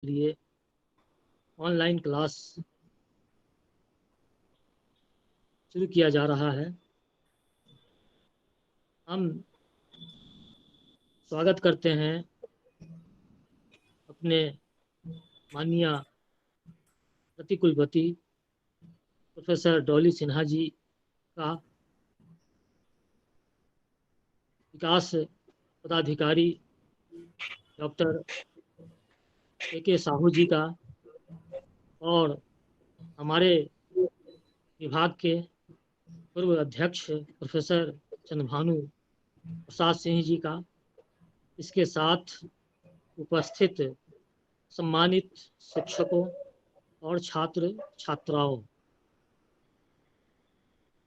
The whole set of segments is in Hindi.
लिए ऑनलाइन क्लास शुरू किया जा रहा है। हम स्वागत करते हैं अपने माननीय प्रतिकुलपति प्रोफेसर डॉली सिन्हा जी का, विकास पदाधिकारी डॉक्टर के साहू जी का, और हमारे विभाग के पूर्व अध्यक्ष प्रोफेसर चंद्रभानु प्रसाद सिंह जी का, इसके साथ उपस्थित सम्मानित शिक्षकों और छात्र छात्राओं,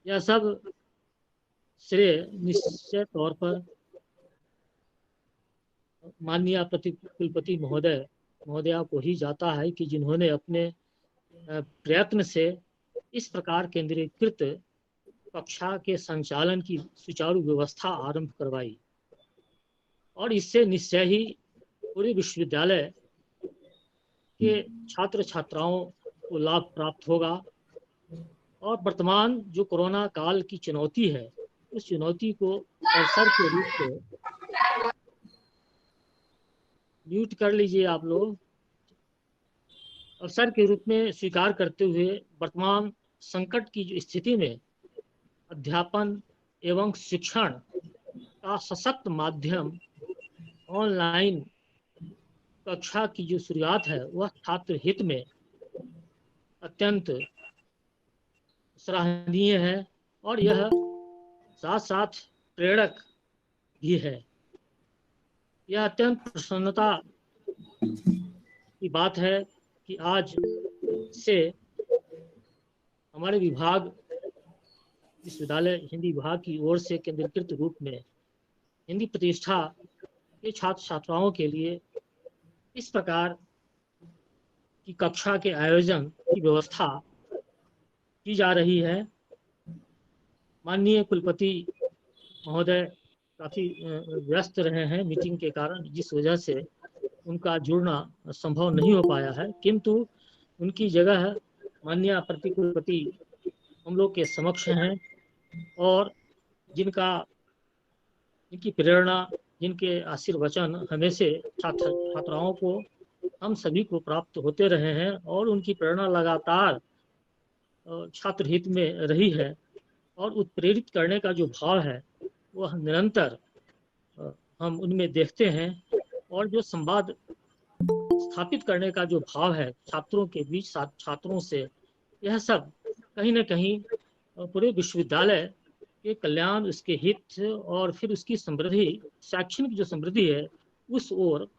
यह सब श्रेय निश्चित तौर पर माननीय प्रतिकुलपति महोदया को ही जाता है कि जिन्होंने अपने प्रयत्न से इस प्रकार केंद्रीकृत कक्षा के संचालन की सुचारू व्यवस्था आरंभ करवाई, और इससे निश्चय ही पूरे विश्वविद्यालय के छात्र छात्राओं को लाभ प्राप्त होगा। और वर्तमान जो कोरोना काल की चुनौती है, उस चुनौती को अवसर के रूप से, म्यूट कर लीजिए आप लोग, अवसर के रूप में स्वीकार करते हुए वर्तमान संकट की जो स्थिति में अध्यापन एवं शिक्षण का सशक्त माध्यम ऑनलाइन कक्षा की जो शुरुआत है, वह छात्र हित में अत्यंत सराहनीय है, और यह साथ साथ प्रेरक भी है। यह अत्यंत प्रसन्नता की बात है कि आज से हमारे विभाग, विश्वविद्यालय हिंदी विभाग की ओर से केंद्रीकृत रूप में हिंदी प्रतिष्ठा के छात्र छात्राओं के लिए इस प्रकार की कक्षा के आयोजन की व्यवस्था की जा रही है। माननीय कुलपति महोदय काफ़ी व्यस्त रहे हैं मीटिंग के कारण, जिस वजह से उनका जुड़ना संभव नहीं हो पाया है, किंतु उनकी जगह माननीय प्रतिकुलपति हम लोग के समक्ष हैं, और जिनकी प्रेरणा, जिनके आशीर्वचन हमेशा छात्र छात्राओं को, हम सभी को प्राप्त होते रहे हैं, और उनकी प्रेरणा लगातार छात्र हित में रही है, और उत्प्रेरित करने का जो भाव है वह निरंतर हम उनमें देखते हैं, और जो संवाद स्थापित करने का जो भाव है छात्रों के बीच, छात्रों से, यह सब कहीं ना कहीं पूरे विश्वविद्यालय के कल्याण, उसके हित और फिर उसकी समृद्धि, शैक्षणिक जो समृद्धि है, उस ओर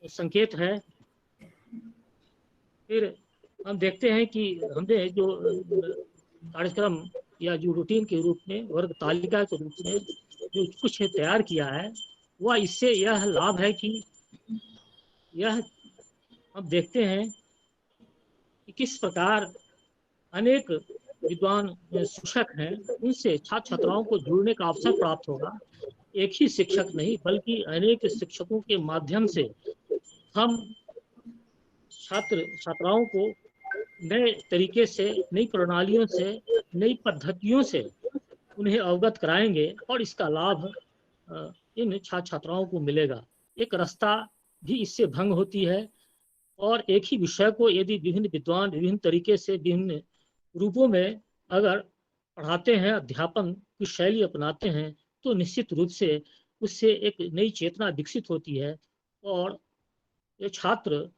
संकेत है। फिर हम देखते हैं कि हमने जो कार्यक्रम या जो रूटीन के रूप में, वर्ग तालिका के रूप में जो कुछ तैयार किया है, वह इससे यह लाभ है कि यह हम देखते हैं कि किस प्रकार अनेक विद्वान शिक्षक हैं, उनसे छात्र छात्राओं को जुड़ने का अवसर प्राप्त होगा। एक ही शिक्षक नहीं, बल्कि अनेक शिक्षकों के माध्यम से हम छात्र छात्राओं को नए तरीके से, नई प्रणालियों से, नई पद्धतियों से उन्हें अवगत कराएंगे, और इसका लाभ इन छात्र छात्राओं को मिलेगा। एक रास्ता भी इससे भंग होती है, और एक ही विषय को यदि विभिन्न विद्वान विभिन्न तरीके से, विभिन्न रूपों में अगर पढ़ाते हैं, अध्यापन की शैली अपनाते हैं, तो निश्चित रूप से उससे एक नई चेतना विकसित होती है, और ये छात्र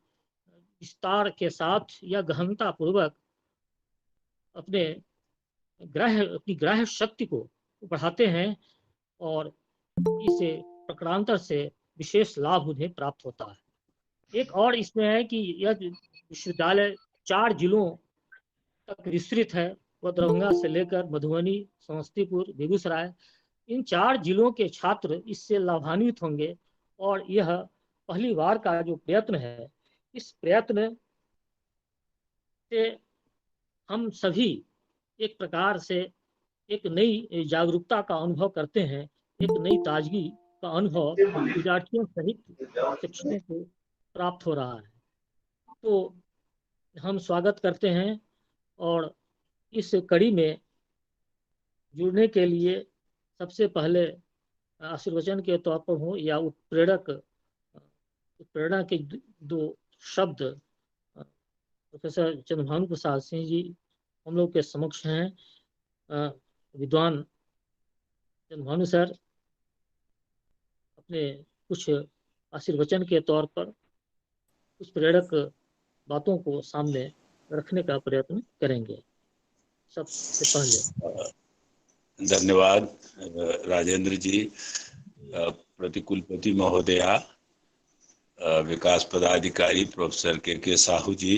विस्तार के साथ या गहनता पूर्वक अपनी ग्राह्य शक्ति को बढ़ाते हैं, और इसे प्रकारांतर से विशेष लाभ उन्हें प्राप्त होता है। एक और इसमें है कि यह विश्वविद्यालय 4 जिलों तक विस्तृत है, वह दरभंगा से लेकर मधुबनी, समस्तीपुर, बेगूसराय, इन 4 जिलों के छात्र इससे लाभान्वित होंगे। और यह पहली बार का जो प्रयत्न है, इस प्रयत्न से हम सभी एक प्रकार से एक नई जागरूकता का अनुभव करते हैं, एक नई ताजगी का अनुभव विद्यार्थियों सहित शिक्षकों को प्राप्त हो रहा है। तो हम स्वागत करते हैं, और इस कड़ी में जुड़ने के लिए सबसे पहले आशीर्वचन के तौर पर हो या उत्प्रेरक उत्प्रेरणा के दो शब्द प्रोफेसर चंद्रभानु प्रसाद सिंह जी हम लोग के समक्ष हैं। विद्वान चंद्रभानु सर अपने कुछ आशीर्वचन के तौर पर कुछ प्रेरक बातों को सामने रखने का प्रयत्न करेंगे। सबसे पहले धन्यवाद राजेंद्र जी, प्रतिकुलपति महोदया, विकास पदाधिकारी प्रोफेसर के साहू जी,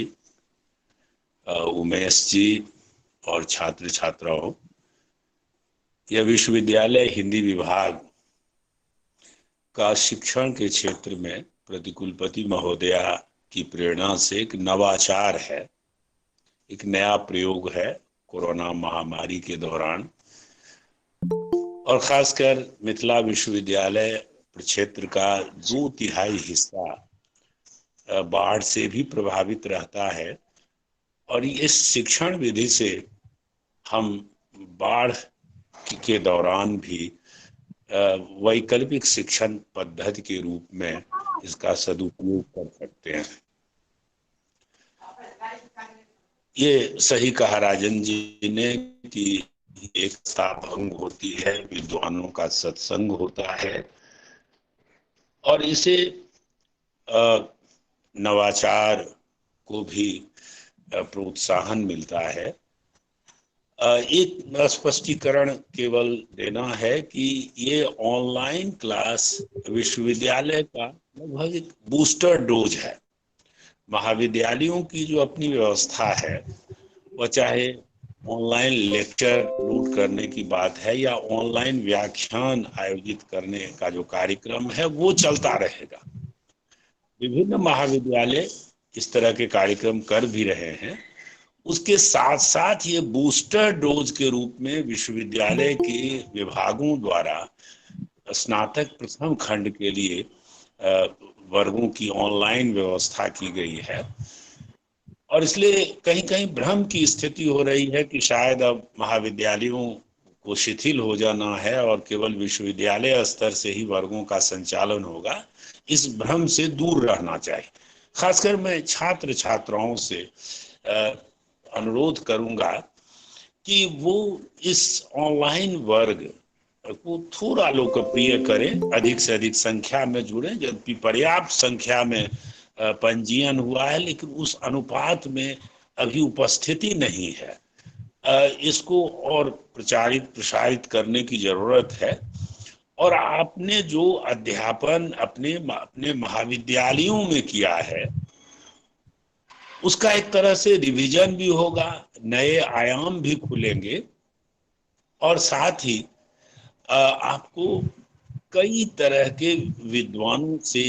उमेश जी और छात्र छात्राओं। यह विश्वविद्यालय हिंदी विभाग का शिक्षण के क्षेत्र में प्रतिकुलपति महोदया की प्रेरणा से एक नवाचार है, एक नया प्रयोग है कोरोना महामारी के दौरान, और खासकर मिथिला विश्वविद्यालय क्षेत्र का 2/3 हिस्सा बाढ़ से भी प्रभावित रहता है। और इस शिक्षण विधि से हम बाढ़ के दौरान भी वैकल्पिक शिक्षण पद्धति के रूप में इसका सदुपयोग कर सकते हैं। ये सही कहा राजन जी ने कि एकता भंग होती है, विद्वानों का सत्संग होता है, और इसे नवाचार को भी प्रोत्साहन मिलता है। एक स्पष्टीकरण केवल देना है कि ये ऑनलाइन क्लास विश्वविद्यालय का लगभग एक बूस्टर डोज है। महाविद्यालयों की जो अपनी व्यवस्था है, वह चाहे ऑनलाइन लेक्चर लोड करने की बात है या ऑनलाइन व्याख्यान आयोजित करने का जो कार्यक्रम है, वो चलता रहेगा। विभिन्न महाविद्यालय इस तरह के कार्यक्रम कर भी रहे हैं। उसके साथ साथ ये बूस्टर डोज के रूप में विश्वविद्यालय के विभागों द्वारा स्नातक प्रथम खंड के लिए वर्गों की ऑनलाइन व्यवस्था की गई है। और इसलिए कहीं कहीं भ्रम की स्थिति हो रही है कि शायद अब महाविद्यालयों को शिथिल हो जाना है और केवल विश्वविद्यालय स्तर से ही वर्गों का संचालन होगा। इस भ्रम से दूर रहना चाहिए। खासकर मैं छात्र छात्राओं से अनुरोध करूंगा कि वो इस ऑनलाइन वर्ग को थोड़ा लोकप्रिय करें, अधिक से अधिक संख्या में जुड़ें। जबकि पर्याप्त संख्या में पंजीयन हुआ है, लेकिन उस अनुपात में अभी उपस्थिति नहीं है। इसको और प्रसारित करने की जरूरत है। और आपने जो अध्यापन अपने महाविद्यालयों में किया है, उसका एक तरह से रिवीजन भी होगा, नए आयाम भी खुलेंगे, और साथ ही आपको कई तरह के विद्वानों से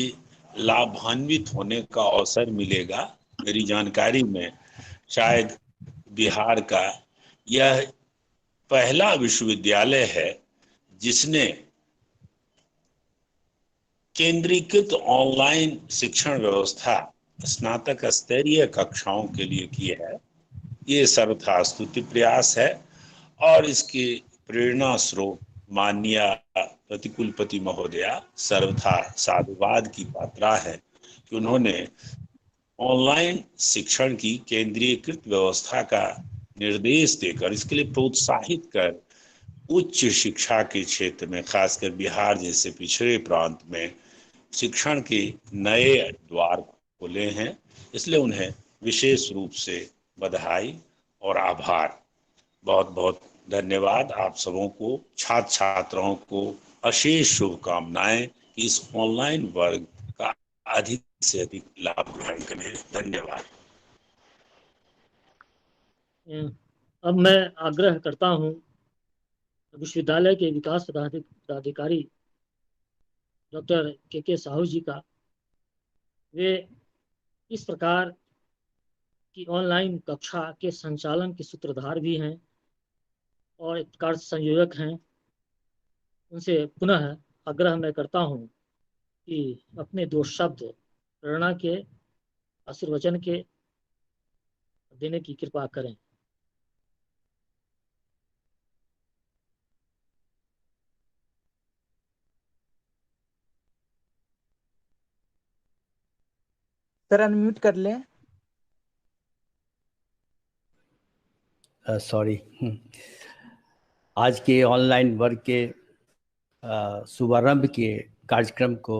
लाभान्वित होने का अवसर मिलेगा। मेरी जानकारी में शायद बिहार का यह पहला विश्वविद्यालय है जिसने केंद्रीकृत ऑनलाइन शिक्षण व्यवस्था स्नातक स्तरीय कक्षाओं के लिए की है। ये सर्वथा स्तुति प्रयास है, और इसके प्रेरणा स्रोत माननीय प्रतिकुलपति महोदया सर्वथा साधुवाद की पात्रा है कि उन्होंने ऑनलाइन शिक्षण की केंद्रीकृत व्यवस्था का निर्देश देकर, इसके लिए प्रोत्साहित कर उच्च शिक्षा के क्षेत्र में, खासकर बिहार जैसे पिछड़े प्रांत में शिक्षण के नए द्वार खोले हैं। इसलिए उन्हें विशेष रूप से बधाई और आभार। बहुत बहुत धन्यवाद आप सबों को, छात्र छात्राओं को अशेष शुभकामनाएं कि इस ऑनलाइन वर्ग का अधिक से अधिक लाभ ग्रहण करें। धन्यवाद। अब मैं आग्रह करता हूं विश्वविद्यालय के विकास पदाधिकारी डॉक्टर के साहू जी का। वे इस प्रकार की ऑनलाइन कक्षा के संचालन के सूत्रधार भी हैं और एक कार्य संयोजक हैं। उनसे पुनः आग्रह मैं करता हूं कि अपने 2 शब्द प्रेरणा के, आशीर्वचन के देने की कृपा करें। सर अनम्यूट कर लें। सॉरी। आज के ऑनलाइन वर्ग के शुभारंभ के कार्यक्रम को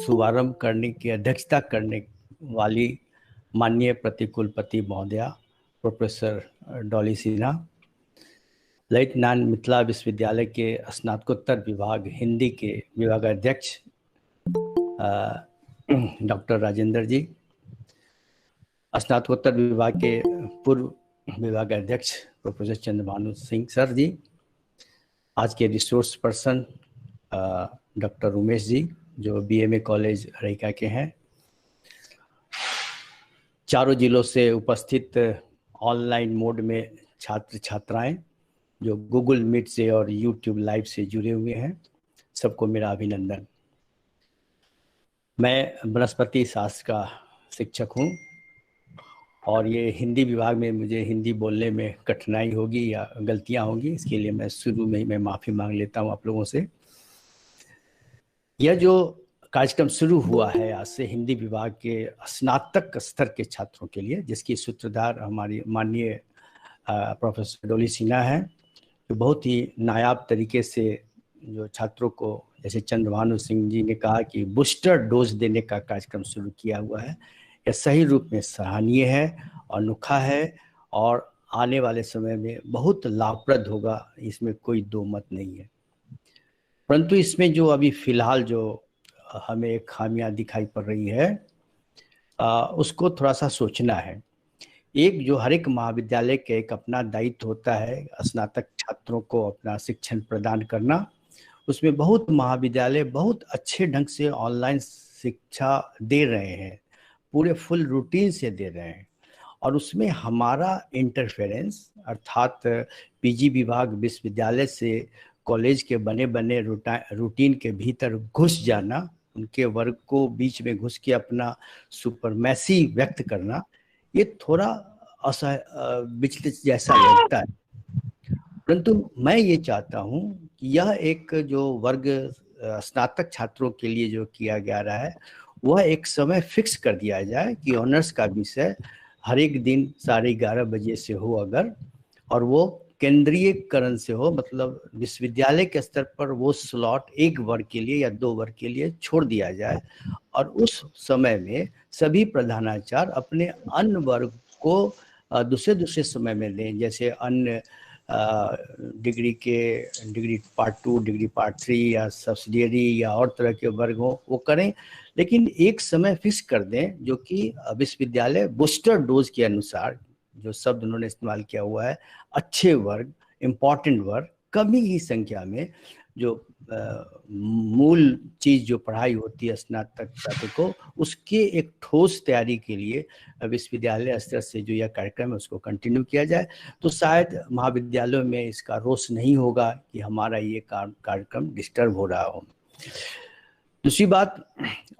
शुभारंभ करने की अध्यक्षता करने वाली माननीय प्रतिकुलपति महोदया प्रोफेसर डॉली सिन्हा, ललित नारायण मिथिला विश्वविद्यालय के स्नातकोत्तर विभाग हिंदी के विभागाध्यक्ष डॉक्टर राजेंद्र जी, स्नातकोत्तर विभाग के पूर्व विभागाध्यक्ष प्रोफेसर चंद्रभानु सिंह सर जी, आज के resource person doctor Umesh ji जो बीएमए कॉलेज हरिका के हैं, चारों जिलों से उपस्थित ऑनलाइन मोड में छात्र छात्राएं जो गूगल मीट से और यूट्यूब लाइव से जुड़े हुए हैं, सबको मेरा अभिनंदन। मैं वनस्पति शास्त्र का शिक्षक हूं और ये हिंदी विभाग में मुझे हिंदी बोलने में कठिनाई होगी या गलतियां होंगी, इसके लिए मैं शुरू में ही मैं माफ़ी मांग लेता हूं आप लोगों से। यह जो कार्यक्रम शुरू हुआ है आज से हिंदी विभाग के स्नातक स्तर के छात्रों के लिए, जिसकी सूत्रधार हमारी माननीय प्रोफेसर डॉली सिन्हा है, जो बहुत ही नायाब तरीके से जो छात्रों को, जैसे चंद्रभानु सिंह जी ने कहा कि बूस्टर डोज देने का कार्यक्रम शुरू किया हुआ है, यह सही रूप में सराहनीय है, अनोखा है और आने वाले समय में बहुत लाभप्रद होगा, इसमें कोई दो मत नहीं है। परंतु इसमें जो अभी फिलहाल जो हमें एक खामियां दिखाई पड़ रही है उसको थोड़ा सा सोचना है। एक जो हर एक महाविद्यालय के एक अपना दायित्व होता है स्नातक छात्रों को अपना शिक्षण प्रदान करना, उसमें बहुत महाविद्यालय बहुत अच्छे ढंग से ऑनलाइन शिक्षा दे रहे हैं, पूरे फुल रूटीन से दे रहे हैं, और उसमें हमारा इंटरफेरेंस अर्थात पीजी विभाग विश्वविद्यालय से कॉलेज के बने बने रूटीन के भीतर घुस जाना, उनके वर्ग को बीच में घुस के अपना सुपरमैसी व्यक्त करना, ये थोड़ा विचलित जैसा लगता है। परंतु मैं ये चाहता हूँ कि यह एक जो वर्ग स्नातक छात्रों के लिए जो किया जा रहा है, वह एक समय फिक्स कर दिया जाए कि ऑनर्स का विषय हर एक दिन 11:30 बजे से हो अगर, और वो केंद्रीयकरण से हो, मतलब विश्वविद्यालय के स्तर पर वो स्लॉट एक वर्ग के लिए या दो वर्ग के लिए छोड़ दिया जाए, और उस समय में सभी प्रधानाचार्य अपने अन्य वर्ग को दूसरे समय में दें, जैसे अन्य डिग्री पार्ट 2, डिग्री पार्ट 3 या सब्सिडियरी या और तरह के वर्ग हो वो करें, लेकिन एक समय फिक्स कर दें जो कि विश्वविद्यालय बूस्टर डोज के अनुसार, जो शब्द उन्होंने इस्तेमाल किया हुआ है, अच्छे वर्ग, इम्पॉर्टेंट वर्ग, कमी ही संख्या में जो मूल चीज जो पढ़ाई होती है स्नातक छात्र को, उसके एक ठोस तैयारी के लिए विश्वविद्यालय स्तर से जो यह कार्यक्रम है उसको कंटिन्यू किया जाए, तो शायद महाविद्यालयों में इसका रोष नहीं होगा कि हमारा ये कार्यक्रम डिस्टर्ब हो रहा हो। दूसरी बात,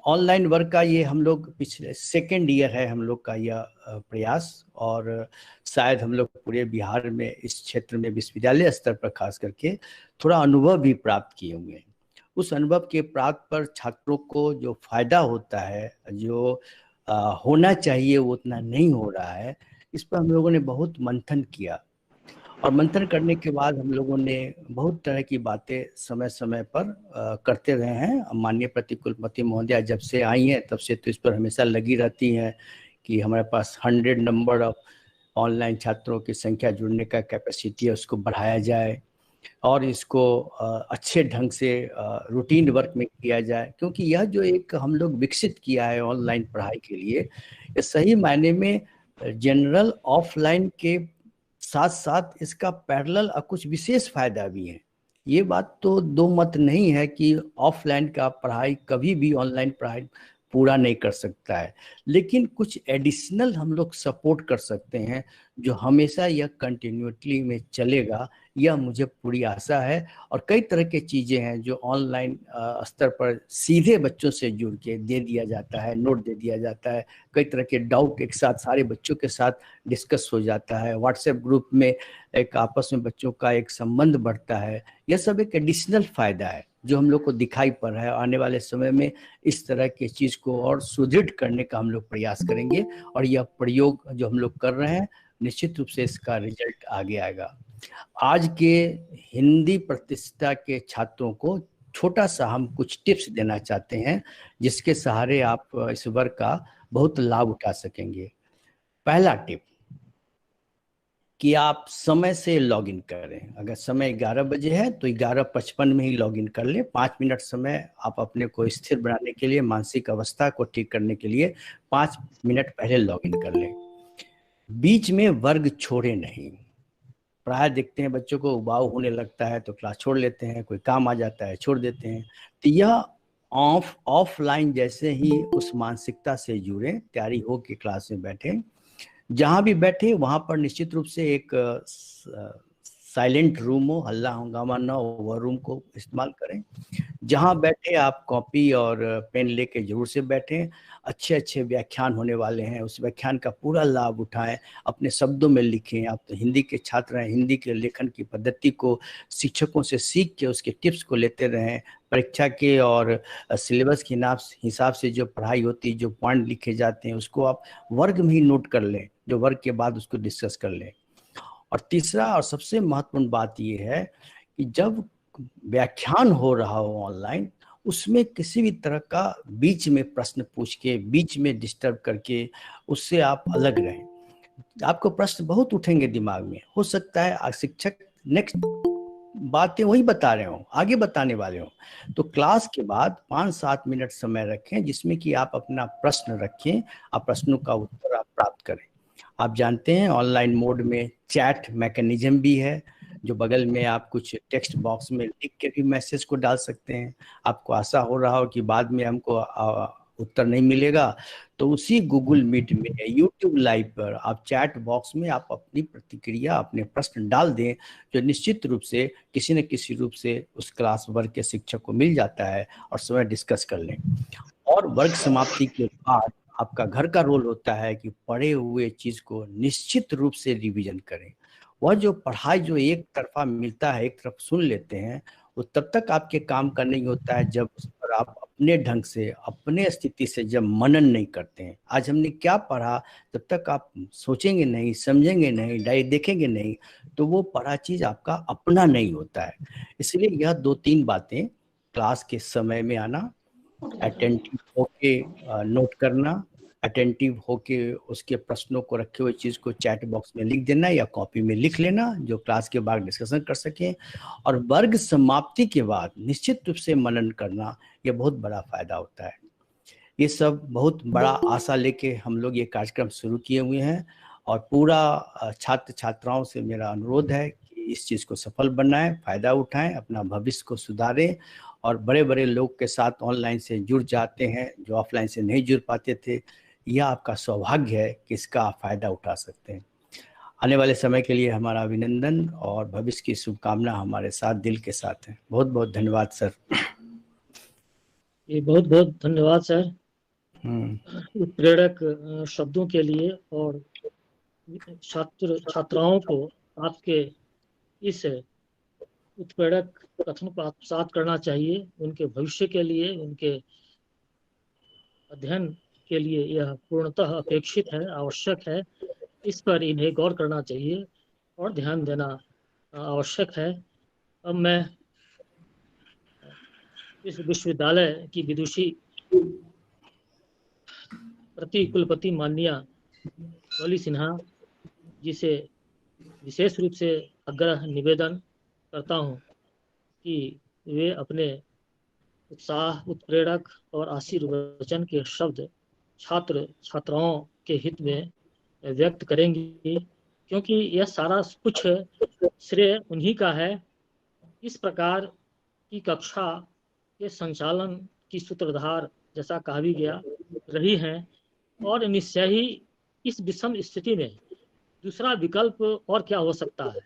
ऑनलाइन वर्क का ये हम लोग पिछले 2nd ईयर है हम लोग का यह प्रयास, और शायद हम लोग पूरे बिहार में इस क्षेत्र में विश्वविद्यालय स्तर पर खास करके थोड़ा अनुभव भी प्राप्त किए हुए हैं। उस अनुभव के प्राप्त पर छात्रों को जो फायदा होता है, जो होना चाहिए वो उतना नहीं हो रहा है, इस पर हम लोगों ने बहुत मंथन किया, और मंथन करने के बाद हम लोगों ने बहुत तरह की बातें समय समय पर करते रहे हैं। माननीय प्रतिकुलपति महोदया जब से आई हैं तब से तो इस पर हमेशा लगी रहती हैं कि हमारे पास 100 नंबर ऑफ ऑनलाइन छात्रों की संख्या जुड़ने का कैपेसिटी है, उसको बढ़ाया जाए और इसको अच्छे ढंग से रूटीन वर्क में किया जाए, क्योंकि यह जो एक हम लोग विकसित किया है ऑनलाइन पढ़ाई के लिए, ये सही मायने में जनरल ऑफलाइन के साथ साथ इसका पैरेलल कुछ विशेष फायदा भी है। ये बात तो दो मत नहीं है कि ऑफलाइन का पढ़ाई कभी भी ऑनलाइन पढ़ाई पूरा नहीं कर सकता है, लेकिन कुछ एडिशनल हम लोग सपोर्ट कर सकते हैं जो हमेशा यह कंटिन्यूटी में चलेगा, यह मुझे पूरी आशा है। और कई तरह की चीज़ें हैं जो ऑनलाइन स्तर पर सीधे बच्चों से जुड़ के दे दिया जाता है, नोट दे दिया जाता है, कई तरह के डाउट एक साथ सारे बच्चों के साथ डिस्कस हो जाता है, व्हाट्सएप ग्रुप में एक आपस में बच्चों का एक संबंध बढ़ता है। यह सब एक एडिशनल फायदा है जो हम लोग को दिखाई पड़ रहा है। आने वाले समय में इस तरह की चीज़ को और सुदृढ़ करने का हम लोग प्रयास करेंगे, और यह प्रयोग जो हम लोग कर रहे हैं निश्चित रूप से इसका रिजल्ट आगे आएगा। आज के हिंदी प्रतिष्ठा के छात्रों को छोटा सा हम कुछ टिप्स देना चाहते हैं जिसके सहारे आप इस वर्ग का बहुत लाभ उठा सकेंगे। पहला टिप कि आप समय से लॉगिन करें। अगर समय 11 बजे है तो 11:55 में ही लॉगिन कर लें। 5 मिनट समय आप अपने को स्थिर बनाने के लिए, मानसिक अवस्था को ठीक करने के लिए 5 मिनट पहले लॉगिन कर लें। बीच में वर्ग छोड़े नहीं। प्राय देखते हैं बच्चों को उबाऊ होने लगता है तो क्लास छोड़ लेते हैं, कोई काम आ जाता है छोड़ देते हैं। तो यह ऑफलाइन जैसे ही उस मानसिकता से जुड़े, तैयारी हो के क्लास में बैठे, जहां भी बैठे वहां पर निश्चित रूप से एक साइलेंट रूम हो, हल्ला हंगामा ना हो, वह रूम को इस्तेमाल करें। जहां बैठे आप कॉपी और पेन लेके जरूर से बैठें। अच्छे अच्छे व्याख्यान होने वाले हैं, उस व्याख्यान का पूरा लाभ उठाएं, अपने शब्दों में लिखें। आप तो हिंदी के छात्र हैं, हिंदी के लेखन की पद्धति को शिक्षकों से सीख के उसके टिप्स को लेते रहें। परीक्षा के और सिलेबस के हिसाब से जो पढ़ाई होती है, जो पॉइंट लिखे जाते हैं, उसको आप वर्ग में ही नोट कर लें, जो वर्ग के बाद उसको डिस्कस कर लें। और तीसरा और सबसे महत्वपूर्ण बात यह है कि जब व्याख्यान हो रहा हो ऑनलाइन, उसमें किसी भी तरह का बीच में प्रश्न पूछ के, बीच में डिस्टर्ब करके उससे आप अलग रहें। आपको प्रश्न बहुत उठेंगे दिमाग में, हो सकता है शिक्षक नेक्स्ट बातें वही बता रहे हो, आगे बताने वाले हो। तो क्लास के बाद 5-7 मिनट समय रखें जिसमें कि आप अपना प्रश्न रखें, आप प्रश्नों का उत्तर आप प्राप्त करें। आप जानते हैं ऑनलाइन मोड में चैट मैकेनिज्म भी है, जो बगल में आप कुछ टेक्स्ट बॉक्स में लिख के भी मैसेज को डाल सकते हैं। आपको आशा हो रहा हो कि बाद में हमको उत्तर नहीं मिलेगा, तो उसी गूगल मीट में, यूट्यूब लाइव पर आप चैट बॉक्स में आप अपनी प्रतिक्रिया, अपने प्रश्न डाल दें, जो निश्चित रूप से किसी न किसी रूप से उस क्लास वर्ग के शिक्षक को मिल जाता है और समय डिस्कस कर लें। और वर्ग समाप्ति के बाद आपका घर का रोल होता है कि पढ़े हुए चीज को निश्चित रूप से रिवीजन करें। वह जो पढ़ाई जो एक तरफा मिलता है, एक तरफ सुन लेते हैं, वो तब तक आपके काम का नहीं होता है जब उस पर आप अपने ढंग से, अपने स्थिति से जब मनन नहीं करते हैं। आज हमने क्या पढ़ा, जब तक आप सोचेंगे नहीं, समझेंगे नहीं, डायरी देखेंगे नहीं, तो वो पढ़ा चीज आपका अपना नहीं होता है। इसलिए यह 2-3 बातें, क्लास के समय में आना, अटेंटिव होके नोट करना, अटेंटिव होके उसके प्रश्नों को रखे हुए चीज को चैट बॉक्स में लिख देना या कॉपी में लिख लेना, जो क्लास के बाद डिस्कशन कर सकें। और वर्ग समाप्ति के बाद निश्चित रूप से मनन करना, ये बहुत बड़ा फायदा होता है। ये सब बहुत बड़ा आशा लेके हम लोग ये कार्यक्रम शुरू किए हुए हैं, और पूरा छात्र छात्राओं से मेरा अनुरोध है कि इस चीज को सफल बनाएं, फायदा उठाएं, अपना भविष्य को सुधारें। और बड़े बड़े लोग के साथ ऑनलाइन से जुड़ जाते हैं जो ऑफलाइन से नहीं जुड़ पाते थे, यह आपका सौभाग्य है कि इसका आप फायदा उठा सकते हैं। आने वाले समय के लिए हमारा अभिनंदन और भविष्य की शुभकामना हमारे साथ, दिल के साथ है। बहुत बहुत धन्यवाद सर। ये बहुत बहुत धन्यवाद सर प्रेरक शब्दों के लिए, और छात्र छात्राओं को आपके इस उत्प्रेरक कथन को आत्मसात करना चाहिए। उनके भविष्य के लिए, उनके अध्ययन के लिए यह पूर्णतः अपेक्षित है, आवश्यक है। इस पर इन्हें गौर करना चाहिए और ध्यान देना आवश्यक है। अब मैं इस विश्वविद्यालय की विदुषी प्रति कुलपति माननीय डॉली सिन्हा जी से विशेष रूप से आग्रह निवेदन करता हूं कि वे अपने उत्साह, उत्प्रेरक और आशीर्वचन के शब्द छात्र छात्राओं के हित में व्यक्त करेंगी, क्योंकि यह सारा कुछ श्रेय उन्हीं का है। इस प्रकार की कक्षा के संचालन की सूत्रधार जैसा कहा भी गया रही हैं, और निश्चय ही इस विषम स्थिति में दूसरा विकल्प और क्या हो सकता है।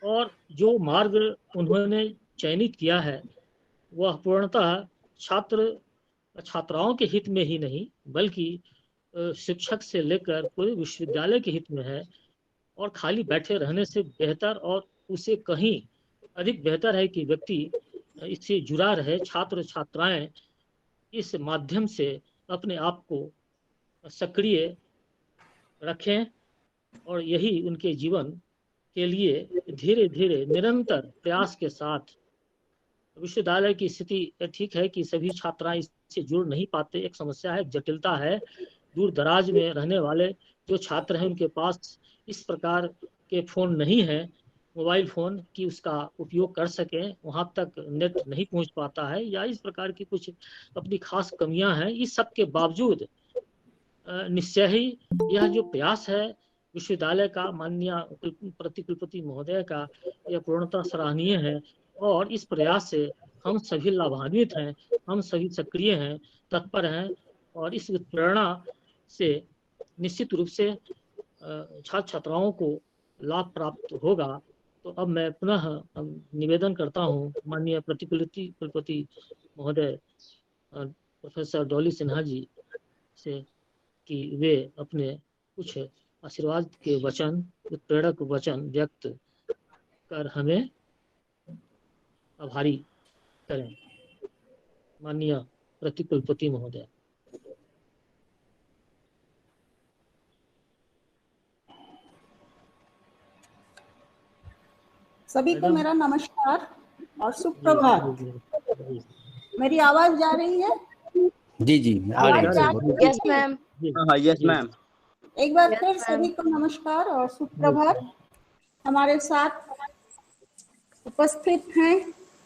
और जो मार्ग उन्होंने चयनित किया है वह पूर्णतः छात्राओं के हित में ही नहीं बल्कि शिक्षक से लेकर पूरे विश्वविद्यालय के हित में है। और खाली बैठे रहने से बेहतर और उसे कहीं अधिक बेहतर है कि व्यक्ति इससे जुड़ा रहे। छात्र छात्राएं इस माध्यम से अपने आप को सक्रिय रखें और यही उनके जीवन के लिए धीरे धीरे निरंतर प्रयास के साथ। विश्वविद्यालय की स्थिति ठीक है कि सभी छात्राएं इससे जुड़ नहीं पाते, एक समस्या है, जटिलता है। दूर दराज में रहने वाले जो छात्र हैं उनके पास इस प्रकार के फोन नहीं है, मोबाइल फोन की उसका उपयोग कर सकें, वहां तक नेट नहीं पहुंच पाता है, या इस प्रकार की कुछ अपनी खास कमियां हैं। इस सब के बावजूद निश्चय ही यह जो प्रयास है विश्वविद्यालय का, माननीय प्रतिकुलपति महोदय का, यह पूर्णतः सराहनीय है। और इस प्रयास से हम सभी लाभान्वित हैं, हम सभी सक्रिय हैं, तत्पर हैं, और इस प्रेरणा से निश्चित रूप से छात्र छात्राओं को लाभ प्राप्त होगा। तो अब मैं पुनः निवेदन करता हूँ माननीय प्रतिकुलपति महोदय प्रोफेसर डॉली सिन्हा जी से कि वे अपने कुछ आशीर्वाद के वचन, प्रेरक वचन व्यक्त कर हमें आभारी करें। माननीय प्रतिकुलपति महोदय। सभी को मेरा नमस्कार और सुप्रभात। मेरी आवाज जा रही है? जी जी आ रही है। Yes ma'am. हाँ यस मैम। एक बार फिर सभी को नमस्कार और सुप्रभात। हमारे साथ उपस्थित हैं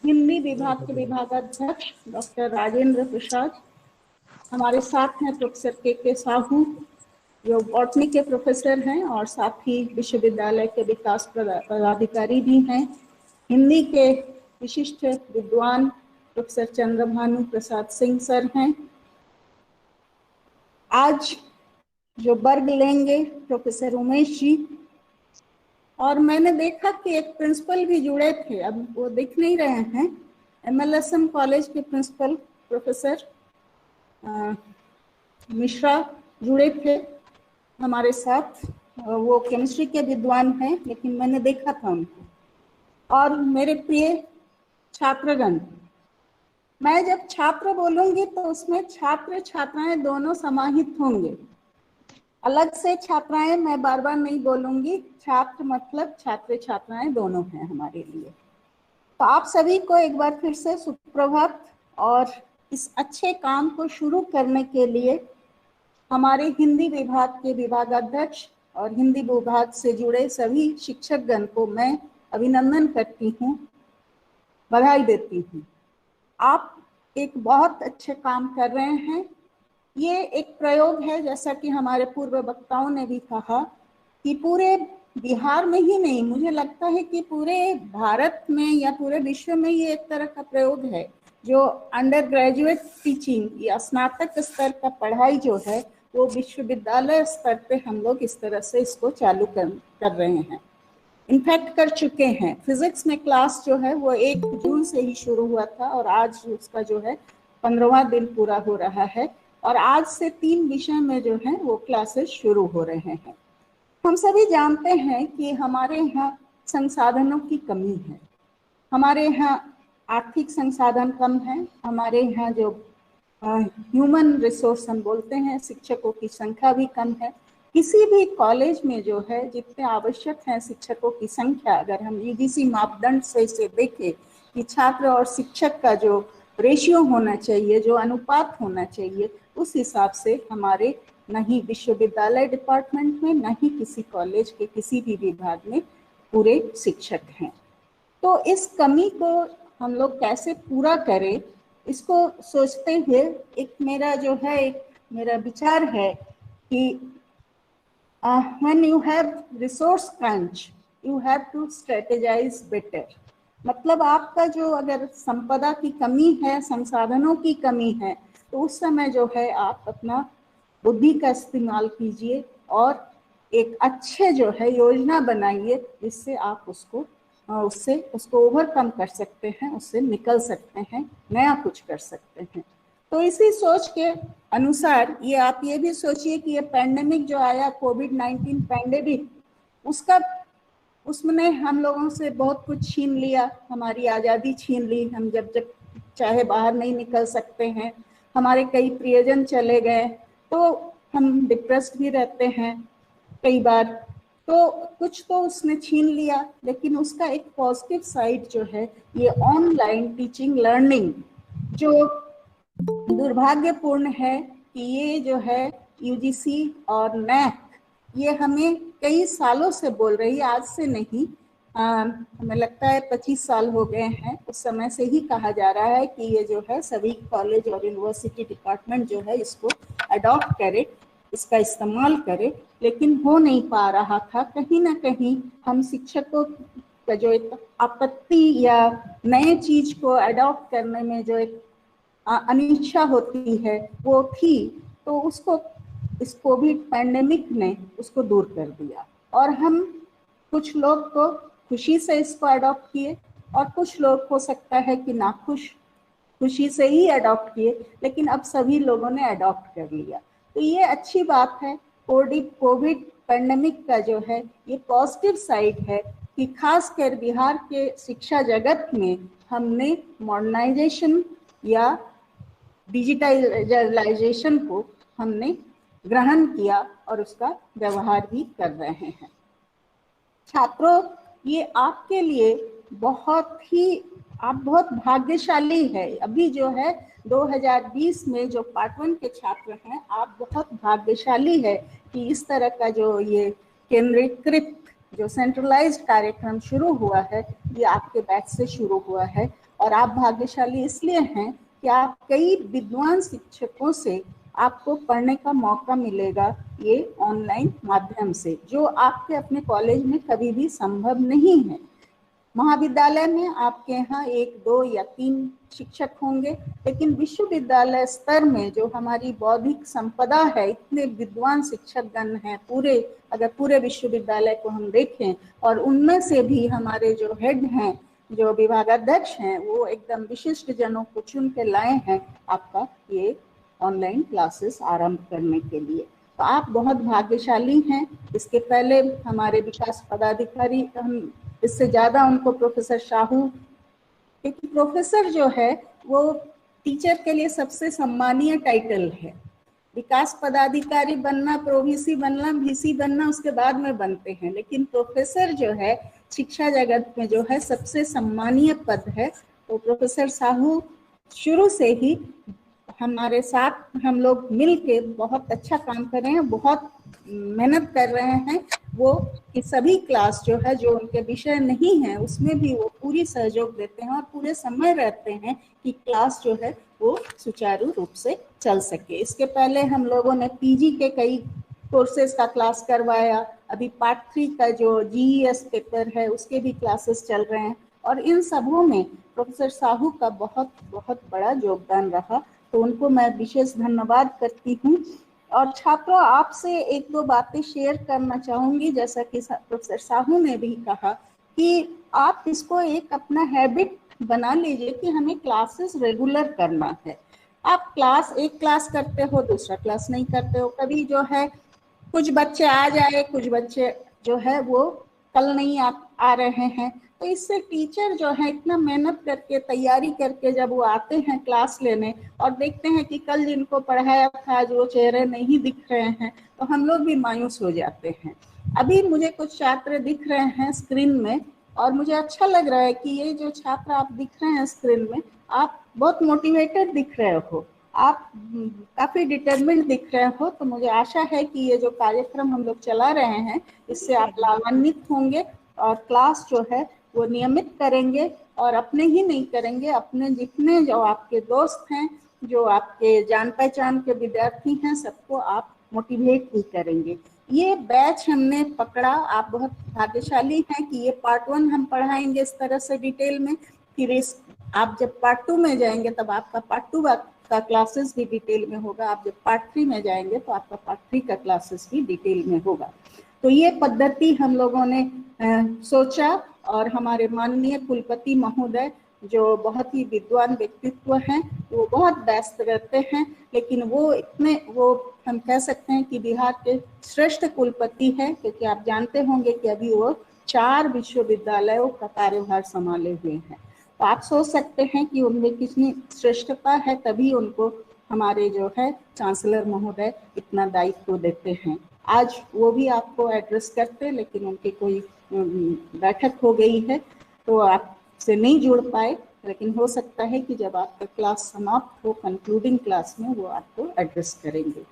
हिंदी विभाग के विभागाध्यक्ष डॉक्टर राजेंद्र प्रसाद। हमारे साथ हैं प्रोफेसर के साहू जो बॉटनी के प्रोफेसर हैं और साथ ही विश्वविद्यालय के विकास पदाधिकारी भी हैं। हिंदी के विशिष्ट विद्वान प्रोफेसर चंद्रभानु प्रसाद सिंह सर हैं। आज जो वर्ग लेंगे प्रोफेसर उमेश जी, और मैंने देखा कि एक प्रिंसिपल भी जुड़े थे, अब वो दिख नहीं रहे हैं। MLSM कॉलेज के प्रिंसिपल प्रोफेसर मिश्रा जुड़े थे हमारे साथ। वो केमिस्ट्री के विद्वान हैं लेकिन मैंने देखा था उनको। और मेरे प्रिय छात्रगण, मैं जब छात्र बोलूंगी तो उसमें छात्र छात्राएं दोनों समाहित होंगे। अलग से छात्राएं मैं बार बार नहीं बोलूंगी, छात्र मतलब छात्र छात्राएं दोनों हैं हमारे लिए। तो आप सभी को एक बार फिर से सुप्रभात। और इस अच्छे काम को शुरू करने के लिए हमारे हिंदी विभाग के विभागाध्यक्ष और हिंदी विभाग से जुड़े सभी शिक्षकगण को मैं अभिनंदन करती हूँ, बधाई देती हूँ। आप एक बहुत अच्छे काम कर रहे हैं। ये एक प्रयोग है, जैसा कि हमारे पूर्व वक्ताओं ने भी कहा, कि पूरे बिहार में ही नहीं, मुझे लगता है कि पूरे भारत में या पूरे विश्व में ये एक तरह का प्रयोग है जो अंडर ग्रेजुएट टीचिंग या स्नातक स्तर का पढ़ाई जो है वो विश्वविद्यालय स्तर पे हम लोग इस तरह से इसको चालू कर रहे हैं, इनफैक्ट कर चुके हैं। फिजिक्स में क्लास जो है वो 1 जून से ही शुरू हुआ था और आज उसका जो है 15वां दिन पूरा हो रहा है। और आज से 3 विषय में जो है वो क्लासेस शुरू हो रहे हैं। हम सभी जानते हैं कि हमारे यहाँ संसाधनों की कमी है, हमारे यहाँ आर्थिक संसाधन कम है, हमारे यहाँ जो ह्यूमन रिसोर्स हम बोलते हैं, शिक्षकों की संख्या भी कम है। किसी भी कॉलेज में जो है जितने आवश्यक हैं शिक्षकों की संख्या, अगर हम UGC मापदंड से इसे देखें कि छात्र और शिक्षक का जो रेशियो होना चाहिए, जो अनुपात होना चाहिए, उस हिसाब से हमारे न ही विश्वविद्यालय डिपार्टमेंट में न ही किसी कॉलेज के किसी भी विभाग में पूरे शिक्षक हैं। तो इस कमी को हम लोग कैसे पूरा करें, इसको सोचते हुए एक मेरा विचार है कि when you have resource crunch you have to strategize better। मतलब आपका जो अगर संपदा की कमी है, संसाधनों की कमी है, तो उस समय जो है आप अपना बुद्धि का इस्तेमाल कीजिए और एक अच्छे जो है योजना बनाइए जिससे आप उसको ओवरकम कर सकते हैं, उससे निकल सकते हैं, नया कुछ कर सकते हैं। तो इसी सोच के अनुसार ये आप ये भी सोचिए कि ये पैंडेमिक जो आया, कोविड-19 पैंडेमिक, उसने हम लोगों से बहुत कुछ छीन लिया, हमारी आज़ादी छीन ली। हम जब चाहे बाहर नहीं निकल सकते हैं, हमारे कई प्रियजन चले गए, तो हम डिप्रेस्ड भी रहते हैं कई बार। तो कुछ तो उसने छीन लिया, लेकिन उसका एक पॉजिटिव साइड जो है ये ऑनलाइन टीचिंग लर्निंग, जो दुर्भाग्यपूर्ण है कि ये जो है यूजीसी और नैक ये हमें कई सालों से बोल रही है, आज से नहीं, हमें लगता है 25 साल हो गए हैं, उस समय से ही कहा जा रहा है कि ये जो है सभी कॉलेज और यूनिवर्सिटी डिपार्टमेंट जो है इसको अडॉप्ट करे, इसका इस्तेमाल करे, लेकिन हो नहीं पा रहा था। कहीं ना कहीं हम शिक्षकों का जो एक आपत्ति या नए चीज को अडॉप्ट करने में जो एक अनिच्छा होती है वो थी, तो उसको इस कोविड पैंडेमिक ने उसको दूर कर दिया। और हम कुछ लोग तो खुशी से इसको अडॉप्ट किए और कुछ लोग हो सकता है कि खुशी से ही अडॉप्ट किए, लेकिन अब सभी लोगों ने अडॉप्ट कर लिया। तो ये अच्छी बात है। कोविड पैंडेमिक का जो है ये पॉजिटिव साइड है कि खासकर बिहार के शिक्षा जगत में हमने मॉडर्नाइजेशन या डिजिटलाइजेशन को हमने ग्रहण किया और उसका व्यवहार भी कर रहे हैं। छात्रों, ये आपके लिए आप बहुत भाग्यशाली है। अभी जो है 2020 में जो पार्ट 1 के छात्र हैं, आप बहुत भाग्यशाली है कि इस तरह का जो ये केंद्रीकृत जो सेंट्रलाइज्ड कार्यक्रम शुरू हुआ है, ये आपके बैच से शुरू हुआ है। और आप भाग्यशाली इसलिए हैं कि आप कई विद्वान शिक्षकों से आपको पढ़ने का मौका मिलेगा ये ऑनलाइन माध्यम से, जो आपके अपने कॉलेज में कभी भी संभव नहीं है। महाविद्यालय में आपके यहाँ 1, 2 या 3 शिक्षक होंगे, लेकिन विश्वविद्यालय स्तर में जो हमारी बौद्धिक संपदा है, इतने विद्वान शिक्षकगण हैं, अगर पूरे विश्वविद्यालय को हम देखें, और उनमें से भी हमारे जो हेड हैं, जो विभागाध्यक्ष हैं, वो एकदम विशिष्ट जनों को चुन के लाए हैं आपका ये ऑनलाइन क्लासेस आरंभ करने के लिए। तो आप बहुत भाग्यशाली हैं। इसके पहले हमारे विकास पदाधिकारी, हम इससे ज़्यादा उनको प्रोफेसर साहू, क्योंकि प्रोफेसर जो है वो टीचर के लिए सबसे सम्मानीय टाइटल है। विकास पदाधिकारी बनना, प्रोवीसी बनना, वीसी बनना उसके बाद में बनते हैं, लेकिन प्रोफेसर जो है शिक्षा जगत में जो है सबसे सम्मानीय पद है। तो प्रोफेसर साहू शुरू से ही हमारे साथ हम लोग मिल के बहुत अच्छा काम कर रहे हैं, बहुत मेहनत कर रहे हैं। वो कि सभी क्लास जो है, जो उनके विषय नहीं है, उसमें भी वो पूरी सहयोग देते हैं और पूरे समय रहते हैं कि क्लास जो है वो सुचारू रूप से चल सके। इसके पहले हम लोगों ने पीजी के कई कोर्सेज का क्लास करवाया। अभी पार्ट 3 का जो जीईएस पेपर है उसके भी क्लासेस चल रहे हैं, और इन सबों में प्रोफेसर साहू का बहुत बहुत बड़ा योगदान रहा। तो उनको मैं विशेष धन्यवाद करती हूँ। और छात्रों, आपसे 1-2 बातें शेयर करना चाहूँगी। जैसा कि प्रोफेसर साहू ने भी कहा कि आप इसको एक अपना हैबिट बना लीजिए कि हमें क्लासेस रेगुलर करना है। आप एक क्लास करते हो, दूसरा क्लास नहीं करते हो। कभी जो है कुछ बच्चे आ जाए, कुछ बच्चे जो है वो कल नहीं आ रहे हैं, तो इससे टीचर जो है इतना मेहनत करके तैयारी करके जब वो आते हैं क्लास लेने और देखते हैं कि कल जिनको पढ़ाया था आज वो चेहरे नहीं दिख रहे हैं, तो हम लोग भी मायूस हो जाते हैं। अभी मुझे कुछ छात्र दिख रहे हैं स्क्रीन में, और मुझे अच्छा लग रहा है कि ये जो छात्र आप दिख रहे हैं स्क्रीन में, आप बहुत मोटिवेटेड दिख रहे हो, आप काफ़ी डिटरमिन्ड दिख रहे हो। तो मुझे आशा है कि ये जो कार्यक्रम हम लोग चला रहे हैं इससे आप लाभान्वित होंगे और क्लास जो है वो नियमित करेंगे, और अपने ही नहीं करेंगे, अपने जितने जो आपके दोस्त हैं, जो आपके जान पहचान के विद्यार्थी हैं, सबको आप मोटिवेट भी करेंगे। ये बैच हमने पकड़ा, आप बहुत भाग्यशाली हैं कि ये पार्ट 1 हम पढ़ाएंगे इस तरह से डिटेल में, फिर आप जब पार्ट 2 में जाएंगे तब आपका पार्ट 2 आपका क्लासेस भी डिटेल में होगा। आप जब पार्ट 3 में जाएंगे तो आपका पार्ट 3 का क्लासेस भी डिटेल में होगा। तो ये पद्धति हम लोगों ने सोचा, और हमारे माननीय कुलपति महोदय जो बहुत ही विद्वान व्यक्तित्व हैं, वो बहुत व्यस्त रहते हैं, लेकिन वो हम कह सकते हैं कि बिहार के श्रेष्ठ कुलपति हैं, क्योंकि आप जानते होंगे कि अभी वो 4 विश्वविद्यालयों का कार्यभार संभाले हुए हैं। तो आप सोच सकते हैं कि उनमें कितनी श्रेष्ठता है, तभी उनको हमारे जो है चांसलर महोदय इतना दायित्व देते हैं। आज वो भी आपको एड्रेस करते, लेकिन उनकी कोई बैठक हो गई है तो आपसे नहीं जुड़ पाए, लेकिन हो सकता है कि जब आपका क्लास समाप्त हो, कंक्लूडिंग क्लास में, वो आपको एड्रेस करेंगे।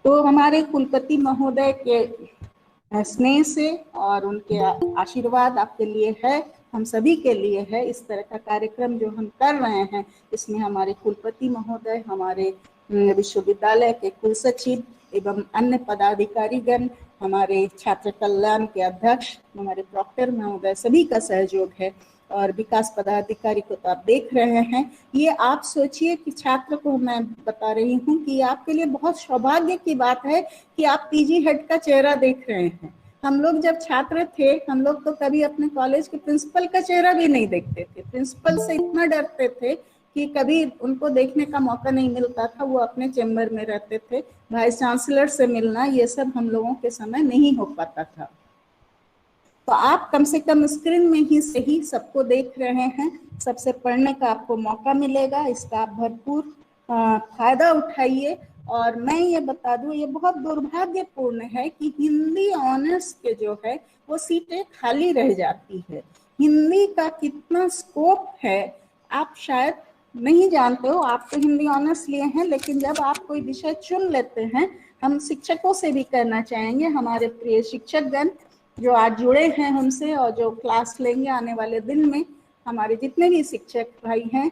तो हमारे कुलपति महोदय के स्नेह से और उनके आशीर्वाद आपके लिए है, हम सभी के लिए है। इस तरह का कार्यक्रम जो हम कर रहे हैं, इसमें हमारे कुलपति महोदय, हमारे विश्वविद्यालय के कुलसचिव एवं अन्य पदाधिकारीगण, हमारे छात्र कल्याण के अध्यक्ष, हमारे प्रॉक्टर महोदय, सभी का सहयोग है। और विकास पदाधिकारी को तो आप देख रहे हैं। ये आप सोचिए कि छात्र को मैं बता रही हूँ कि आपके लिए बहुत सौभाग्य की बात है कि आप पीजी हेड का चेहरा देख रहे हैं। हम लोग जब छात्र थे, हम लोग तो कभी अपने कॉलेज के प्रिंसिपल का चेहरा भी नहीं देखते थे। प्रिंसिपल से इतना डरते थे कि कभी उनको देखने का मौका नहीं मिलता था, वो अपने चैम्बर में रहते थे। वाइस चांसलर से मिलना, ये सब हम लोगों के समय नहीं हो पाता था। तो आप कम से कम स्क्रीन में ही सही सबको देख रहे हैं, सबसे पढ़ने का आपको मौका मिलेगा। इसका आप भरपूर फायदा उठाइए। और मैं ये बता दूं, ये बहुत दुर्भाग्यपूर्ण है कि हिंदी ऑनर्स के जो है वो सीटें खाली रह जाती है। हिंदी का कितना स्कोप है आप शायद नहीं जानते हो। आप तो हिंदी ऑनर्स लिए हैं, लेकिन जब आप कोई विषय चुन लेते हैं, हम शिक्षकों से भी कहना चाहेंगे, हमारे प्रिय शिक्षकगण जो आज जुड़े हैं हमसे और जो क्लास लेंगे आने वाले दिन में, हमारे जितने भी शिक्षक भाई हैं,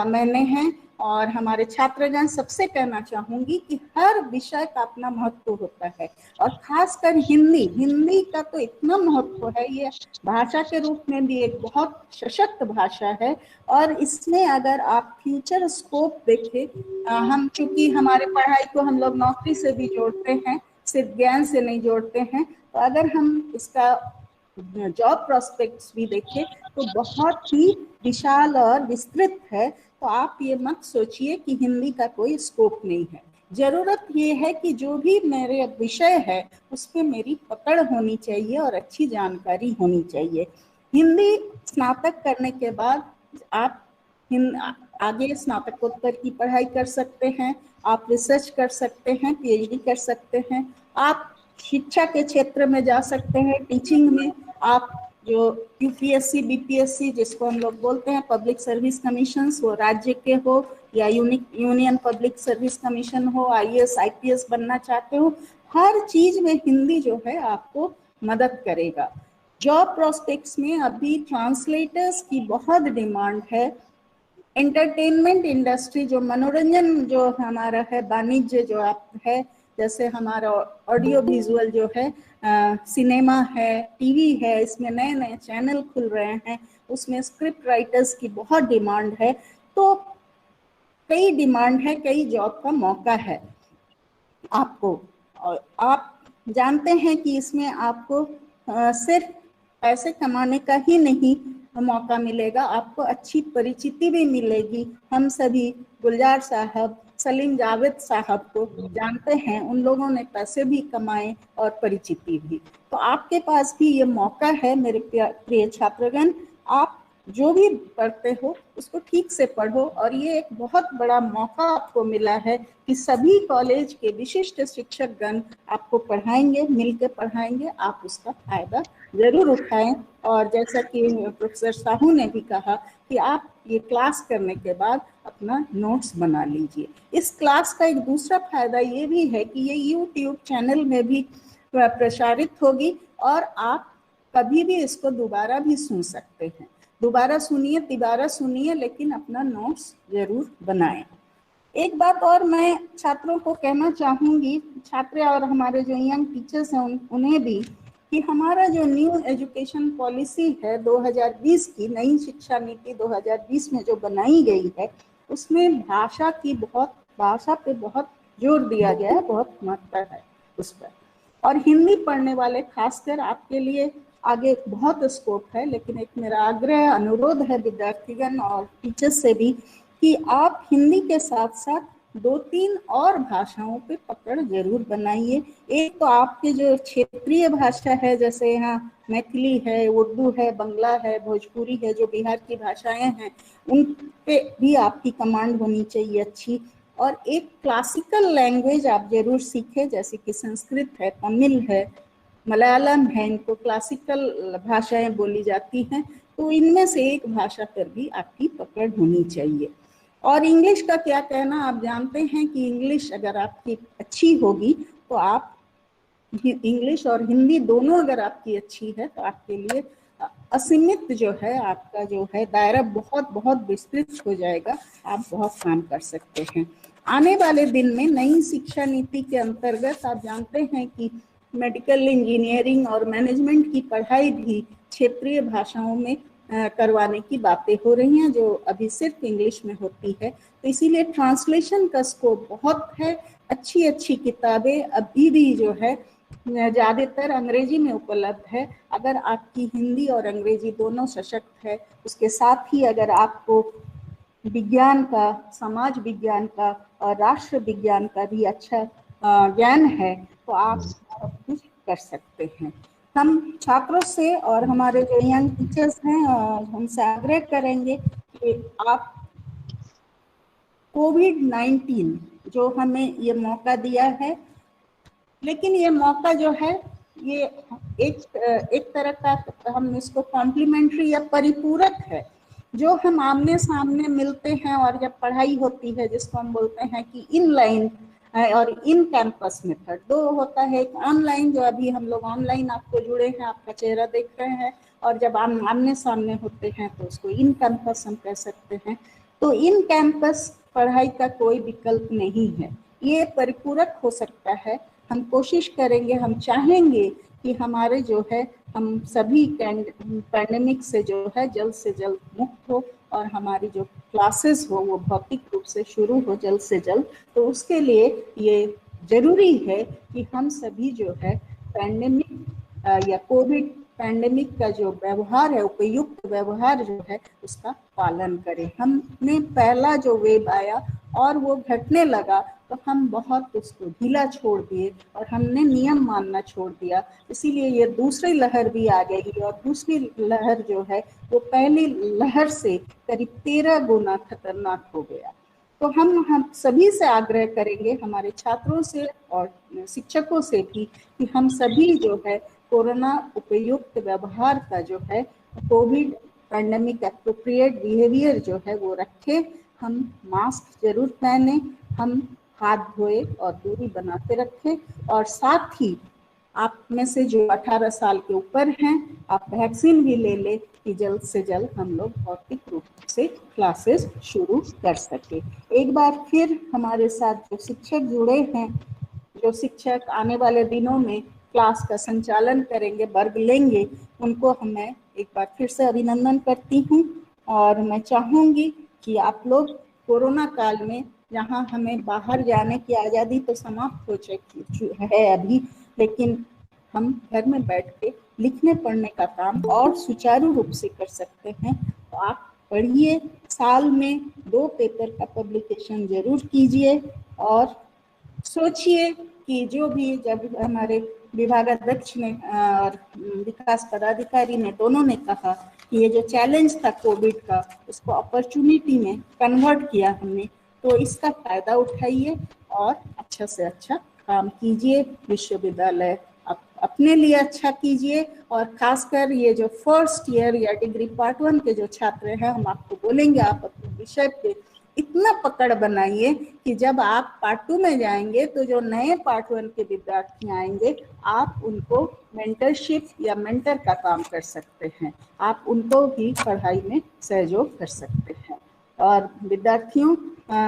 मैंने हैं और हमारे छात्रगण, सबसे कहना चाहूंगी कि हर विषय का अपना महत्व होता है, और खासकर हिंदी का तो इतना महत्व है। ये भाषा के रूप में भी एक बहुत सशक्त भाषा है, और इसमें अगर आप फ्यूचर स्कोप देखें, हम चूंकि हमारे पढ़ाई को हम लोग नौकरी से भी जोड़ते हैं, सिर्फ ज्ञान से नहीं जोड़ते हैं, तो अगर हम इसका जॉब प्रोस्पेक्ट्स भी देखें तो बहुत ही विशाल और विस्तृत है। तो आप ये मत सोचिए कि हिंदी का कोई स्कोप नहीं है। जरूरत ये है कि जो भी मेरे विषय है उस पर मेरी पकड़ होनी चाहिए और अच्छी जानकारी होनी चाहिए। हिंदी स्नातक करने के बाद आप आगे स्नातकोत्तर की पढ़ाई कर सकते हैं, आप रिसर्च कर सकते हैं, पीएचडी कर सकते हैं, आप शिक्षा के क्षेत्र में जा सकते हैं, टीचिंग में। आप जो यूपीएससी, बीपीएससी जिसको हम लोग बोलते हैं, पब्लिक सर्विस कमीशन, वो राज्य के हो या यूनियन पब्लिक सर्विस कमीशन हो, आईएएस आईपीएस बनना चाहते हो, हर चीज में हिंदी जो है आपको मदद करेगा। जॉब प्रोस्पेक्ट्स में अभी ट्रांसलेटर्स की बहुत डिमांड है। एंटरटेनमेंट इंडस्ट्री, जो मनोरंजन जो हमारा है, वाणिज्य जो आप है, जैसे हमारा ऑडियो विजुअल जो है, सिनेमा है, टीवी है, इसमें नए नए चैनल खुल रहे हैं, उसमें स्क्रिप्ट राइटर्स की बहुत डिमांड है। तो कई डिमांड है, कई जॉब का मौका है आपको। और आप जानते हैं कि इसमें आपको सिर्फ पैसे कमाने का ही नहीं मौका मिलेगा, आपको अच्छी परिचिति भी मिलेगी। हम सभी गुलजार साहब, सलीम जावेद साहब को जानते हैं, उन लोगों ने पैसे भी कमाए और परिचिति भी। तो आपके पास भी ये मौका है मेरे प्रिय छात्रगण, आप जो भी पढ़ते हो उसको ठीक से पढ़ो। और ये एक बहुत बड़ा मौका आपको मिला है कि सभी कॉलेज के विशिष्ट शिक्षकगण आपको पढ़ाएंगे, मिलकर पढ़ाएंगे, आप उसका फायदा जरूर उठाएं। और जैसा कि प्रोफेसर साहू ने भी कहा कि आप ये क्लास करने के बाद अपना नोट्स बना लीजिए। इस क्लास का एक दूसरा फायदा ये भी है कि ये यूट्यूब चैनल में भी प्रसारित होगी और आप कभी भी इसको दोबारा भी सुन सकते हैं। दोबारा सुनिए, तिबारा सुनिए, लेकिन अपना नोट्स जरूर बनाएं। एक बात और मैं छात्रों को कहना चाहूंगी, छात्र और हमारे जो यंग टीचर्स हैं उन्हें भी, कि हमारा जो न्यू एजुकेशन पॉलिसी है 2020 की, नई शिक्षा नीति 2020 में जो बनाई गई है, उसमें भाषा पे बहुत जोर दिया गया है, बहुत महत्व है उस पर। और हिंदी पढ़ने वाले खासकर आपके लिए आगे बहुत स्कोप है, लेकिन एक मेरा आग्रह अनुरोध है विद्यार्थीगण और टीचर्स से भी कि आप हिंदी के साथ साथ 2-3 और भाषाओं पे पकड़ जरूर बनाइए। एक तो आपके जो क्षेत्रीय भाषा है, जैसे यहाँ मैथिली है, उर्दू है, बंगला है, भोजपुरी है, जो बिहार की भाषाएं हैं, उन पे भी आपकी कमांड होनी चाहिए अच्छी। और एक क्लासिकल लैंग्वेज आप जरूर सीखें, जैसे कि संस्कृत है, तमिल है, मलयालम है, इनको क्लासिकल भाषाएं बोली जाती हैं, तो इनमें से एक भाषा पर भी आपकी पकड़ होनी चाहिए। और इंग्लिश का क्या कहना, आप जानते हैं कि इंग्लिश अगर आपकी अच्छी होगी तो आप इंग्लिश और हिंदी दोनों अगर आपकी अच्छी है तो आपके लिए असीमित जो है आपका जो है दायरा बहुत बहुत विस्तृत हो जाएगा, आप बहुत काम कर सकते हैं। आने वाले दिन में नई शिक्षा नीति के अंतर्गत आप जानते हैं कि मेडिकल इंजीनियरिंग और मैनेजमेंट की पढ़ाई भी क्षेत्रीय भाषाओं में करवाने की बातें हो रही हैं, जो अभी सिर्फ इंग्लिश में होती है। तो इसीलिए ट्रांसलेशन का स्कोप बहुत है। अच्छी अच्छी किताबें अभी भी जो है ज़्यादातर अंग्रेजी में उपलब्ध है। अगर आपकी हिंदी और अंग्रेजी दोनों सशक्त है, उसके साथ ही अगर आपको विज्ञान का, समाज विज्ञान का और राष्ट्र विज्ञान का भी अच्छा ज्ञान है, तो आप बहुत कुछ कर सकते हैं। हम छात्रों से और हमारे जो यंग टीचर्स हैं हमसे आग्रह करेंगे कि आप कोविड-19 जो हमें ये मौका दिया है, लेकिन ये मौका जो है ये एक तरह का हम इसको कॉम्प्लीमेंट्री या परिपूरक है। जो हम आमने सामने मिलते हैं और जब पढ़ाई होती है, जिसको हम बोलते हैं कि इनलाइन और इन कैंपस मेथड, दो होता है। एक ऑनलाइन, जो अभी हम लोग ऑनलाइन आपको जुड़े हैं, आपका चेहरा देख रहे हैं, और जब आमने सामने होते हैं तो उसको इन कैंपस हम कह सकते हैं। तो इन कैंपस पढ़ाई का कोई विकल्प नहीं है, ये परिपूरक हो सकता है। हम कोशिश करेंगे, हम चाहेंगे कि हमारे जो है हम सभी पैंडेमिक से जो है जल्द से जल्द मुक्त हो और हमारी जो क्लासेस हो वो भौतिक रूप से शुरू हो जल्द से जल्द। तो उसके लिए ये जरूरी है कि हम सभी जो है पैंडेमिक या कोविड पैंडेमिक का जो व्यवहार है, उपयुक्त व्यवहार जो है, उसका पालन करें। हमने पहला जो वेव आया और वो घटने लगा तो हम बहुत उसको ढीला छोड़ दिए और हमने नियम मानना छोड़ दिया, इसीलिए ये दूसरी लहर भी आ गई। और दूसरी लहर जो है वो पहली लहर से करीब 13 गुना खतरनाक हो गया। तो हम सभी से आग्रह करेंगे, हमारे छात्रों से और शिक्षकों से भी, कि हम सभी जो है कोरोना उपयुक्त व्यवहार का जो है कोविड पैंडेमिक एप्रोप्रिएट बिहेवियर जो है वो रखें। हम मास्क जरूर पहने, हम हाथ धोए और दूरी बनाते रखें, और साथ ही आप में से जो 18 साल के ऊपर हैं आप वैक्सीन भी ले लें कि जल्द से जल्द हम लोग भौतिक रूप से क्लासेस शुरू कर सके। एक बार फिर हमारे साथ जो शिक्षक जुड़े हैं, जो शिक्षक आने वाले दिनों में क्लास का संचालन करेंगे, वर्ग लेंगे, उनको मैं एक बार फिर से अभिनंदन करती हूँ। और मैं चाहूँगी कि आप लोग कोरोना काल में, जहाँ हमें बाहर जाने की आज़ादी तो समाप्त हो चुकी है अभी, लेकिन हम घर में बैठ के लिखने पढ़ने का काम और सुचारू रूप से कर सकते हैं। तो आप पढ़िए, साल में 2 पेपर का पब्लिकेशन जरूर कीजिए, और सोचिए कि जो भी, जब हमारे विभागाध्यक्ष ने और विकास पदाधिकारी ने दोनों ने कहा कि ये जो चैलेंज था कोविड का, उसको अपॉर्चुनिटी में कन्वर्ट किया हमने, तो इसका फायदा उठाइए और अच्छा से अच्छा काम कीजिए। विश्वविद्यालय अपने लिए अच्छा कीजिए, और खासकर ये जो फर्स्ट ईयर या डिग्री पार्ट 1 के जो छात्र हैं, हम आपको बोलेंगे आप अपने विषय पे इतना पकड़ बनाइए कि जब आप पार्ट 2 में जाएंगे तो जो नए पार्ट 1 के विद्यार्थी आएंगे, आप उनको मेंटरशिप या मेंटर का काम कर सकते हैं, आप उनको भी पढ़ाई में सहयोग कर सकते हैं। और विद्यार्थियों,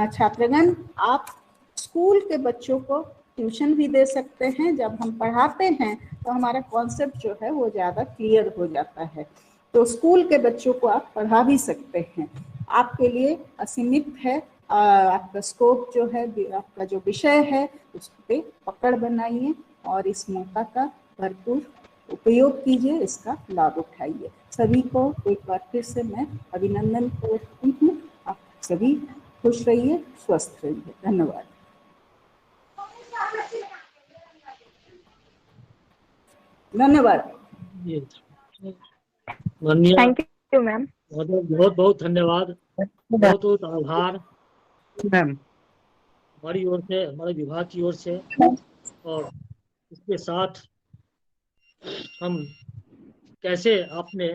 छात्रगण, आप स्कूल के बच्चों को ट्यूशन भी दे सकते हैं। जब हम पढ़ाते हैं तो हमारा कॉन्सेप्ट जो है वो ज़्यादा क्लियर हो जाता है, तो स्कूल के बच्चों को आप पढ़ा भी सकते हैं। आपके लिए असीमित है। आपका स्कोप जो है, आपका जो विषय है, उस पे पकड़ बनाइए और इस मौका का भरपूर उपयोग कीजिए, इसका लाभ उठाइए। सभी को एक बार फिर से मैं अभिनंदन करती हूँ। आप सभी खुश रहिए, स्वस्थ रहिए। धन्यवाद। धन्यवाद। जी, माननीय थैंक यू मैम। बहुत बहुत धन्यवाद, बहुत बहुत आभार मैम। हमारी ओर से, हमारे विभाग की ओर से। और इसके साथ हम कैसे आपने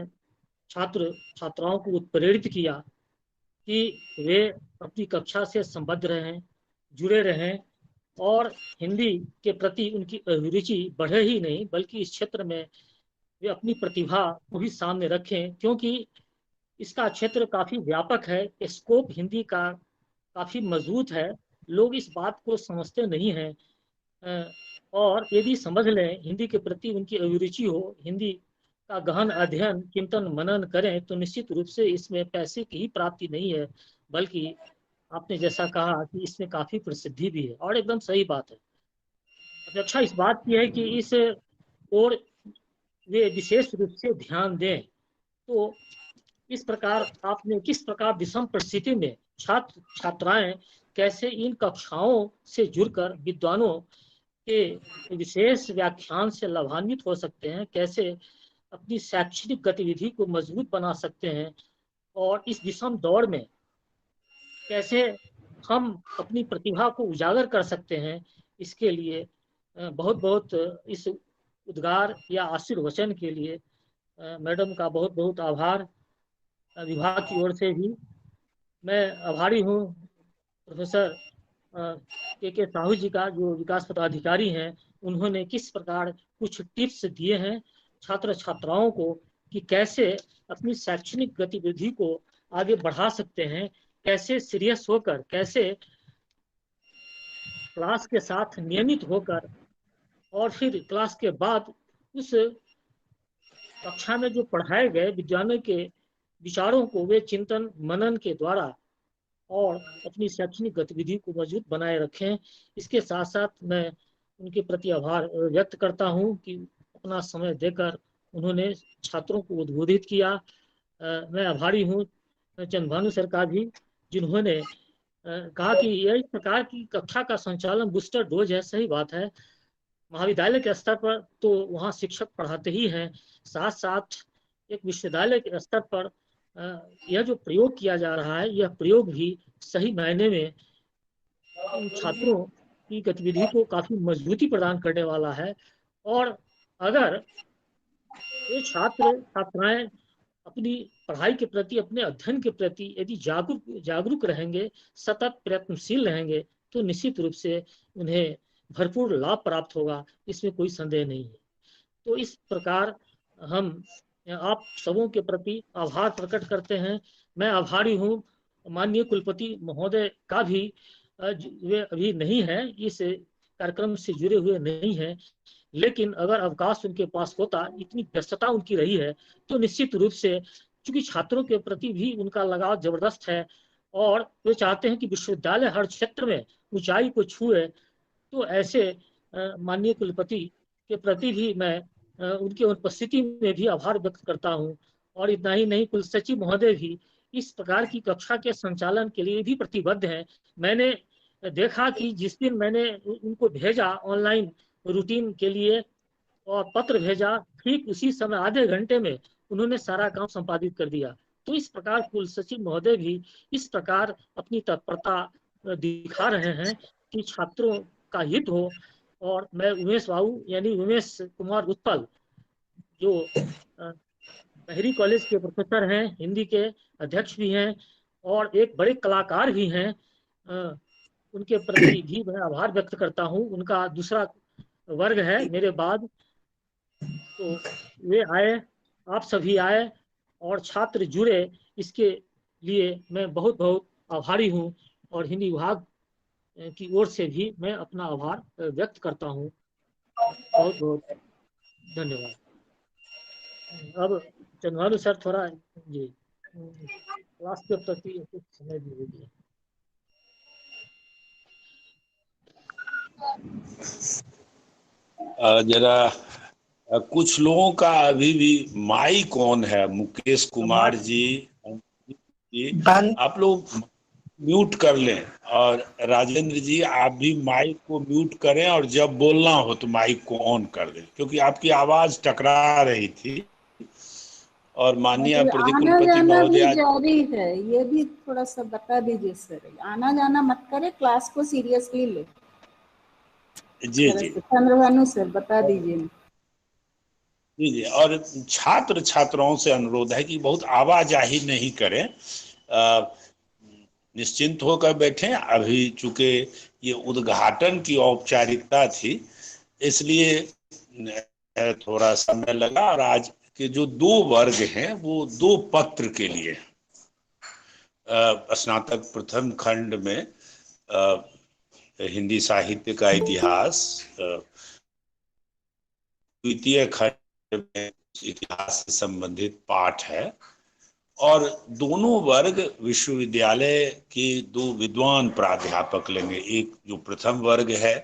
छात्र छात्राओं को उत्प्रेरित किया कि वे अपनी कक्षा से संबद्ध रहें, जुड़े रहें और हिंदी के प्रति उनकी अभिरुचि बढ़े ही नहीं बल्कि इस क्षेत्र में वे अपनी प्रतिभा को भी सामने रखें, क्योंकि इसका क्षेत्र काफ़ी व्यापक है। स्कोप हिंदी का काफ़ी मजबूत है। लोग इस बात को समझते नहीं हैं, और यदि समझ लें, हिंदी के प्रति उनकी अभिरुचि हो, हिंदी का गहन अध्ययन चिंतन मनन करें, तो निश्चित रूप से इसमें पैसे की ही प्राप्ति नहीं है, बल्कि आपने जैसा कहा कि इसमें काफ़ी प्रसिद्धि भी है, और एकदम सही बात है। अपेक्षा इस बात की है कि इस और वे विशेष रूप से ध्यान दें। तो इस प्रकार आपने किस प्रकार विषम परिस्थिति में छात्र छात्राएं कैसे इन कक्षाओं से जुड़कर विद्वानों के विशेष व्याख्यान से लाभान्वित हो सकते हैं, कैसे अपनी शैक्षणिक गतिविधि को मजबूत बना सकते हैं, और इस विषम दौर में कैसे हम अपनी प्रतिभा को उजागर कर सकते हैं, इसके लिए बहुत बहुत इस उद्गार या आशीर्वचन के लिए मैडम का बहुत बहुत आभार। विभाग की ओर से भी मैं आभारी हूँ प्रोफेसर के साहू जी का, जो विकास पदाधिकारी हैं। उन्होंने किस प्रकार कुछ टिप्स दिए हैं छात्र छात्राओं को कि कैसे अपनी शैक्षणिक गतिविधि को आगे बढ़ा सकते हैं, कैसे सीरियस होकर, कैसे क्लास के साथ नियमित होकर, और फिर क्लास के बाद उस कक्षा में जो पढ़ाए गए विज्ञानों के विचारों को वे चिंतन मनन के द्वारा और अपनी शैक्षणिक गतिविधि को मजबूत बनाए रखें। इसके साथ साथ मैं उनके प्रति आभार व्यक्त करता हूं कि अपना समय देकर उन्होंने छात्रों को उद्बोधित किया। मैं आभारी हूं चंद्रभानु सर का भी, जिन्होंने कहा कि यह इस प्रकार की कक्षा का संचालन बूस्टर डोज है। सही बात है, महाविद्यालय के स्तर पर तो वहाँ शिक्षक पढ़ाते ही हैं, साथ साथ एक विश्वविद्यालय के स्तर पर यह जो प्रयोग किया जा रहा है, यह प्रयोग भी सही मायने में उन छात्रों की गतिविधि को काफी मजबूती प्रदान करने वाला है। और अगर ये छात्र छात्राएं अपनी पढ़ाई के प्रति, अपने अध्ययन के प्रति यदि जागरूक रहेंगे, सतत प्रयत्नशील रहेंगे, तो निश्चित रूप से उन्हें भरपूर लाभ प्राप्त होगा, इसमें कोई संदेह नहीं है। तो इस प्रकार हम आप सबों के प्रति आभार प्रकट करते हैं। मैं आभारी हूँ माननीय कुलपति महोदय का भी, वे अभी नहीं है, इस कार्यक्रम से जुड़े हुए नहीं हैं, लेकिन अगर अवकाश उनके पास होता, इतनी व्यस्तता उनकी रही है, तो निश्चित रूप से, चूंकि छात्रों के प्रति भी उनका लगाव जबरदस्त है और वे चाहते हैं कि विश्वविद्यालय हर क्षेत्र में ऊंचाई को छुए, तो ऐसे माननीय कुलपति के प्रति भी मैं उनकी उपस्थिति में भी आभार व्यक्त करता हूं। और इतना ही नहीं, कुल सचिव महोदय भी इस प्रकार की कक्षा के संचालन के लिए भी प्रतिबद्ध हैं। मैंने देखा कि जिस दिन मैंने उनको भेजा ऑनलाइन रूटीन के लिए और पत्र भेजा, ठीक उसी समय आधे घंटे में उन्होंने सारा काम संपादित कर दिया। तो इस प्रकार कुल सचिव महोदय भी इस प्रकार अपनी तत्परता दिखा रहे हैं कि छात्रों का हित हो। और मैं उमेश बाबू यानी उमेश कुमार उत्पल, जो बहरी कॉलेज के प्रोफेसर हैं, हिंदी के अध्यक्ष भी हैं और एक बड़े कलाकार भी हैं, उनके प्रति भी मैं आभार व्यक्त करता हूं। उनका दूसरा वर्ग है मेरे बाद, तो वे आए, आप सभी आए और छात्र जुड़े, इसके लिए मैं बहुत बहुत आभारी हूं। और हिंदी विभाग की ओर से भी मैं अपना आभार व्यक्त करता हूं। बहुत बहुत धन्यवाद। अब चंद्रभानु सर थोड़ा जी क्लास के प्रति कुछ समय दीजिए। जरा कुछ लोगों का अभी भी माइक ऑन है। मुकेश कुमार जी, आप लोग म्यूट कर लें, और राजेंद्र जी आप भी माइक को म्यूट करें, और जब बोलना हो तो माइक को ऑन कर दें, क्योंकि आपकी आवाज टकरा रही थी। और माननीय प्रदीप आना कुलपति जाना भी महोदया, जारी है, ये भी थोड़ा सा बता दीजिए सर। आना जाना मत करे, क्लास को सीरियसली ले। जी जी चंद्रभानु सर बता दीजिए। जी जी। और छात्र छात्राओं से अनुरोध है कि बहुत आवाजाही नहीं करें, निश्चिंत होकर बैठें। अभी चूंकि ये उद्घाटन की औपचारिकता थी, इसलिए थोड़ा समय लगा। और आज के जो 2 वर्ग हैं वो 2 पत्र के लिए, स्नातक प्रथम खंड में हिंदी साहित्य का इतिहास, द्वितीय खंड में इतिहास से संबंधित पाठ है। और दोनों वर्ग विश्वविद्यालय के 2 विद्वान प्राध्यापक लेंगे। एक जो प्रथम वर्ग है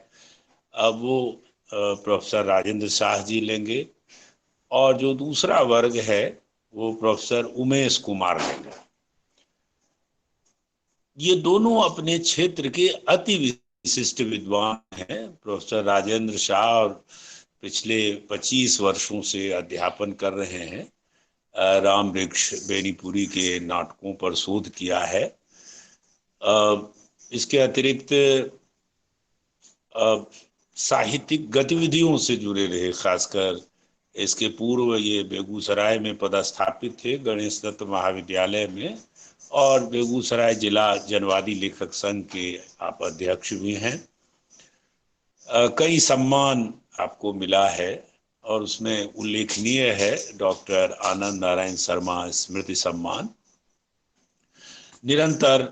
अब वो प्रोफेसर राजेंद्र शाह जी लेंगे, और जो दूसरा वर्ग है वो प्रोफेसर उमेश कुमार लेंगे। ये दोनों अपने क्षेत्र के अति विशिष्ट विद्वान हैं। प्रोफेसर राजेंद्र शाह और पिछले 25 वर्षों से अध्यापन कर रहे हैं। राम वृक्ष बेनीपुरी के नाटकों पर शोध किया है। इसके अतिरिक्त साहित्यिक गतिविधियों से जुड़े रहे। खासकर इसके पूर्व ये बेगूसराय में पदस्थापित थे, गणेश दत्त महाविद्यालय में, और बेगूसराय जिला जनवादी लेखक संघ के आप अध्यक्ष भी हैं। कई सम्मान आपको मिला है, और उसमें उल्लेखनीय है डॉक्टर आनंद नारायण शर्मा स्मृति सम्मान। निरंतर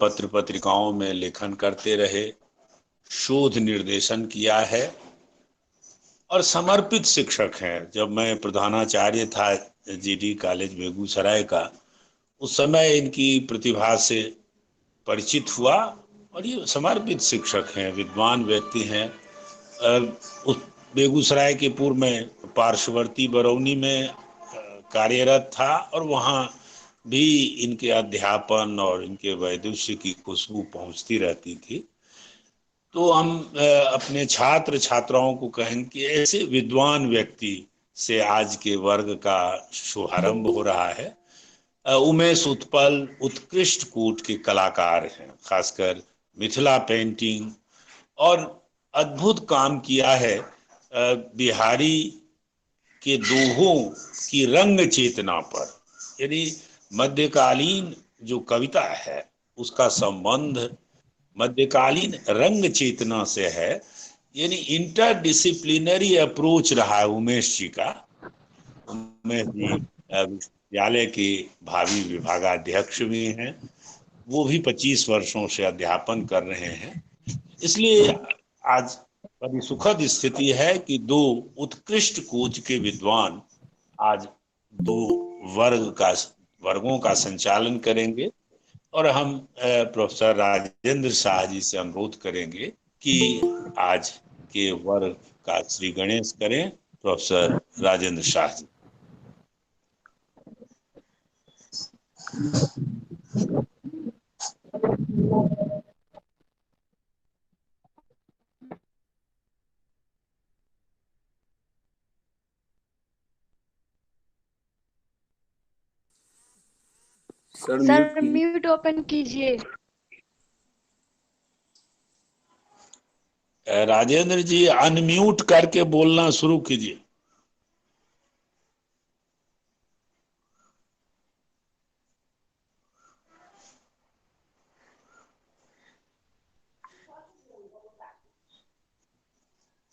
पत्र पत्रिकाओं में लेखन करते रहे, शोध निर्देशन किया है, और समर्पित शिक्षक हैं। जब मैं प्रधानाचार्य था जीडी कॉलेज बेगूसराय का, उस समय इनकी प्रतिभा से परिचित हुआ। और ये समर्पित शिक्षक हैं, विद्वान व्यक्ति हैं। उस बेगूसराय के पूर्व में पार्श्ववर्ती बरौनी में कार्यरत था, और वहाँ भी इनके अध्यापन और इनके वैदुष्य की खुशबू पहुंचती रहती थी। तो हम अपने छात्र छात्राओं को कहें कि ऐसे विद्वान व्यक्ति से आज के वर्ग का शुभारंभ हो रहा है। उमेश उत्पल उत्कृष्ट कूट के कलाकार हैं, खासकर मिथिला पेंटिंग, और अद्भुत काम किया है बिहारी के दोहों की रंग चेतना पर। यानी मध्यकालीन जो कविता है उसका संबंध मध्यकालीन रंग चेतना से है। यानी इंटरडिसिप्लिनरी अप्रोच रहा है उमेश जी का। उमेश जी विश्वविद्यालय के भावी विभागाध्यक्ष भी हैं, वो भी 25 वर्षों से अध्यापन कर रहे हैं। इसलिए आज बड़ी सुखद स्थिति है कि 2 उत्कृष्ट कोच के विद्वान आज 2 वर्गों का संचालन करेंगे। और हम प्रोफेसर राजेंद्र शाह जी से अनुरोध करेंगे कि आज के वर्ग का श्री गणेश करें। Professor Rajendra Shah ji. Sir mute open कीजिए। राजेंद्र जी अनम्यूट करके बोलना शुरू कीजिए।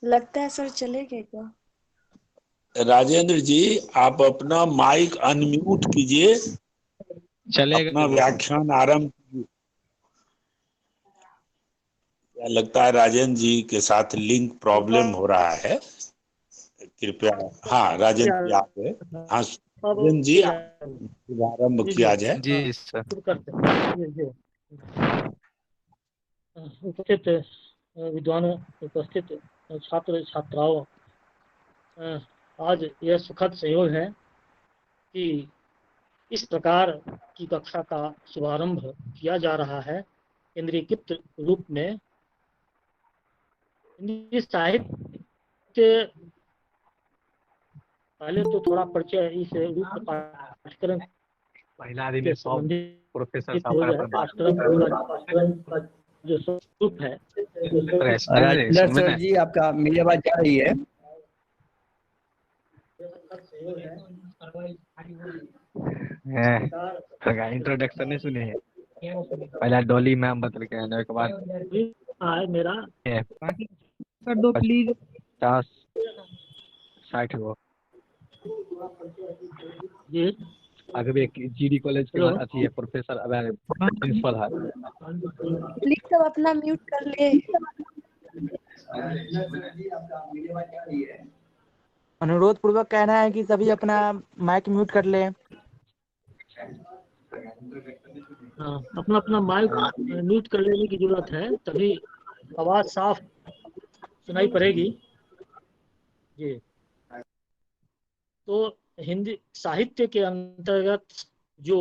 लगता है सर चलेगा क्या? राजेंद्र जी आप अपना माइक अनम्यूट कीजिए, अपना व्याख्यान आरंभ कीजिए। क्या लगता है राजेंद्र जी के साथ लिंक प्रॉब्लम हो रहा है? कृपया। हाँ राजेंद्र जी आप हाँ अब राजन जी, शुभारंभ जी किया जाए। जी सर। शुरू करते हैं। जी। उपस्थित विद्वानों, उपस्थित छात्र छात्राओं, आज यह सुखद संयोग है कि इस प्रकार की कक्षा का शुभारंभ किया जा रहा है केंद्रीकृत रूप में। हिंदी साहित्य, पहले तो थोड़ा परिचय इस रूप पाठ्यक्रम पहला दिन के सब संबंधित प्रोफेसर हो जाए। साहब बात पाठ्यक्रम का जो स्वरूप है राजेंद्र सर जी, आपका मेरी आवाज जा रही है? इंट्रोडक्शन नहीं सुने हैं? पहला डॉली मैम बदल के आने के बाद मेरा सर दो प्लीज 50-60 हो ये आगे भी एक जीडी कॉलेज के बाद अच्छी है प्रोफेसर अब प्रिंसिपल है। प्लीज सब अपना म्यूट कर ले। अनुरोध पूर्वक कहना है कि सभी अपना माइक म्यूट कर लें। हाँ, अपना अपना माइक म्यूट कर लेने की जरूरत है, तभी आवाज साफ सुनाई पड़ेगी। जी, तो हिंदी साहित्य के अंतर्गत जो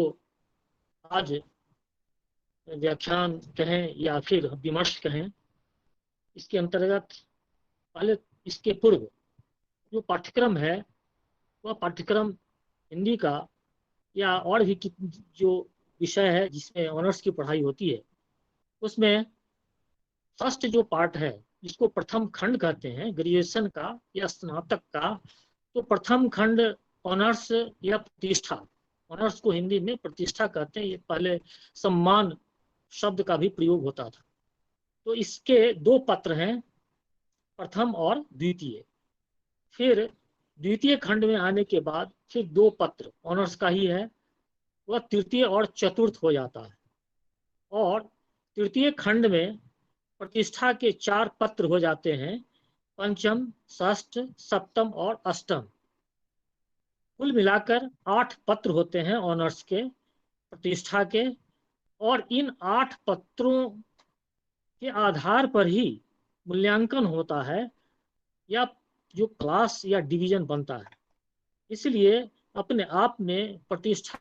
आज व्याख्यान कहें या फिर विमर्श कहें, इसके अंतर्गत पहले इसके पूर्व जो पाठ्यक्रम है वह पाठ्यक्रम हिंदी का या और भी जो विषय है जिसमें ऑनर्स की पढ़ाई होती है, उसमें फर्स्ट जो पार्ट है जिसको प्रथम खंड कहते हैं ग्रेजुएशन का या स्नातक का, तो प्रथम खंड ऑनर्स या प्रतिष्ठा, ऑनर्स को हिंदी में प्रतिष्ठा कहते हैं। ये पहले सम्मान शब्द का भी प्रयोग होता था। तो इसके दो पत्र हैं, प्रथम और द्वितीय। फिर द्वितीय खंड में आने के बाद फिर दो पत्र ऑनर्स का ही है, वह तृतीय और चतुर्थ हो जाता है। और तृतीय खंड में प्रतिष्ठा के 4 पत्र हो जाते हैं, पंचम, षष्ठ, सप्तम और अष्टम। कुल मिलाकर 8 पत्र होते हैं ऑनर्स के, प्रतिष्ठा के। और इन 8 पत्रों के आधार पर ही मूल्यांकन होता है या जो क्लास या डिवीजन बनता है। इसलिए अपने आप में प्रतिष्ठा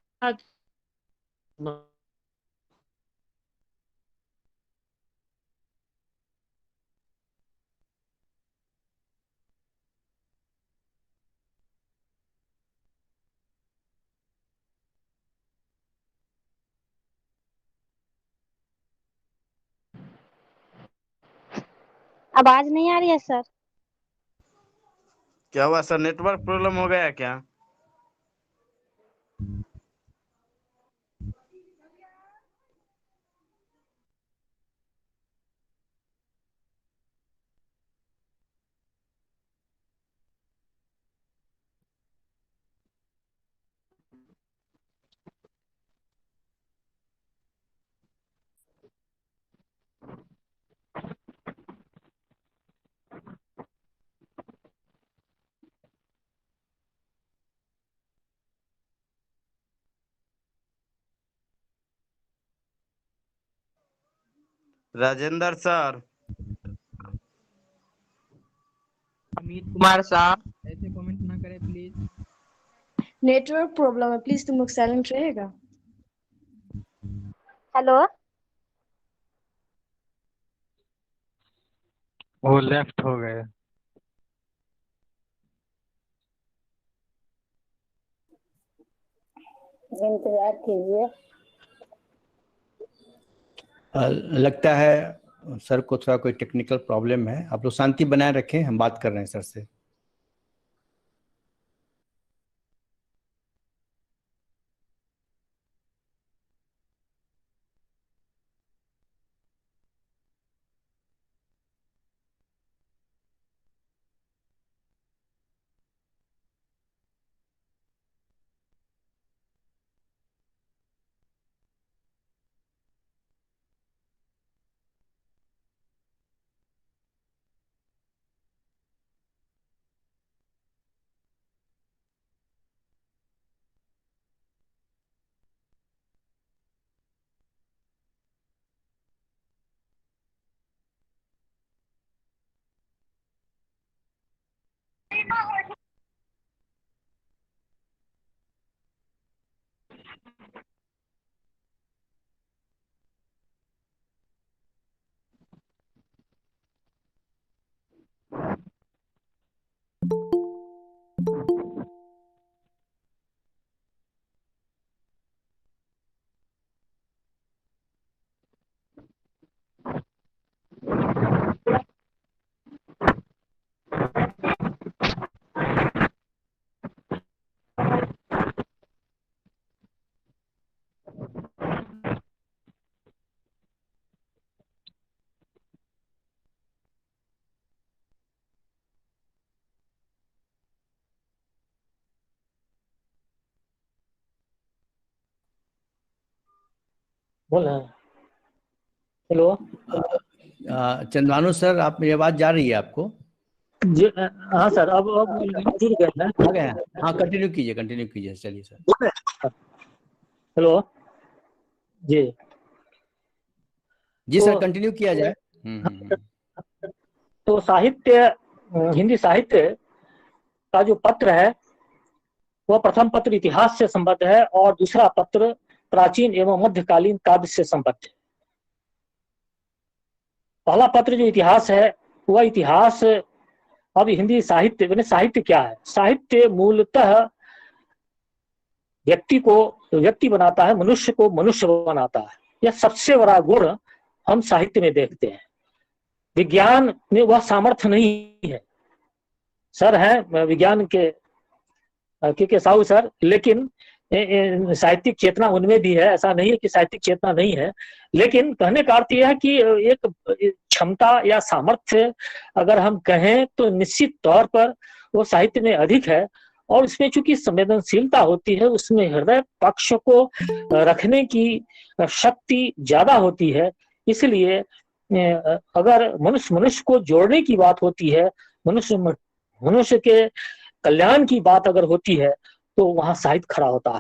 आवाज नहीं आ रही है सर? क्या हुआ सर, नेटवर्क प्रॉब्लम हो गया क्या? राजेंद्र सर, अमित कुमार साहब ऐसे कमेंट ना करें प्लीज। नेटवर्क प्रॉब्लम है, प्लीज तुम लोग साइलेंट रहेगा। हेलो, वो लेफ्ट हो गए। इंतजार कीजिए। लगता है सर को थोड़ा कोई टेक्निकल प्रॉब्लम है। आप लोग शांति बनाए रखें, हम बात कर रहे हैं सर से। बोल रहे हैं। हेलो चंद्रानु सर, आप मेरी आवाज जा रही है आपको? जी हाँ सर, अब जुड़ गए हैं। आ गए हैं? हाँ, कंटिन्यू कीजिए, चलिए सर। हेलो जी जी तो सर, कंटिन्यू किया जाए। तो साहित्य, हिंदी साहित्य का जो पत्र है वह प्रथम पत्र इतिहास से संबद्ध है और दूसरा पत्र प्राचीन एवं मध्यकालीन काव्य से संबद्ध है। पहला पत्र जो इतिहास है वह इतिहास, अब हिंदी साहित्य मैंने साहित्य क्या है? साहित्य मूलतः व्यक्ति को व्यक्ति बनाता है, मनुष्य को मनुष्य बनाता है। यह सबसे बड़ा गुण हम साहित्य में देखते हैं। विज्ञान में वह सामर्थ्य नहीं है। सर हैं विज्ञान के साहू सर, लेकिन साहित्यिक चेतना उनमें भी है, ऐसा नहीं है कि साहित्यिक चेतना नहीं है। लेकिन कहने का अर्थ यह है कि एक क्षमता या सामर्थ्य अगर हम कहें तो निश्चित तौर पर वो साहित्य में अधिक है, और उसमें चूंकि संवेदनशीलता होती है, उसमें हृदय पक्ष को रखने की शक्ति ज्यादा होती है। इसलिए अगर मनुष्य को जोड़ने की बात होती है, मनुष्य के कल्याण की बात अगर होती है, तो वहां साहित्य खड़ा होता है।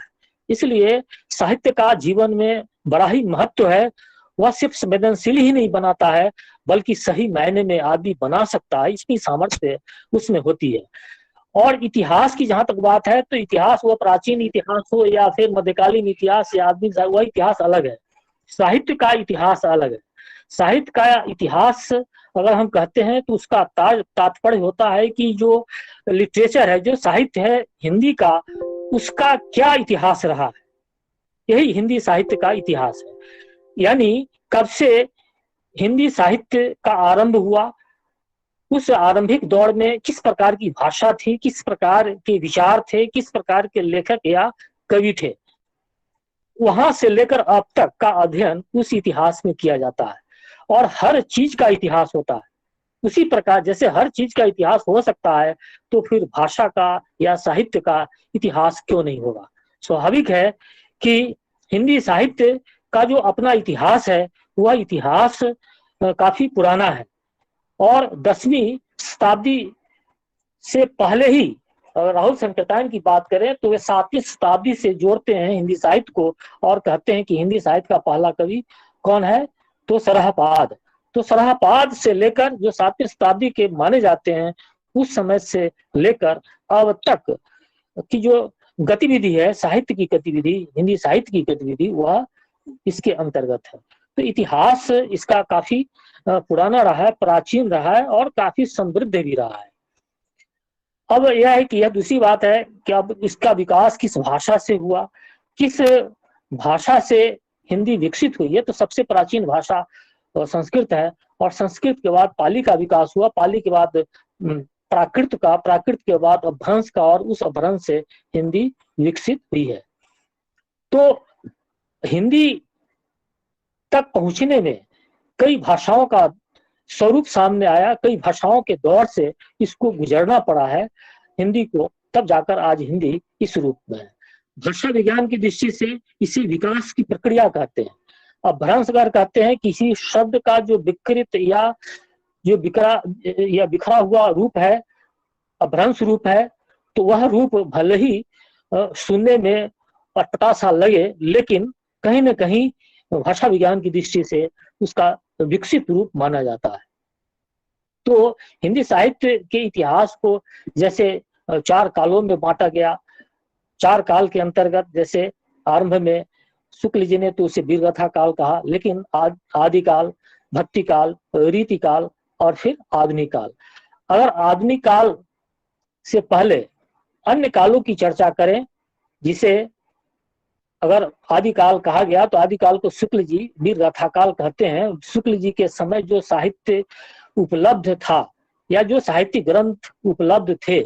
इसलिए साहित्य का जीवन में बड़ा ही महत्व है। वह सिर्फ संवेदनशील ही नहीं बनाता है, बल्कि सही मायने में आदमी बना सकता है, इसकी सामर्थ्य उसमें होती है। और इतिहास की जहां तक बात है, तो इतिहास वह प्राचीन इतिहास हो या फिर मध्यकालीन इतिहास या आदमी, वह इतिहास अलग है, साहित्य का इतिहास अलग है। साहित्य का इतिहास अगर हम कहते हैं तो उसका तात्पर्य होता है कि जो लिटरेचर है, जो साहित्य है हिंदी का, उसका क्या इतिहास रहा है, यही हिंदी साहित्य का इतिहास है। यानी कब से हिंदी साहित्य का आरंभ हुआ, उस आरंभिक दौर में किस प्रकार की भाषा थी, किस प्रकार के विचार थे, किस प्रकार के लेखक या कवि थे, वहां से लेकर अब तक का अध्ययन उस इतिहास में किया जाता है। और हर चीज का इतिहास होता है। उसी प्रकार जैसे हर चीज का इतिहास हो सकता है, तो फिर भाषा का या साहित्य का इतिहास क्यों नहीं होगा? स्वाभाविक है कि हिंदी साहित्य का जो अपना इतिहास है, वह इतिहास काफी पुराना है। और 10वीं शताब्दी से पहले ही, राहुल संकेतायन की बात करें तो वे 7वीं शताब्दी से जोड़ते हैं हिंदी साहित्य को, और कहते हैं कि हिंदी साहित्य का पहला कवि कौन है? तो सरहपाद। तो सरहपाद से लेकर जो 7वीं शताब्दी के माने जाते हैं, उस समय से लेकर अब तक की जो गतिविधि है, साहित्य की गतिविधि, हिंदी साहित्य की गतिविधि, वह इसके अंतर्गत है। तो इतिहास इसका काफी पुराना रहा है, प्राचीन रहा है और काफी समृद्ध भी रहा है। अब यह है कि यह दूसरी बात है कि अब इसका विकास किस भाषा से हुआ, किस भाषा से हिंदी विकसित हुई है। तो सबसे प्राचीन भाषा संस्कृत है, और संस्कृत के बाद पाली का विकास हुआ, पाली के बाद प्राकृत का, प्राकृत के बाद अपभ्रंश का, और उस अपभ्रंश से हिंदी विकसित हुई है। तो हिंदी तक पहुंचने में कई भाषाओं का स्वरूप सामने आया, कई भाषाओं के दौर से इसको गुजरना पड़ा है हिंदी को, तब जाकर आज हिंदी इस रूप में है। भाषा विज्ञान की दृष्टि से इसे विकास की प्रक्रिया कहते हैं। अब भ्रंशकार कहते हैं किसी शब्द का जो विकृत या जो बिखरा हुआ रूप है, अभ्रंश रूप है, तो वह रूप भले ही सुनने में अटपटा सा लगे, लेकिन कहीं न कहीं भाषा विज्ञान की दृष्टि से उसका विकसित रूप माना जाता है। तो हिंदी साहित्य के इतिहास को जैसे 4 कालों में बांटा गया। 4 काल के अंतर्गत, जैसे आरंभ में शुक्ल जी ने तो उसे वीरगाथा काल कहा, लेकिन आदिकाल, भक्ति काल, रीति काल और फिर आधुनिक काल। अगर आधुनिक काल से पहले अन्य कालों की चर्चा करें, जिसे अगर आदिकाल कहा गया तो आदिकाल को शुक्ल जी वीर गाथाकाल कहते हैं। शुक्ल जी के समय जो साहित्य उपलब्ध था या जो साहित्य ग्रंथ उपलब्ध थे,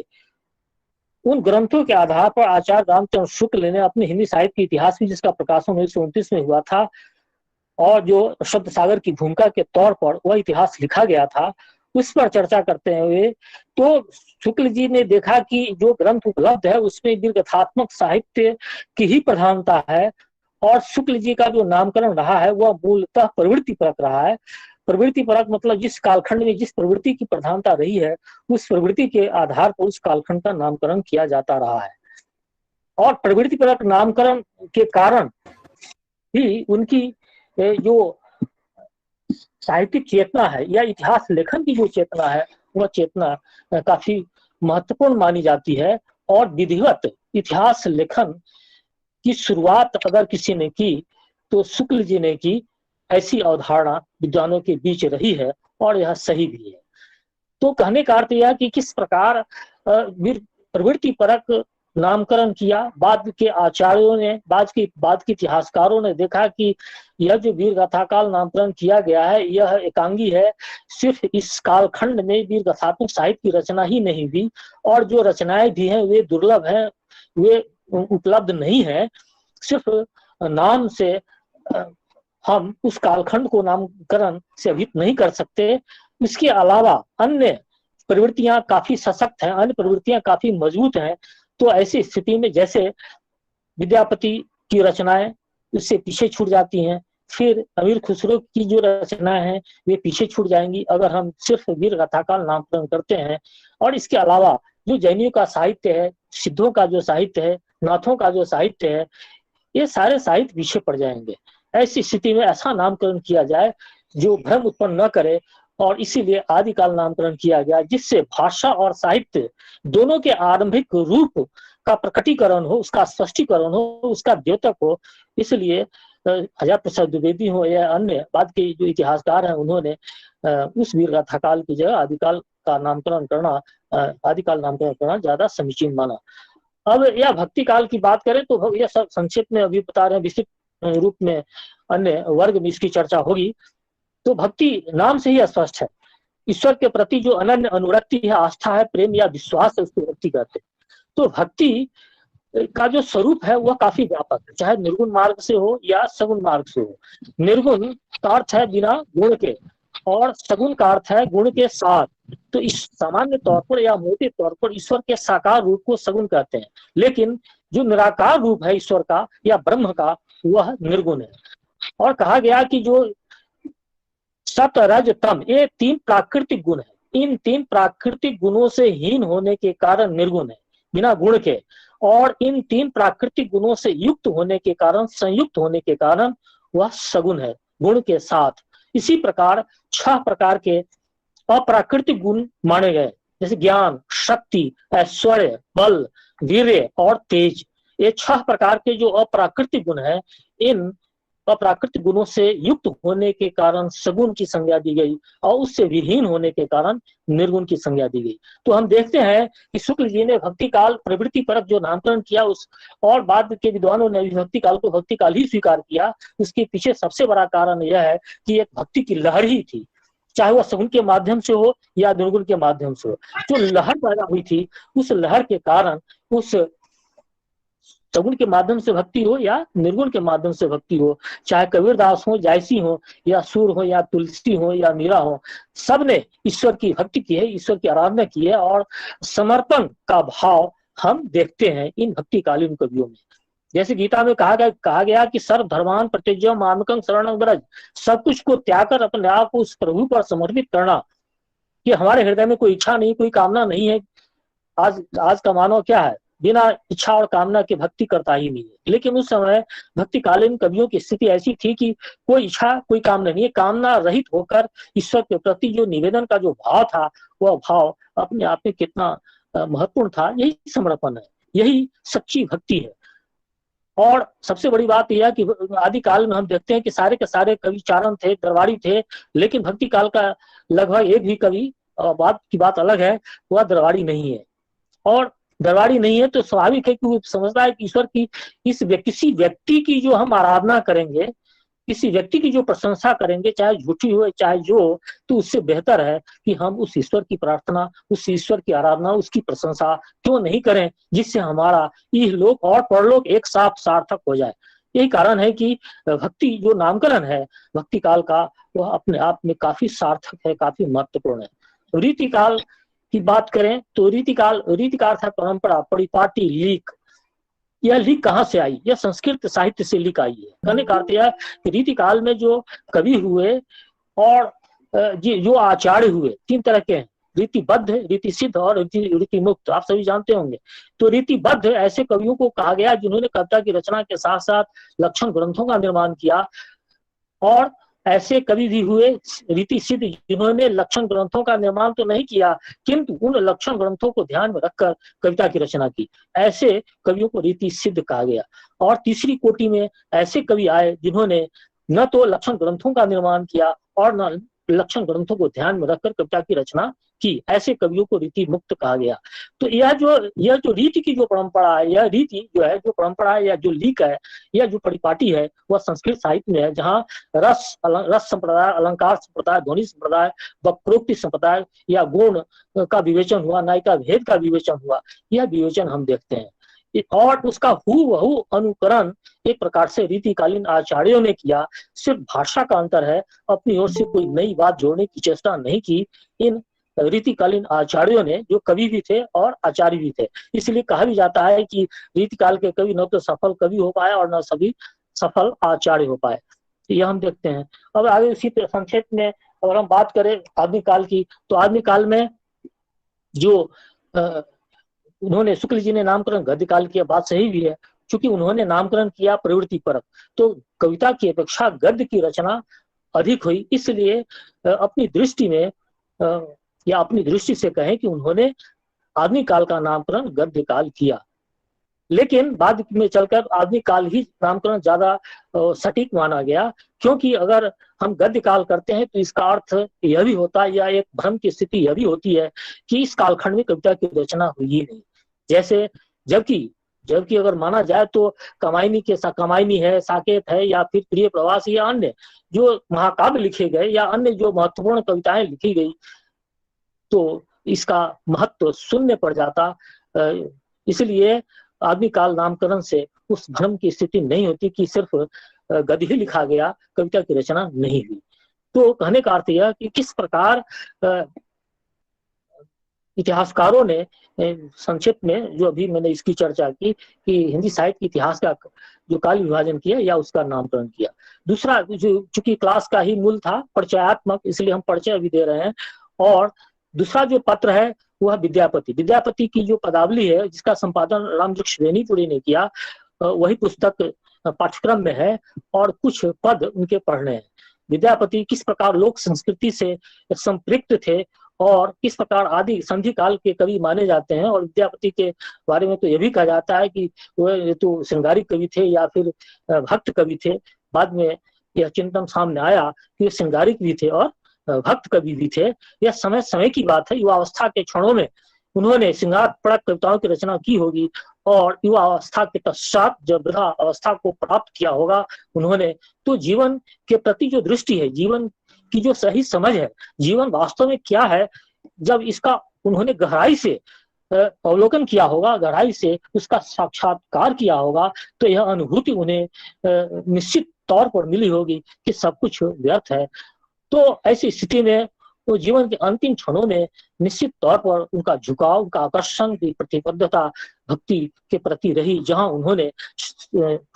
उन ग्रंथों के आधार पर आचार्य रामचंद्र शुक्ल ने अपने हिंदी साहित्य के इतिहास में, जिसका प्रकाशन 1929 में हुआ था और जो शब्द सागर की भूमिका के तौर पर वह इतिहास लिखा गया था, उस पर चर्चा करते हुए तो शुक्ल जी ने देखा कि जो ग्रंथ उपलब्ध है उसमें वीरगाथात्मक साहित्य की ही प्रधानता है और शुक्ल जी का जो नामकरण रहा है वह मूलतः प्रवृत्ति परक रहा है। प्रवृत्ति परक मतलब जिस कालखंड में जिस प्रवृत्ति की प्रधानता रही है उस प्रवृत्ति के आधार पर उस कालखंड का नामकरण किया जाता रहा है और प्रवृत्ति परक नामकरण के कारण ही उनकी जो साहित्यिक चेतना है या इतिहास लेखन की जो चेतना है वह चेतना काफी महत्वपूर्ण मानी जाती है। और विधिवत इतिहास लेखन की शुरुआत अगर किसी ने की तो शुक्ल जी ने की, ऐसी अवधारणा विद्वानों के बीच रही है और यह सही भी है। तो कहने का अर्थ यह कि किस प्रकार प्रवृत्ति परक नामकरण किया। बाद के आचार्यों ने, बाद के इतिहासकारों ने देखा कि यह जो वीर गाथाकाल नामकरण किया गया है यह एकांगी है, सिर्फ इस कालखंड में वीर गाथात्मक साहित्य की रचना ही नहीं हुई और जो रचनाएं भी हैं वे दुर्लभ हैं, वे उपलब्ध नहीं है। सिर्फ नाम से हम उस कालखंड को नामकरण से अभिहित नहीं कर सकते, इसके अलावा अन्य प्रवृत्तियां काफी सशक्त हैं, अन्य प्रवृत्तियां काफी मजबूत हैं। तो ऐसी स्थिति में जैसे विद्यापति की रचनाएं उससे पीछे छूट जाती हैं, फिर अमीर खुसरो की जो रचनाएं हैं वे पीछे छूट जाएंगी अगर हम सिर्फ वीर गाथाकाल नामकरण करते हैं। और इसके अलावा जो जैनियों का साहित्य है, सिद्धों का जो साहित्य है, नाथों का जो साहित्य है, ये सारे साहित्य पीछे पड़ जाएंगे। ऐसी स्थिति में ऐसा नामकरण किया जाए जो भ्रम उत्पन्न न करे और इसीलिए आदिकाल नामकरण किया गया, जिससे भाषा और साहित्य दोनों के आरंभिक रूप का प्रकटीकरण हो, उसका स्पष्टीकरण हो, उसका द्योतक हो। इसलिए हजार प्रसाद द्विवेदी हो या अन्य बाद के जो इतिहासकार हैं उन्होंने उस वीर गाथाकाल की जगह आदिकाल नामकरण करना ज्यादा समीचीन माना। अब यह भक्ति काल की बात करें तो यह सब संक्षेप में अभी बता रहे हैं, विस्तृत रूप में अन्य वर्ग में इसकी चर्चा होगी। तो भक्ति नाम से ही स्पष्ट है, ईश्वर के प्रति जो अनन्य अनुरक्ति है, आस्था है, प्रेम या विश्वास है, उसको भक्ति कहते हैं। तो भक्ति का जो स्वरूप है वह काफी व्यापक है, चाहे निर्गुण मार्ग से हो या सगुण मार्ग से हो। निर्गुण का अर्थ है बिना गुण के और सगुण का अर्थ है गुण के साथ। तो इस सामान्य तौर पर या मोटे तौर पर ईश्वर के साकार रूप को सगुण कहते हैं, लेकिन जो निराकार रूप है ईश्वर का या ब्रह्म का वह निर्गुण है। और कहा गया कि जो सत रज तम ये तीन प्राकृतिक गुण है, इन तीन प्राकृतिक गुणों से हीन होने के कारण निर्गुण है बिना गुण के, और इन तीन प्राकृतिक गुणों से युक्त होने के कारण, संयुक्त होने के कारण वह सगुण है गुण के साथ। इसी प्रकार 6 प्रकार के अप्राकृतिक गुण माने गए, जैसे ज्ञान, शक्ति, ऐश्वर्य, बल, वीर्य और तेज। ये 6 प्रकार के जो अप्राकृतिक गुण है, इन अप्राकृतिक गुणों से युक्त होने के कारण सगुण की संज्ञा दी गई और उससे विहीन होने के कारण निर्गुण की संज्ञा दी गई। तो हम देखते हैं कि शुक्ल जी ने भक्ति काल प्रवृत्ति परक जो नामकरण किया उस, और बाद के विद्वानों ने भी भक्ति काल को भक्ति काल ही स्वीकार किया। उसके पीछे सबसे बड़ा कारण यह है कि एक भक्ति की लहर ही थी, चाहे वह सगुण के माध्यम से हो या निर्गुण के माध्यम से हो। जो लहर पैदा हुई थी उस लहर के कारण, उस सगुण के माध्यम से भक्ति हो या निर्गुण के माध्यम से भक्ति हो, चाहे कबीरदास हो, जायसी हो या सूर हो या तुलसी हो या मीरा हो, सबने ईश्वर की भक्ति की है, ईश्वर की आराधना की है और समर्पण का भाव हम देखते हैं इन भक्तिकालीन कवियों में। जैसे गीता में कहा गया कि सर्व धर्मान प्रत्यज्य मामकं शरणं व्रज, सब कुछ को त्याग कर अपने आप को उस प्रभु पर समर्पित करना। कि हमारे हृदय में कोई इच्छा नहीं, कोई कामना नहीं है। आज का मानव क्या है, बिना इच्छा और कामना के भक्ति करता ही नहीं है। लेकिन उस समय भक्तिकालीन कवियों की स्थिति ऐसी थी कि कोई इच्छा कोई कामना नहीं है, कामना रहित होकर ईश्वर के प्रति जो निवेदन का जो भाव था वह भाव अपने आप में कितना महत्वपूर्ण था। यही समर्पण है, यही सच्ची भक्ति है। और सबसे बड़ी बात यह है कि आदिकाल में हम देखते हैं कि सारे के सारे कवि चारण थे, दरबारी थे, लेकिन भक्ति काल का लगभग एक भी कवि, बात की बात अलग है, वह दरबारी नहीं है। और दरबारी नहीं है तो स्वाभाविक है कि वो समझता है कि ईश्वर की किसी व्यक्ति की जो हम आराधना करेंगे, किसी व्यक्ति की जो प्रशंसा करेंगे, चाहे झूठी हो चाहे जो, तो उससे बेहतर है कि हम उस ईश्वर की प्रार्थना, उस ईश्वर की आराधना, उसकी प्रशंसा क्यों नहीं करें, जिससे हमारा इहलोक और परलोक एक साथ सार्थक हो जाए। यही कारण है कि भक्ति जो नामकरण है भक्ति काल का, वह अपने आप में काफी सार्थक है, काफी महत्वपूर्ण है। रीति काल की बात करें तो रीति का अर्थ है परंपरा, परिपाटी, लीक। यह लीक कहाँ से आई? यह संस्कृत साहित्य से लीक आई है। कहने का अर्थ यह कि रीति काल में जो कवि हुए और जो आचार्य हुए, तीन तरह के हैं, रीतिबद्ध, रीति सिद्ध और रीति मुक्त। आप सभी जानते होंगे। तो रीतिबद्ध ऐसे कवियों को कहा गया जिन्होंने कविता की रचना के साथ साथ लक्षण ग्रंथों का निर्माण किया, और ऐसे कवि भी हुए रीति सिद्ध जिन्होंने लक्षण ग्रंथों का निर्माण तो नहीं किया किंतु उन लक्षण ग्रंथों को ध्यान में रखकर कविता की रचना की। ऐसे कवियों को रीति सिद्ध कहा गया। और तीसरी कोटि में ऐसे कवि आए जिन्होंने न तो लक्षण ग्रंथों का निर्माण किया और न लक्षण ग्रंथों को ध्यान में रखकर कविता की रचना की। ऐसे कवियों को रीति मुक्त कहा गया। तो यह जो रीति की जो परंपरा है, यह रीति जो है, जो परंपरा है या जो लीक है, यह जो परिपाटी है, वह संस्कृत साहित्य में है, जहाँ रस संप्रदाय, अलंकार संप्रदाय, ध्वनि संप्रदाय, वक्रोक्ति संप्रदाय या गुण का विवेचन हुआ, नायिका भेद का विवेचन हुआ, यह विवेचन हम देखते हैं। और उसका हूबहू अनुकरण एक प्रकार से रीतिकालीन आचार्यों ने किया। सिर्फ भाषा का अंतर है, अपनी ओर से कोई नई बात जोड़ने की चेष्टा नहीं की इन रीतिकालीन आचार्यों ने, जो कवि भी थे और आचार्य भी थे। इसलिए कहा भी जाता है कि रीतिकाल के कवि न तो सफल कवि हो पाए और न सभी सफल आचार्य हो पाए। यह हम देखते हैं। अब आगे इसी संक्षेप में अगर हम बात करें आधुनिक काल की, तो आधुनिक काल में जो उन्होंने, शुक्ल जी ने नामकरण गद्य काल किया, बात सही भी है, क्योंकि उन्होंने नामकरण किया प्रवृत्ति परक, तो कविता की अपेक्षा गद्य की रचना अधिक हुई। इसलिए अपनी दृष्टि में या अपनी दृष्टि से कहें कि उन्होंने आधुनिक काल का नामकरण गद्य काल किया। लेकिन बाद में चलकर आधुनिक काल ही नामकरण ज्यादा सटीक माना गया, क्योंकि अगर हम गद्य काल करते हैं तो इसका अर्थ यह भी होता है, या एक भ्रम की स्थिति यह भी होती है कि इस कालखंड में कविता की रचना हुई ही नहीं। जैसे जबकि अगर माना जाए तो कमायनी है, साकेत है, या फिर प्रिय प्रवास, या अन्य जो महाकाव्य लिखे गए या अन्य जो महत्वपूर्ण कविताएं लिखी गई, तो इसका महत्व शून्य पड़ जाता। इसलिए आधुनिक काल नामकरण से उस भ्रम की स्थिति नहीं होती कि सिर्फ गद्य ही लिखा गया, कविता की रचना नहीं हुई। तो कहने का अर्थ यह कि किस प्रकार इतिहासकारों ने संक्षेप में, जो अभी मैंने इसकी चर्चा की, कि हिंदी साहित्य के इतिहास का जो काल विभाजन किया या उसका नामकरण किया। दूसरा, जो चूंकि क्लास का ही मूल था परिचयात्मक, इसलिए हम परिचय भी दे रहे हैं। और दूसरा जो पत्र है वह विद्यापति की जो पदावली है, जिसका संपादन रामवृक्ष वेणीपुरी ने किया, वही पुस्तक पाठ्यक्रम में है और कुछ पद उनके पढ़ने हैं। विद्यापति किस प्रकार लोक संस्कृति से संपृक्त थे और किस प्रकार आदि संधि काल के कवि माने जाते हैं। और विद्यापति के बारे में तो यह भी कहा जाता है कि वह तो श्रृंगारिक कवि थे या फिर भक्त कवि थे। बाद में यह चिंतन सामने आया कि वे श्रृंगारिक भी थे और भक्त कवि भी थे। यह समय की बात है। युवावस्था के क्षणों में उन्होंने श्रृंगार परक कविताओं की रचना की होगी, और युवा अवस्था के पश्चात जब वृद्धा अवस्था को प्राप्त किया होगा उन्होंने, तो जीवन के प्रति जो दृष्टि है, जीवन की जो सही समझ है, जीवन वास्तव में क्या है, जब इसका उन्होंने गहराई से अवलोकन किया होगा, गहराई से उसका साक्षात्कार किया होगा, तो यह अनुभूति उन्हें निश्चित तौर पर मिली होगी कि सब कुछ व्यर्थ है। तो ऐसी स्थिति में वो जीवन के अंतिम क्षणों में निश्चित तौर पर उनका झुकाव, उनका आकर्षण की प्रतिबद्धता भक्ति के प्रति रही, जहां उन्होंने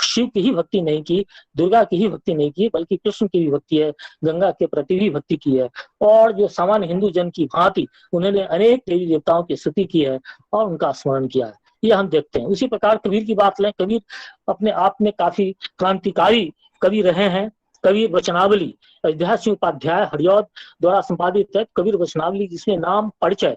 शिव की ही भक्ति नहीं की, दुर्गा की ही भक्ति नहीं की, बल्कि कृष्ण की भी भक्ति है, गंगा के प्रति भी भक्ति की है। और जो सामान्य हिंदू जन की भांति उन्होंने अनेक देवी देवताओं की स्तुति की है और उनका स्मरण किया है। यह हम देखते हैं। उसी प्रकार कबीर की बात लें, कबीर अपने आप में काफी क्रांतिकारी कवि रहे हैं। कबीर वचनावली, अयोध्या सिंह उपाध्याय हरिऔध द्वारा संपादित है कबीर वचनावली, जिसमें नाम परिचय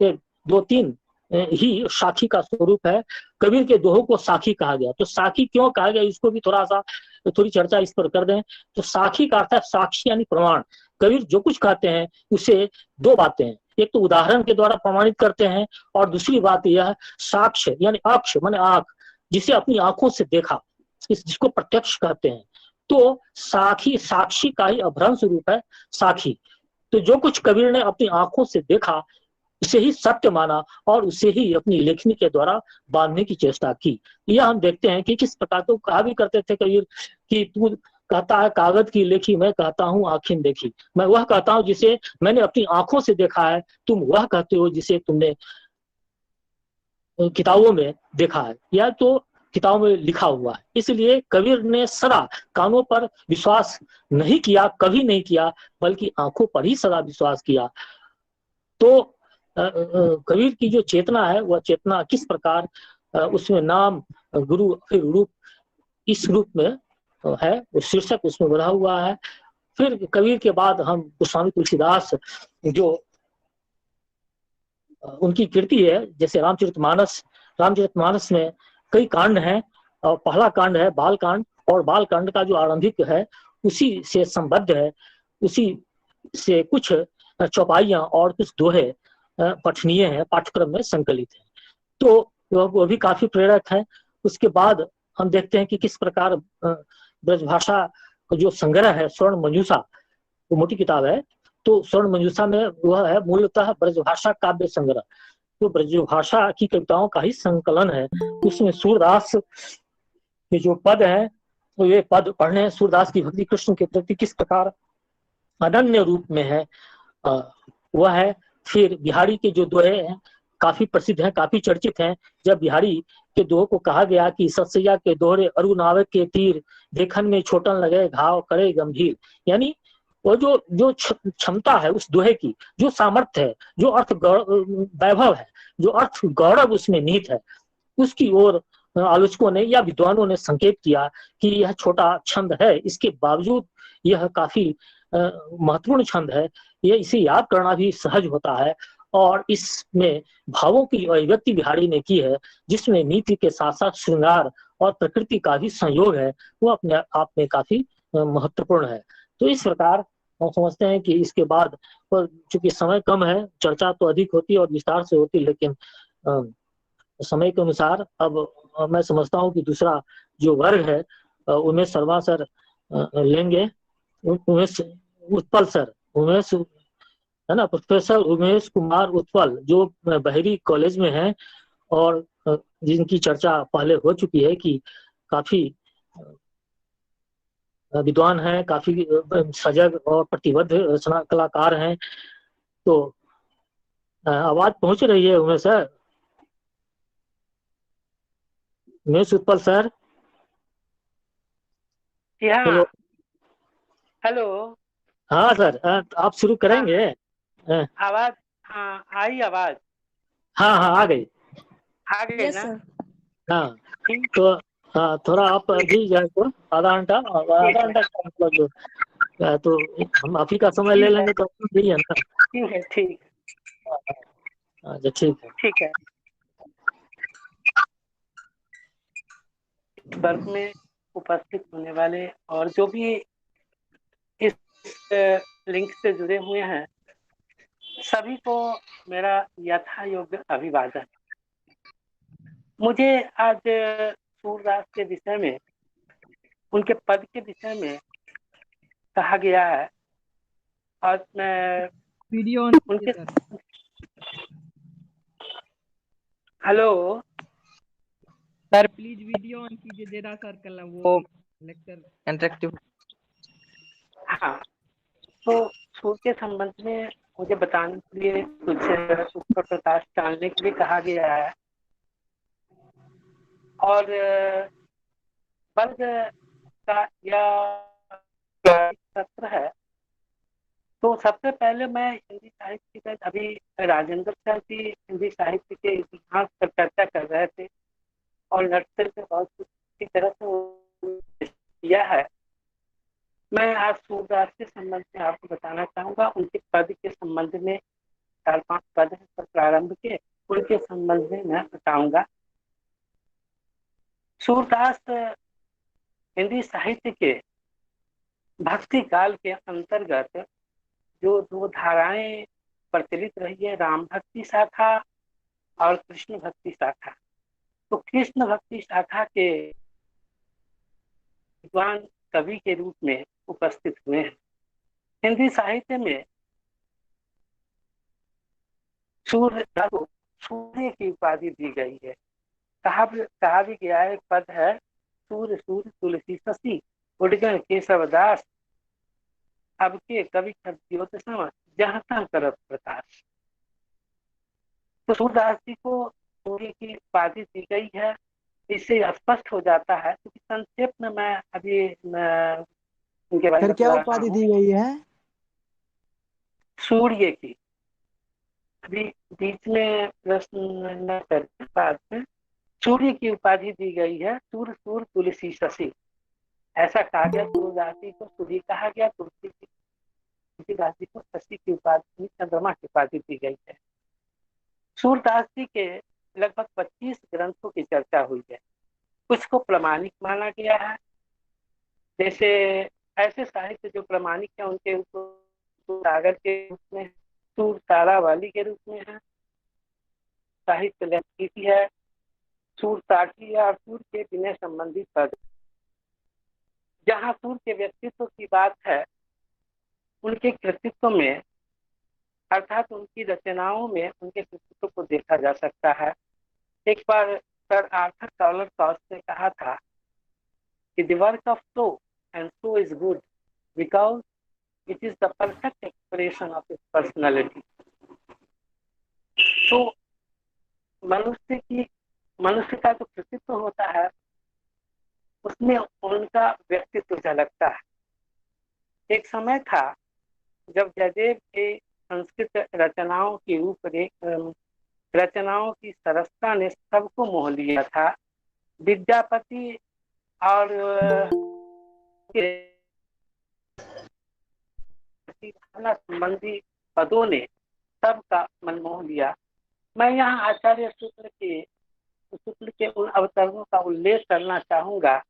2-3 ही साखी का स्वरूप है। कबीर के दोहों को साखी कहा गया। तो साखी क्यों कहा गया, इसको भी थोड़ी चर्चा इस पर कर दें। तो साखी का अर्थ है साक्षी यानी प्रमाण। कबीर जो कुछ कहते हैं उसे दो बातें हैं, एक तो उदाहरण के द्वारा प्रमाणित करते हैं और दूसरी बात यह साक्ष्य यानी अक्ष माने आंख, जिसे अपनी आंखों से देखा, जिसको प्रत्यक्ष कहते हैं। तो साक्षी का ही अभ्रंश रूप है साखी। तो जो कुछ कबीर ने अपनी आंखों से देखा उसे ही सत्य माना और उसे ही अपनी लेखनी के द्वारा बांधने की चेष्टा की। यह हम देखते हैं कि किस प्रकार तो कहा भी करते थे कबीर कि तू कहता है कागज की लेखी, मैं कहता हूँ आंखें देखी। मैं वह कहता हूँ जिसे मैंने अपनी आंखों से देखा है, तुम वह कहते हो जिसे तुमने किताबों में देखा है या तो किताबों में लिखा हुआ है। इसलिए कबीर ने सदा कानों पर विश्वास नहीं किया, कभी नहीं किया, बल्कि आंखों पर ही सदा विश्वास किया। तो कबीर की जो चेतना है वह चेतना किस प्रकार उसमें नाम गुरु फिर रूप इस रूप में है, वो शीर्षक उसमें बना हुआ है। फिर कबीर के बाद हम गोस्वामी तुलसीदास जो उनकी कीर्ति है, जैसे रामचरितमानस में कई कांड हैं और पहला कांड है बाल कांड, और बाल कांड का जो आरंभिक है उसी से संबद्ध है, उसी से कुछ चौपाइयां और कुछ दोहे पठनीय है, पाठ्यक्रम में संकलित है। तो वो भी काफी प्रेरक है। उसके बाद हम देखते हैं कि किस प्रकार ब्रजभाषा का जो संग्रह है स्वर्ण मंजूषा, वो मोटी किताब है, तो स्वर्ण मंजूषा में वह है मूलतः ब्रजभाषा काव्य संग्रह, तो ब्रजभाषा की कविताओं का ही संकलन है। उसमें सूरदास के जो पद है, तो ये पद पढ़ने सूरदास की भक्ति कृष्ण के प्रति किस प्रकार अनन्य रूप में है वह है। फिर बिहारी के जो दोहे हैं काफी प्रसिद्ध हैं, काफी चर्चित हैं। जब बिहारी के दोहे को कहा गया कि सतसैया के दोहरे अरु नावे के तीर, देखन में छोटन लगे घाव करे गंभीर, यानी वो जो क्षमता है उस दोहे की, जो सामर्थ्य है, जो अर्थ वैभव है, जो अर्थ गौरव उसमें निहित है, उसकी ओर आलोचकों ने या विद्वानों ने संकेत किया कि यह छोटा छंद है, इसके बावजूद यह काफी महत्वपूर्ण छंद है, यह इसे याद करना भी सहज होता है। और इसमें भावों की अभिव्यक्ति बिहारी ने की है, जिसमें नीति के साथ साथ श्रृंगार और प्रकृति का भी संयोग है, वो अपने आप में काफी महत्वपूर्ण है। तो इस प्रकार हम समझते हैं कि इसके बाद चूंकि समय कम है, चर्चा तो अधिक होती है और विस्तार से होती, लेकिन समय के अनुसार अब मैं समझता हूँ कि दूसरा जो वर्ग है उमेश शर्मा सर लेंगे। उमेश उत्पल सर, उमेश है ना, प्रोफेसर उमेश कुमार उत्पल, जो बहरी कॉलेज में हैं और जिनकी चर्चा पहले हो चुकी है कि काफी विद्वान हैं, काफी सजग और प्रतिबद्ध रचना कलाकार हैं। तो आवाज पहुंच रही है Umesh sir? Umesh Utpal sir, hello. Hello. हाँ सर, आप शुरू करेंगे? आवाज आई आवाज? हाँ हाँ आ गई ना? हाँ, तो हाँ थोड़ा आप दी जाए तो आधा घंटा मतलब जो तो हम आप ही का समय ले लेंगे तो ठीक है ना? ठीक है, ठीक। अच्छा ठीक है। वर्ग में उपस्थित होने वाले और जो भी इस लिंक से जुड़े हुए हैं, सभी को मेरा यथा योग्य अभिवादन। मुझे आज सूरदास के विषय में, उनके पद के विषय में कहा गया है और मैं वीडियो उनके hello sir, please video on कीजिए, जरा सर्कल वो लेक्चर इंटरेक्टिव। हाँ, तो सूर के संबंध में मुझे बताने के लिए, कुछ उस पर प्रकाश डालने के लिए कहा गया है। और वर्ग का यह सत्र है। तो सबसे पहले मैं हिंदी साहित्य का, अभी राजेंद्र सर जी हिंदी साहित्य के इतिहास पर चर्चा कर रहे थे और नर्सरी से बहुत अच्छी तरह से किया है। मैं आज सूरदास के संबंध में आपको बताना चाहूंगा। उनके पद के संबंध में 4-5 पद है पर प्रारंभ के, उनके संबंध में मैं बताऊंगा। सूरदास हिंदी साहित्य के भक्ति काल के अंतर्गत जो दो धाराएं प्रचलित रही है, राम भक्ति शाखा और कृष्ण भक्ति शाखा। तो कृष्ण भक्ति शाखा के विद्वान कवि के रूप में उपस्थित हुए हैं। हिंदी साहित्य में सूर्य को सूर्य की उपाधि दी गई है। कहा भी गया है, एक पद है, सूर्य सूर्य तुलसी शशि उडगण केशव दास, अब के कवि ज्योत सम जहाँ तहाँ करत प्रकाश। तो सूरदास जी को सूर्य की उपाधि दी गई है। इससे स्पष्ट हो जाता है, क्योंकि संक्षेप में मैं अभी उनके बारे में सर क्या बता रहा उपाधि हूँ। दी गई है? सूर्य की, अभी बीच में प्रश्न न करके बाद में सूर्य की उपाधि दी गई है। सूर्य सूर्य तुलसी शशि, ऐसा कहा गया। सूरदास जी को सूर्य कहा गया, तुलसीदास जी को शशि की उपाधि, चंद्रमा की उपाधि दी गई है। सूरदास जी के लगभग 25 ग्रंथों की चर्चा हुई है। कुछ को प्रमाणिक माना गया है, जैसे ऐसे साहित्य जो प्रमाणिक है उनके सागर के रूप में, सूर तारावाली के रूप में है, साहित्य लक्ष्मी है, सूर साठी या सूर के विनय संबंधित पद। जहाँ सूर के व्यक्तित्व की बात है, उनके कृतित्व में अर्थात उनकी रचनाओं में उनके कृतित्व को देखा जा सकता है। एक बार सर आर्थर कॉलर कॉस्ट ने कहा था कि the work of so and so is good because it is the perfect expression of his personality. तो मनुष्य का जो कृतित्व होता है उसमें उनका व्यक्तित्व झलकता है। एक समय था जब जयदेव के संस्कृत रचनाओं की सरसता ने सबको मोह लिया था। विद्यापति और संबंधी पदों ने सबका मन मोह लिया। मैं यहाँ आचार्य शुक्ल के उन अवतरणों का उल्लेख करना चाहूंगा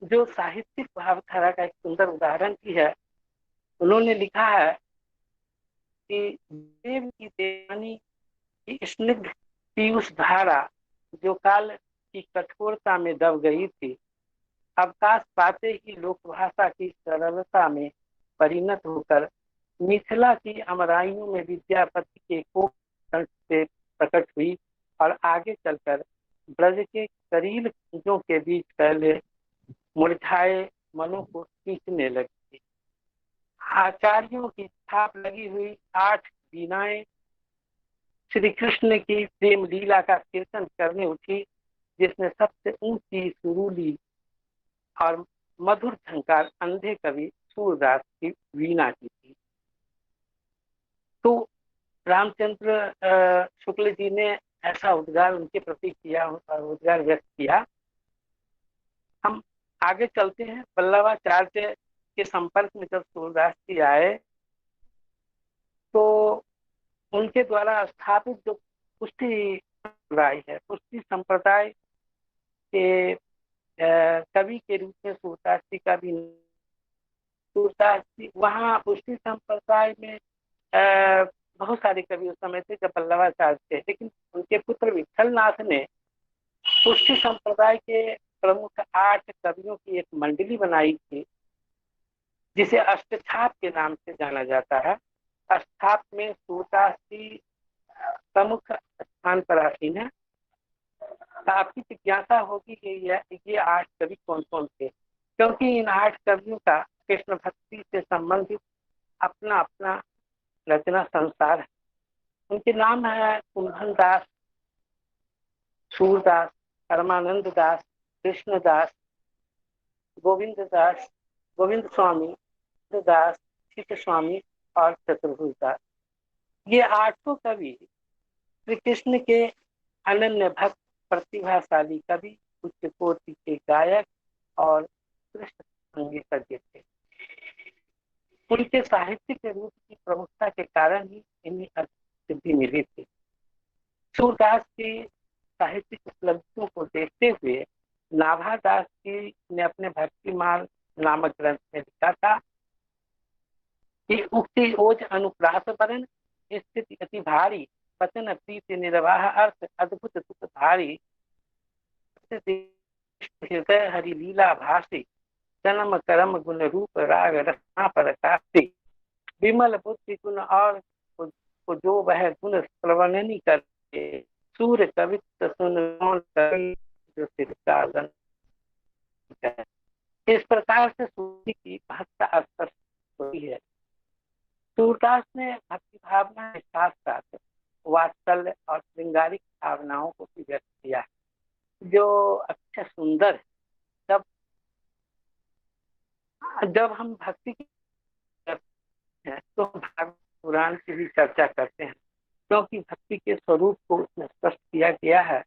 जो साहित्यिक भावधारा का एक सुंदर उदाहरण भी है। उन्होंने लिखा है कि देव की देवानी की स्निग्ध पीयूष धारा जो काल की कठोरता में दब गई थी, अवकाश पाते ही लोकभाषा की सरलता में परिणत होकर मिथिला की अमराइयों में विद्यापति के कोप से प्रकट हुई और आगे चलकर ब्रज के करील कुंजों के बीच पहले मुरझाए मनों को खींचने लगी। आचार्यों की छाप लगी हुई 8 वीणाएं श्री कृष्ण की प्रेम लीला का कीर्तन करने उठी, जिसने सबसे ऊंची सुरीली और मधुर झंकार अंधे कवि सूरदास की वीणा की थी। तो रामचंद्र शुक्ल जी ने ऐसा उद्गार उनके प्रति किया, उद्गार व्यक्त किया। हम आगे चलते हैं। वल्लभाचार्य के संपर्क में जब सूरदास जी आए तो उनके द्वारा स्थापित जो पुष्टि संप्रदाय है, पुष्टि संप्रदाय के कवि के रूप में सूरदास जी का भी, सूरदास जी वहाँ पुष्टि संप्रदाय में बहुत सारे कवि उस समय थे जब वल्लभाचार्य थे, लेकिन उनके पुत्र विठलनाथ ने पुष्टि संप्रदाय के प्रमुख 8 कवियों की एक मंडली बनाई थी, जिसे अष्टछाप के नाम से जाना जाता है। अष्टछाप में सूरदास जी प्रमुख स्थान पर आसीन है। आपकी जिज्ञासा होगी कि ये 8 कवि कौन कौन थे, क्योंकि इन 8 कवियों का कृष्ण भक्ति से संबंधित अपना अपना रचना संसार है। उनके नाम है कुंभन दास, सूरदास, परमानंद दास, कृष्णदास, गोविंद दास, गोविंद स्वामी दास, चित्त स्वामी और चतुर्भुज दास। ये 8 कवि श्री कृष्ण के अनन्य भक्त, प्रतिभाशाली कवि, उच्च कोटि के गायक और श्रेष्ठ संगीतज्ञ थे। उनके साहित्य के रूप की प्रमुखता के कारण ही इन्हें सिद्धि मिली थी। सूरदास की साहित्यिक उपलब्धियों को देखते हुए नाभादास जी ने अपने भक्ति मार्ग नामक ग्रंथ में लिखा था कि उक्ति ओज अनुप्रास वरण स्थिति अति भारी वचन प्रीति निर्वाह अर्थ अद्भुत दुख भारी हृदय हरि लीला भाषी जन्म कर्म गुण रूप राग रचना प्रकाशी विमल बुद्धि गुण और को जो वह गुण प्रवर्णनी करके सूर्य कवित्व सुन जो सिद्धार्थ। इस प्रकार से सूर्य की महत्ता स्पष्ट हुई है। सूरदास ने भक्ति भावना के साथ साथ वात्सल्य और श्रृंगारिक भावनाओं को भी व्यक्त किया है जो अच्छा सुंदर है। जब हम भक्ति की करते हैं तो भागवत पुराण की भी चर्चा करते हैं क्योंकि भक्ति के स्वरूप को उसमें स्पष्ट किया गया है।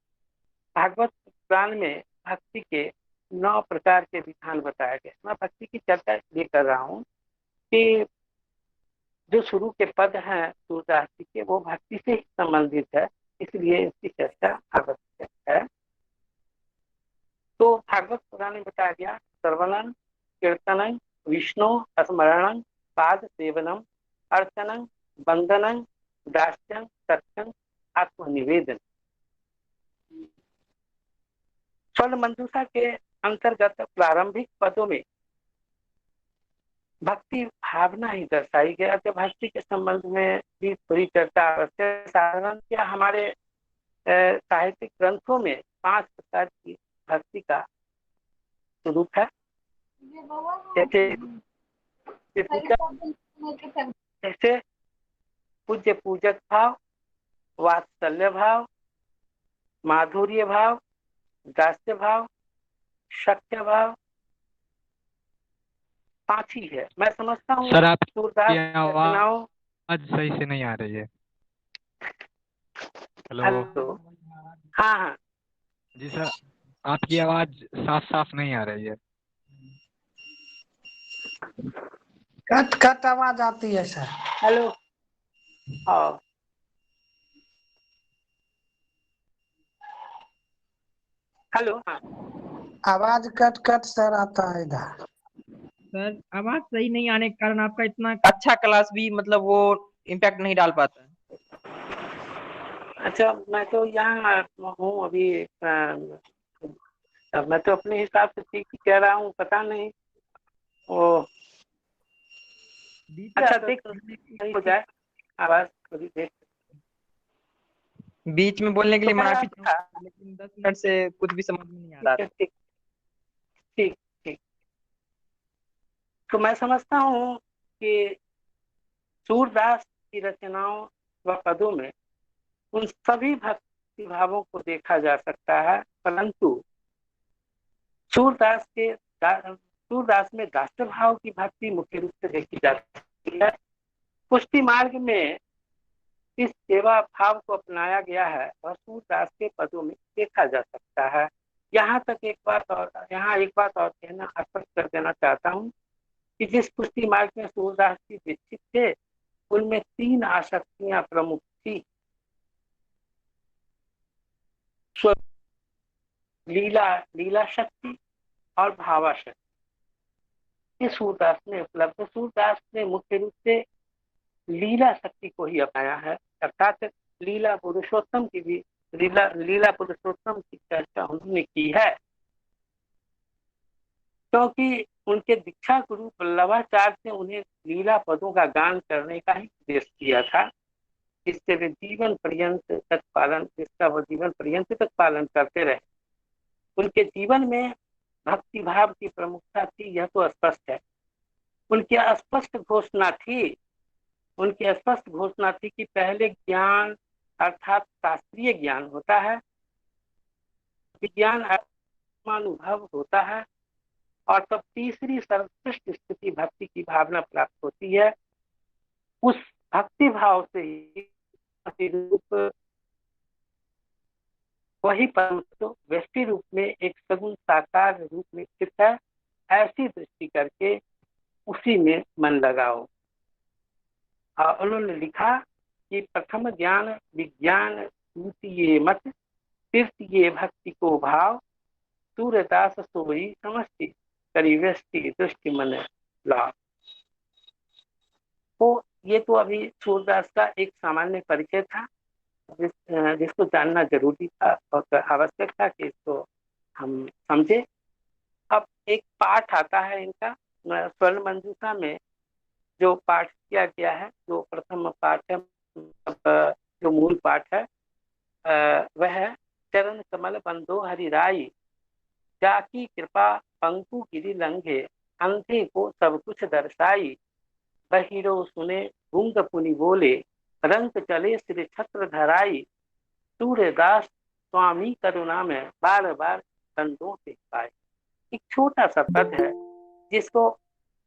भागवत पुराण में भक्ति के 9 प्रकार के विधान बताए गए। मैं भक्ति की चर्चा इसलिए कर रहा हूँ कि जो शुरू के पद हैं सूरदास जी के वो भक्ति से ही संबंधित है, इसलिए इसकी चर्चा आवश्यक है। तो भागवत पुराण में बताया गया श्रवणं कीर्तनं विष्णु स्मरणं पाद सेवनम अर्चनं वंदनं दास्यं सत्यं आत्मनिवेदन। स्वर्ण मंजूषा के अंतर्गत प्रारंभिक पदों में भक्ति भावना ही दर्शाई गया। कि भक्ति के संबंध में भी थोड़ी चर्चा आवश्यक। साधारण क्या हमारे साहित्यिक ग्रंथों में 5 प्रकार की भक्ति का स्वरूप है। जैसे पूज्य पूजक भाव, वात्सल्य भाव, माधुर्य भाव, दास्य भाव, शक्य भाव, 5 ही है। मैं समझता हूँ सर आप सूरदास आवाज सही से नहीं आ रही है। हेलो। हाँ हाँ जी सर, आपकी आवाज साफ साफ नहीं आ रही है। कट कट आवाज आती है सर। हेलो। हाँ हेलो। हाँ आवाज कट कट सर आता है इधर। सर आवाज सही नहीं आने के कारण आपका इतना अच्छा क्लास भी मतलब वो इम्पैक्ट नहीं डाल पाता है। अच्छा, मैं तो यहाँ हूँ अभी। मैं तो अपने हिसाब से ठीक ही कह रहा हूँ, पता नहीं वो। अच्छा देख सही हो जाए आवाज थोड़ी देर। बीच में बोलने के लिए तो माफी चाहूंगा, लेकिन 10 मिनट से कुछ भी समझ में नहीं आ रहा। ठीक ठीक ठीक। तो मैं समझता हूँ कि सूरदास की रचनाओं व पदों में उन सभी भक्ति भावों को देखा जा सकता है, परंतु सूरदास में दास्य भाव की भक्ति मुख्य रूप से देखी जा सकती है। पुष्टि मार्ग में इस सेवा भाव को अपनाया गया है और सूरदास के पदों में देखा जा सकता है। यहाँ एक बात और कहना स्पष्ट कर देना चाहता हूँ कि जिस पुष्टि मार्ग में सूरदास जी दीक्षित थे उनमें 3 आसक्तियां प्रमुख थी। लीला शक्ति और भावा शक्ति। इस सूरदास में उपलब्ध। सूरदास ने मुख्य रूप से लीला शक्ति को ही अपनाया है, अर्थात लीला पुरुषोत्तम की चर्चा उन्होंने की है क्योंकि उनके दीक्षा गुरु वल्लभाचार्य ने उन्हें लीला पदों का गान करने का ही उपदेश किया था, जिससे वे जीवन पर्यंत तक पालन करते रहे। उनके जीवन में भक्ति भाव की प्रमुखता थी, यह तो स्पष्ट है। उनकी स्पष्ट घोषणा थी कि पहले ज्ञान अर्थात शास्त्रीय ज्ञान होता है, विज्ञान आत्मानुभव होता है और तब तीसरी सर्वश्रेष्ठ स्थिति भक्ति की भावना प्राप्त होती है। उस भक्ति भाव से ही रूप वही परंतु व्यष्टि रूप में एक सगुण साकार रूप में स्थित है, ऐसी दृष्टि करके उसी में मन लगाओ। और उन्होंने लिखा कि प्रथम ज्ञान विज्ञान द्वितीय मत तृतीय भक्ति को भाव सूरदास सोई समझती करी वृष्टि दृष्टि मन लाभ। तो ये तो अभी सूरदास का एक सामान्य परिचय था, जिसको जानना जरूरी था और आवश्यक था कि इसको हम समझे। अब एक पाठ आता है इनका स्वर्ण मंजूषा में, जो पाठ किया गया है, जो प्रथम पाठ है, जो मूल पाठ है वह है चरण कमल बंदो हरिराई, जाकी कृपा पंकु गिरि लंघे, अंधे को सब कुछ दर्शाई, बहिरो सुने गुंग पुनि बोले, रंग चले श्री छत्र धराई, सूर्यदास स्वामी करुणा में बार बार कंधों से पाए। एक छोटा सा पद है जिसको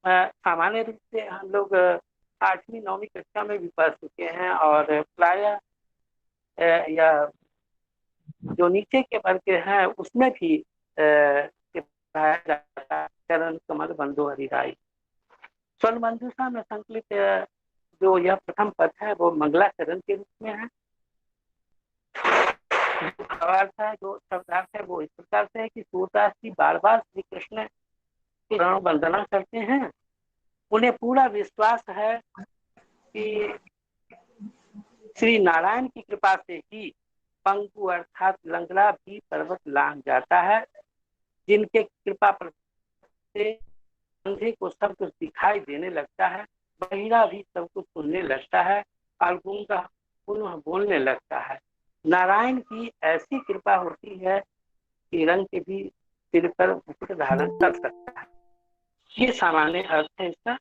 सामान्य रूप से हम लोग 8वीं 9वीं कक्षा में भी पढ़ चुके हैं, और प्रायः या जो नीचे के वर्ग के हैं उसमें भी पढ़ाया जाता है चरण कमल बंधु हरिराई। स्वर्ण मंजूषा में संकलित जो यह प्रथम पद है वो मंगलाचरण के रूप में है। भावार्थ है, जो शब्दार्थ है वो इस प्रकार से है कि सूरदास जी बार बार श्री कृष्ण की वंदना करते हैं। उन्हें पूरा विश्वास है कि श्री नारायण की कृपा से ही पंकु अर्थात लंगड़ा भी पर्वत लांघ जाता है, जिनके कृपा से अंधे को सब कुछ दिखाई देने लगता है, बहिरा भी सब कुछ सुनने लगता है, और गूंगा पुनः बोलने लगता है। नारायण की ऐसी कृपा होती है कि रंग के भी सिर पर मुकुट धारण कर सकता है। ये सामान्य अर्थ है इसका।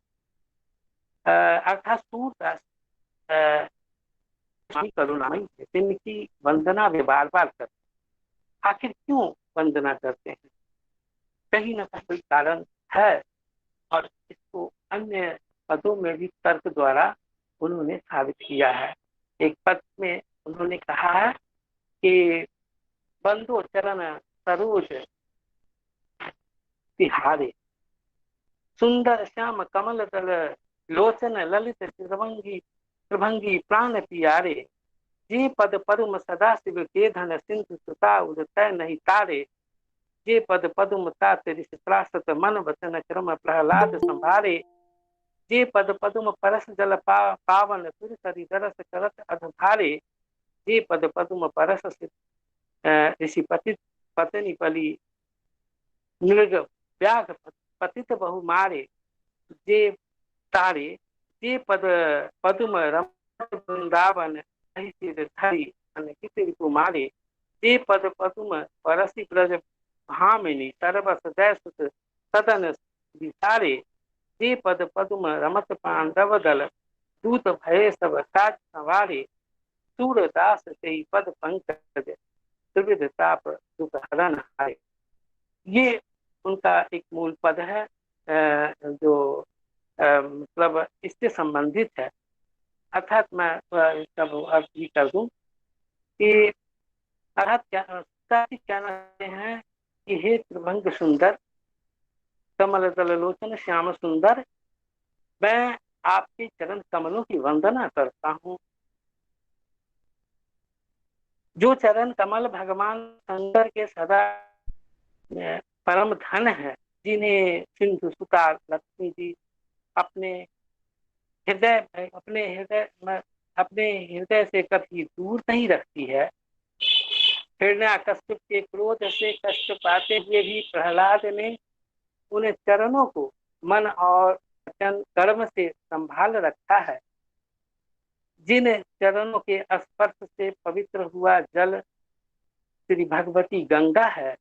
अर्थात सूरदास करुणामयी है, जिनकी वंदना वे बार बार करते हैं। आखिर क्यों वंदना करते हैं? कहीं ना कहीं कारण है, और इसको अन्य पदों में भी तर्क द्वारा उन्होंने साबित किया है। एक पद में उन्होंने कहा है कि बंदो चरण सरोज तिहारे, सुंदर श्याम कमल दल लोचन ललित त्रिभंगी प्राण पियारे, जे पद पद्म सदा शिव के धन सिंधु सुता उदय नहीं तारे, जे पद पद्म तात ऋषि त्रासत मन वचन क्रम प्रहलाद संभारे, जे पद पद्म परस जल पावन सुर सरि दरस करत अधभारे, जे पद पद्म परस ऋषि पत्नी पली मृग व्याघ पतित बहु मारे, जे तारे, जे पद पद्म रमत वृंदावन धरी कित कुमारे, जे पद पद्म परसी ब्रज भामिनी सर्वस दैसुत सदन विचारे, जे पद पद्म रमत पांडव दल दूत भय सब काज संवारे, सूरदास से पद पंकज त्रिविध ताप दुख हरण हारे। ये उनका एक मूल पद है जो मतलब इससे संबंधित है। अर्थात मैं इसका अर्थ ये कर दूं कि अर्थात क्या कहते हैं कि हे त्रिभंग सुंदर कमल दल लोचन श्याम सुंदर, मैं आपके चरण कमलों की वंदना करता हूँ। जो चरण कमल भगवान शंकर के सदा परम धन है, जिन्हें सिंधु सुता लक्ष्मी जी अपने हृदय से कभी दूर नहीं रखती है। हिरण्याकश्यप के क्रोध से कष्ट पाते हुए भी प्रहलाद ने उन्हें चरणों को मन और वचन कर्म से संभाल रखा है। जिन चरणों के स्पर्श से पवित्र हुआ जल श्री भगवती गंगा है,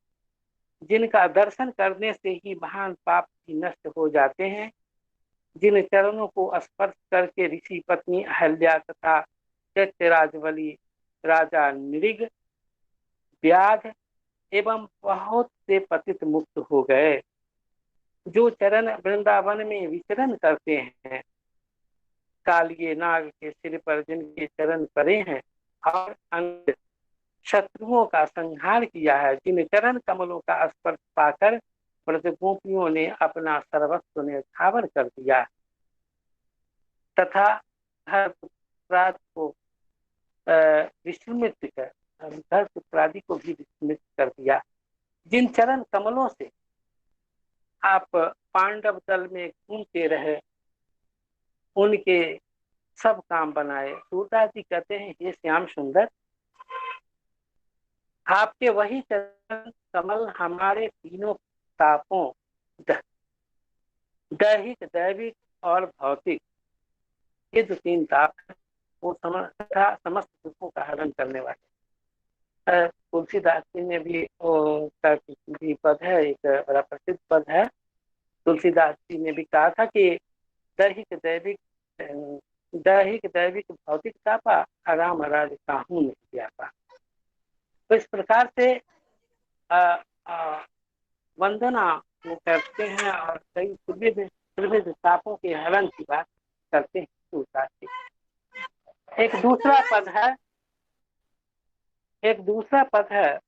जिनका दर्शन करने से ही महान पाप भी नष्ट हो जाते हैं, जिन चरणों को स्पर्श करके ऋषि पत्नी अहल्या तथा चैत्यराजवली राजा नृग व्याध एवं बहुत से पतित मुक्त हो गए। जो चरण वृंदावन में विचरण करते हैं, कालिए नाग के सिर पर जिनके चरण पड़े हैं और अन्य शत्रुओं का संहार किया है, जिन चरण कमलों का स्पर्श पाकर ब्रज गोपियों ने अपना सर्वस्व न्यौछावर कर दिया तथा हर पुत्रादि को विस्मृत कर हर पुत्रादि को भी विस्मृत कर दिया। जिन चरण कमलों से आप पांडव दल में घूमते रहे, उनके सब काम बनाए। सूरदास जी कहते हैं, ये श्याम सुंदर, आपके वही चरण कमल हमारे तीनों तापों, दैहिक, दैविक और भौतिक, ये जो तीन ताप है वो समस्त दुखों का हरण करने वाले। तुलसीदास जी ने भी पद है, एक बड़ा प्रसिद्ध पद है। तुलसीदास जी ने भी कहा था कि दैहिक दैविक भौतिक तापा, राम राज काहू नहीं व्यापा। तो इस प्रकार से वंदना वो करते हैं और कई त्रिविध तापों के हरण की बात करते हैं तुलसीदास जी। एक दूसरा पद है,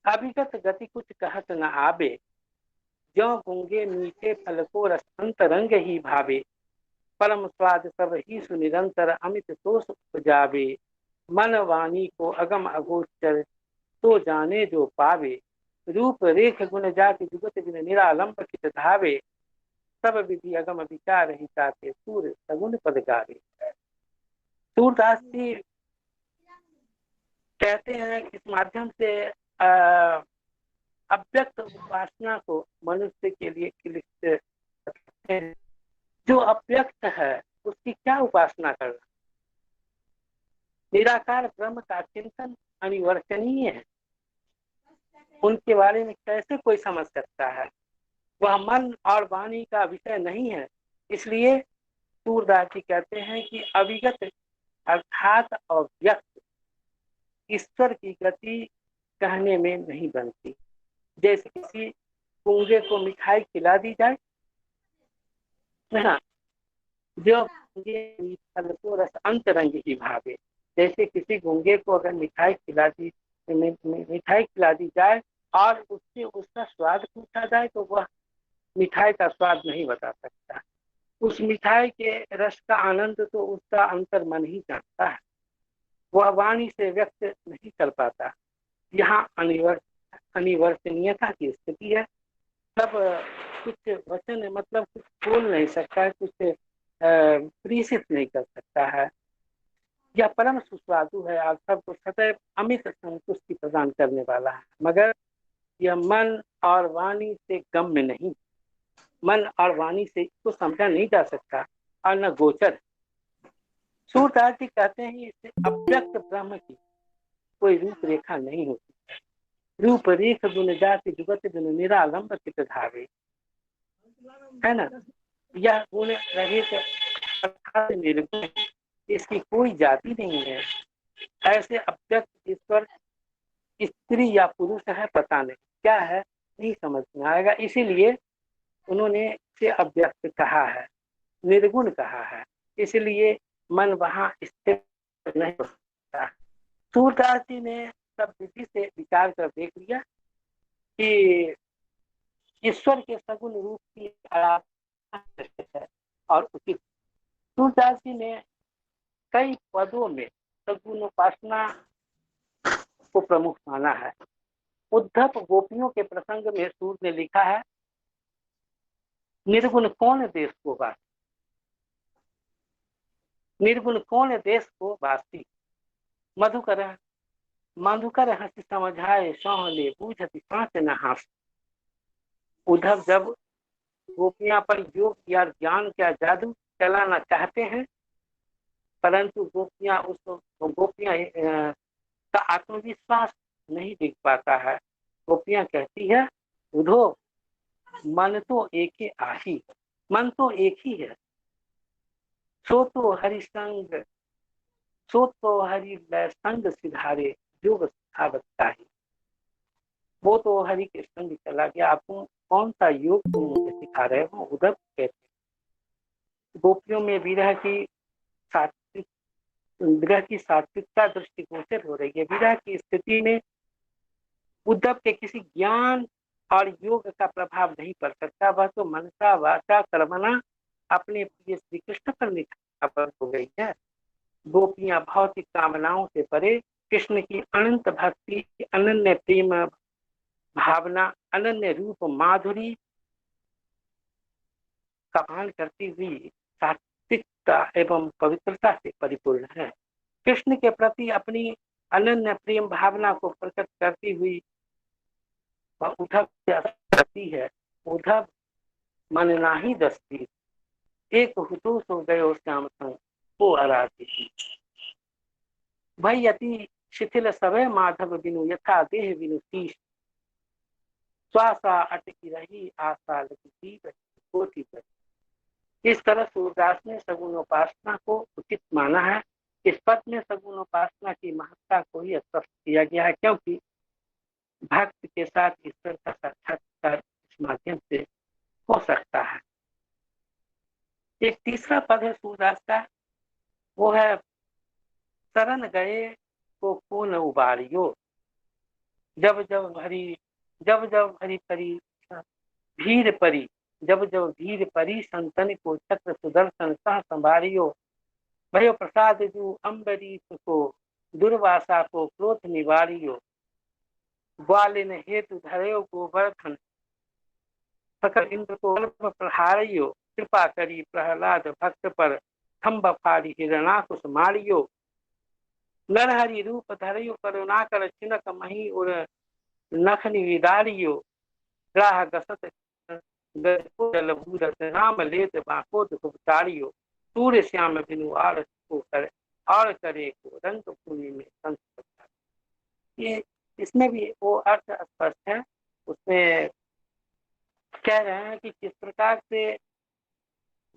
अभिगत गति कुछ कहत न आवे, ज्यों गूंगे मीठे फल को रस अंतरंग ही भावे, परम स्वाद सब ही सुनिरंतर अमित तोष उपजावे, मन वाणी को अगम अगोचर तो जाने जो पावे, रूप रेख गुण जाति जुगत बिन निरालंब कित धावे, सब विधि अगम विचार ही चाहते सूर सगुन पद गावे। सूरदास जी कहते हैं इस माध्यम से अव्यक्त उपासना को मनुष्य के लिए क्लिष्ट है। जो अव्यक्त है उसकी क्या उपासना करना? निराकार ब्रह्म का चिंतन अनिवर्चनीय है, उनके बारे में कैसे कोई समझ सकता है? वह मन और वाणी का विषय नहीं है। इसलिए सूरदास जी कहते हैं कि अविगत अर्थात अव्यक्त ईश्वर की गति कहने में नहीं बनती। जैसे किसी गूंगे को मिठाई खिला दी जाए ना, जो फल को रस अंतरंग ही भावे, जैसे किसी गूंगे को अगर मिठाई खिला दी जाए और उससे उसका स्वाद पूछा जाए तो वह मिठाई का स्वाद नहीं बता सकता। उस मिठाई के रस का आनंद तो उसका अंतर मन ही जानता है, वह वाणी से व्यक्त नहीं कर पाता। यहाँ अनिवर्चनीयता की स्थिति है। सब कुछ वचन मतलब कुछ बोल नहीं सकता है, कुछ प्रीसित नहीं कर सकता है। यह परम सुस्वादु है और सबको सदैव अमित संतुष्टि प्रदान करने वाला है, मगर यह मन और वाणी से गम्य नहीं, मन और वाणी से इसको समझा नहीं जा सकता और न गोचर। सूरदास जी कहते हैं इससे अव्यक्त ब्रह्म की कोई रूपरेखा नहीं होती। रूप रेख गुण जाति जुगत बिन निरालंब चित धावे, है ना। यह गुण रहित अर्थात निर्गुण, इसकी कोई जाति नहीं है। ऐसे अव्यक्त ईश्वर स्त्री या पुरुष है पता नहीं, क्या है नहीं समझ में आएगा। इसीलिए उन्होंने इसे अव्यक्त कहा है, निर्गुण कहा है। इसलिए मन वहां स्थिर नहीं हो सकता। सूरदास जी ने सब विधि से विचार कर देख लिया कि ईश्वर के सगुण रूप की आराधना है और उचित। सूरदास जी ने कई पदों में सगुण उपासना को प्रमुख माना है। उद्धव गोपियों के प्रसंग में सूर ने लिखा है, निर्गुण कौन देश को वासी, निर्गुण कौन देश को वासी, मधुकर हंसी समझाए सौहले बूझति कांच न हास। उद्धव जब गोपियां पर योग या ज्ञान क्या जादू चलाना चाहते हैं, परंतु गोपियां का आत्मविश्वास नहीं दिख पाता है। गोपियां कहती है, उद्धव मन तो एक ही आही, मन तो एक ही है, सो तो हरि संग सिधारे योग सिखावता ही। वो तो हरि के संग चला गया, आपको कौन सा योग तुम मुझे सिखा रहे हो? उद्धव कहते। गोपियों में विरह की सात्विकता दृष्टिगोचर हो रही है। विरह की स्थिति में उद्धव के किसी ज्ञान और योग का प्रभाव नहीं पड़ सकता। वह तो मनसा वाचा कर्मणा अपने प्रिय श्री कृष्ण पर निष्ठापन हो गई है। गोपियां भौतिक कामनाओं से परे कृष्ण की अनंत भक्ति, अनन्य प्रेम भावना, अनन्य रूप, माधुरी का पान करती हुई सात्विकता एवं पवित्रता से परिपूर्ण है। कृष्ण के प्रति अपनी अनन्य प्रेम भावना को प्रकट करती हुई उद्धव करती है। उद्धव मन नाही दस्ती, एक हुतु सो गयो श्याम संग को आराधी। भई अति शिथिल सवय माधव बिनु, यथा देह बिनु शीश। श्वासा अटकी रही, आशा लगी कोटि पर। इस तरह सूरदास ने सगुण उपासना को उचित माना है। इस पद में सगुण उपासना की महत्ता को ही स्पष्ट किया गया है, क्योंकि भक्त के साथ ईश्वर का साक्षात्कार इस माध्यम से हो सकता है। एक तीसरा पद है सूरदास का, वो है शरण गए को कौन उबारियो। जब जब हरी परी भीड़ परी, जब जब भीड़ परी संतन को छत्र सुदर्शन सह संभारियो। भयो प्रसाद जू अम्बरीश को, दुर्वासा को क्रोध निवारियो। ग्वालिन हेतु धरयो गोवर्धन, सकल इंद्र को अल्प प्रहारियो। कृपा करी प्रहलाद भक्त पर, खम्भ फाड़ी हिरणाकुश मारियो। नरहरि रूप धरयो करुणा कर, चिनक मही उर नखनि विदारियो। ग्राह गसत नाम लेत बाको दुखतारियो। सूर्य श्याम बिनु आरस को कर, और करे को रंग भूमि में संस्कृत। ये इसमें भी वो अर्थ स्पष्ट है। उसमें कह रहे हैं कि किस प्रकार से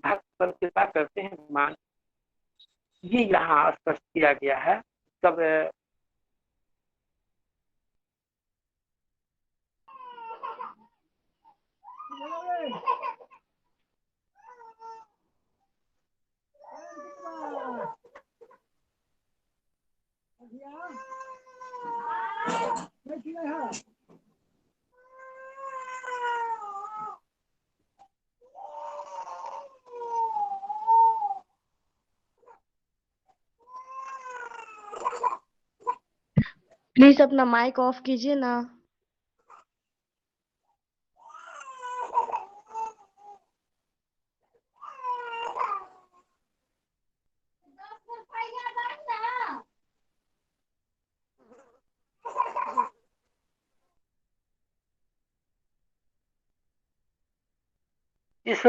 भक्त पर कृपा करते हैं भगवान, ये यहाँ स्पष्ट किया गया है। तब प्लीज अपना माइक ऑफ कीजिए ना। इस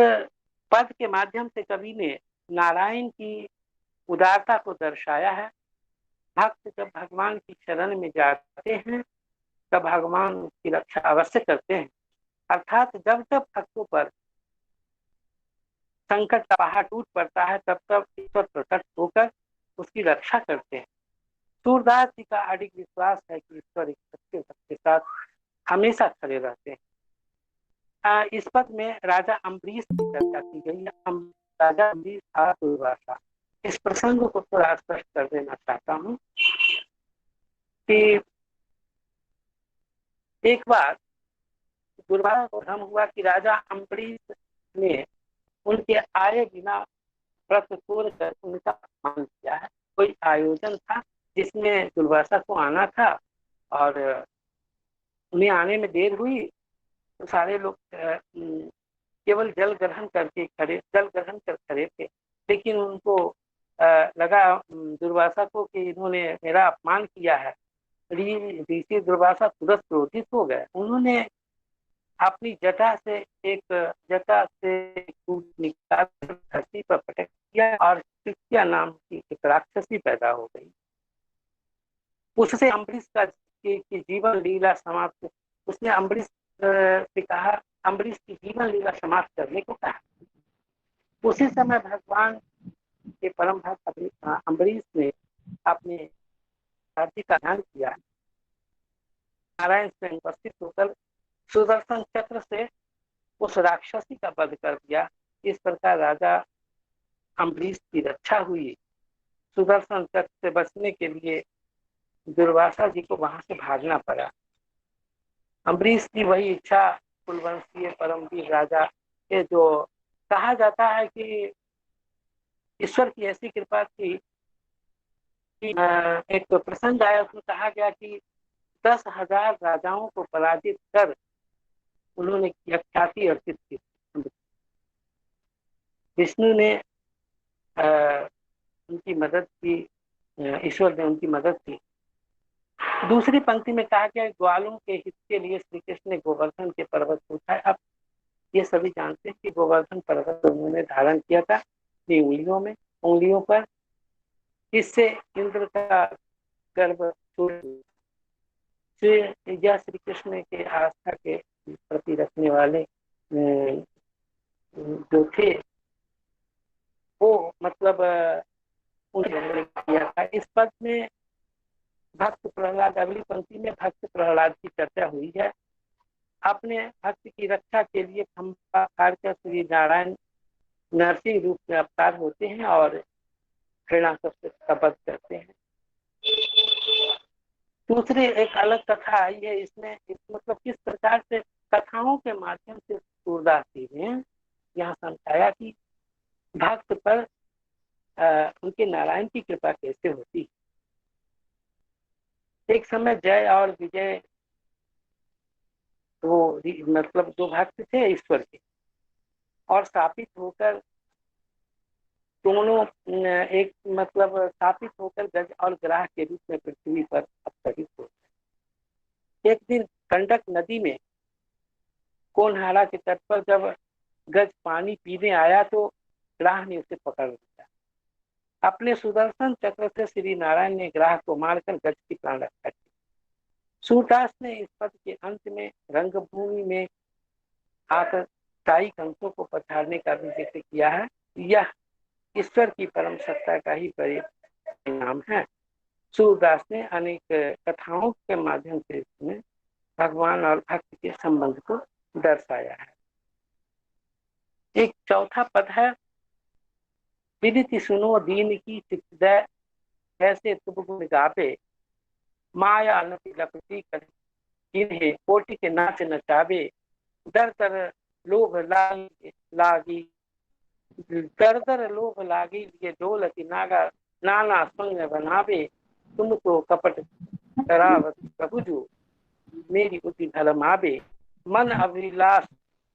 पद के माध्यम से कवि ने नारायण की उदारता को दर्शाया है। भक्त जब भगवान की शरण में जाते हैं तब भगवान उसकी रक्षा अवश्य करते हैं। अर्थात जब जब भक्तों पर संकट का पहाड़ टूट पड़ता है तब तब ईश्वर प्रकट होकर उसकी रक्षा करते हैं। सूरदास जी का अडिग विश्वास है कि ईश्वर एक सच्चे भक्त के साथ हमेशा खड़े रहते हैं। इस पद में राजा अम्बरीश की चर्चा की गई है। राजा अम्बरीश था दुर्वासा। इस प्रसंग को थोड़ा स्पष्ट कर देना चाहता हूँ कि एक बार दुर्वासा को भ्रम हुआ कि राजा अम्बरीश ने उनके आए बिना व्रत तोड़कर उनका अपमान किया है। कोई आयोजन था जिसमें दुर्वासा को आना था और उन्हें आने में देर हुई तो सारे लोग केवल जल ग्रहण कर खड़े थे। लेकिन उनको लगा दुर्वासा को कि इन्होंने मेरा अपमान किया है। ऋषि दुर्वासा तुरंत क्रोधित हो गए। उन्होंने अपनी जटा से निकाल धरती पर पटक दिया और शिष्या नाम की एक राक्षसी पैदा हो गई। उससे अम्बरीश का जीवन लीला समाप्त, उसने अम्बरीश से कहा, अम्बरीश की जीवन लीला समाप्त करने को कहा। उसी समय भगवान के परम भक्त अम्बरीश ने अपने राज्य का ध्यान किया। नारायण से उपस्थित होकर सुदर्शन चक्र से उस राक्षसी का वध कर दिया। इस प्रकार राजा अम्बरीश की रक्षा हुई। सुदर्शन चक्र से बचने के लिए दुर्वासा जी को वहां से भागना पड़ा। अम्बरीश की वही इच्छा कुलवंशीय परमवीर राजा के, जो कहा जाता है कि ईश्वर की ऐसी कृपा थी कि एक प्रसंग आया, उसमें कहा गया कि 10,000 राजाओं को पराजित कर उन्होंने ख्याति अर्जित की। विष्णु ने उनकी मदद की, ईश्वर ने उनकी मदद की। दूसरी पंक्ति में कहा गया ग्वालों के हित के लिए श्री कृष्ण ने गोवर्धन के पर्वत को उठाया। अब ये सभी जानते हैं कि गोवर्धन पर्वत उन्होंने धारण किया था अपनी उंगलियों पर, इससे इंद्र का गर्भ यह श्री कृष्ण के आस्था के प्रति रखने वाले जो थे वो मतलब उन्होंने किया था। इस पद में भक्त प्रहलाद, अगली पंक्ति में भक्त प्रहलाद की चर्चा हुई है। अपने भक्त की रक्षा के लिए खंभा फाड़कर श्री नारायण नरसिंह रूप में अवतार होते हैं और घृणा सबसे शपथ करते हैं। दूसरी एक अलग कथा आई है इसमें, मतलब किस प्रकार से कथाओं के माध्यम से सूरदास जी ने यहाँ समझाया कि भक्त पर उनके नारायण की कृपा कैसे होती। एक समय जय और विजय वो मतलब दो भक्त थे ईश्वर के, और स्थापित होकर दोनों एक मतलब स्थापित होकर गज और ग्राह के रूप में पृथ्वी पर अवतरित होते। एक दिन गंडक नदी में कोनहारा के तट पर जब गज पानी पीने आया तो ग्राह ने उसे पकड़ लिया। अपने सुदर्शन चक्र से श्री नारायण ने ग्राह को मारकर गज की प्राण रक्षा की। सूरदास ने इस पद के अंत में रंगभूमि में आकर स्थायी कंसों को पछाड़ने का भी जिक्र किया है। यह ईश्वर की परम सत्ता का ही परिणाम है। सूरदास ने अनेक कथाओं के माध्यम से इसमें भगवान और भक्त के संबंध को दर्शाया है। एक चौथा पद है, विदिति सुनो दीन की चित्तदय कैसे तुम गुण गावे, माया नति लपटी कर इन्हें कोटि के नाच नचावे, दर दर लोभ लागी दर दर लोभ लागी ये डोलती नागा नाना संग बनावे, तुम तो कपट करावत प्रभुजु मेरी बुद्धि धर्मावे, मन अभिलाष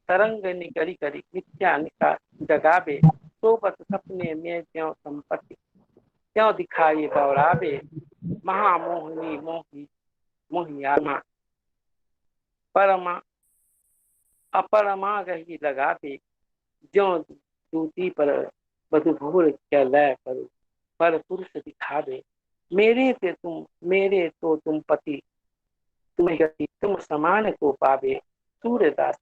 तरंग निकरी करी मिथ्या निका जगावे, सोबत सपने में ज्यों संपत्ति क्यों दिखाई दौड़ावे, महामोहिनी मोही मोहियामा परमा अपरमा गही लगावे, ज्यों दूती पर मधुभूर क्या लय करो पर पुरुष दिखावे, मेरे तो तुम पति तुम्हें गति तुम समान को पावे, सूर्यदास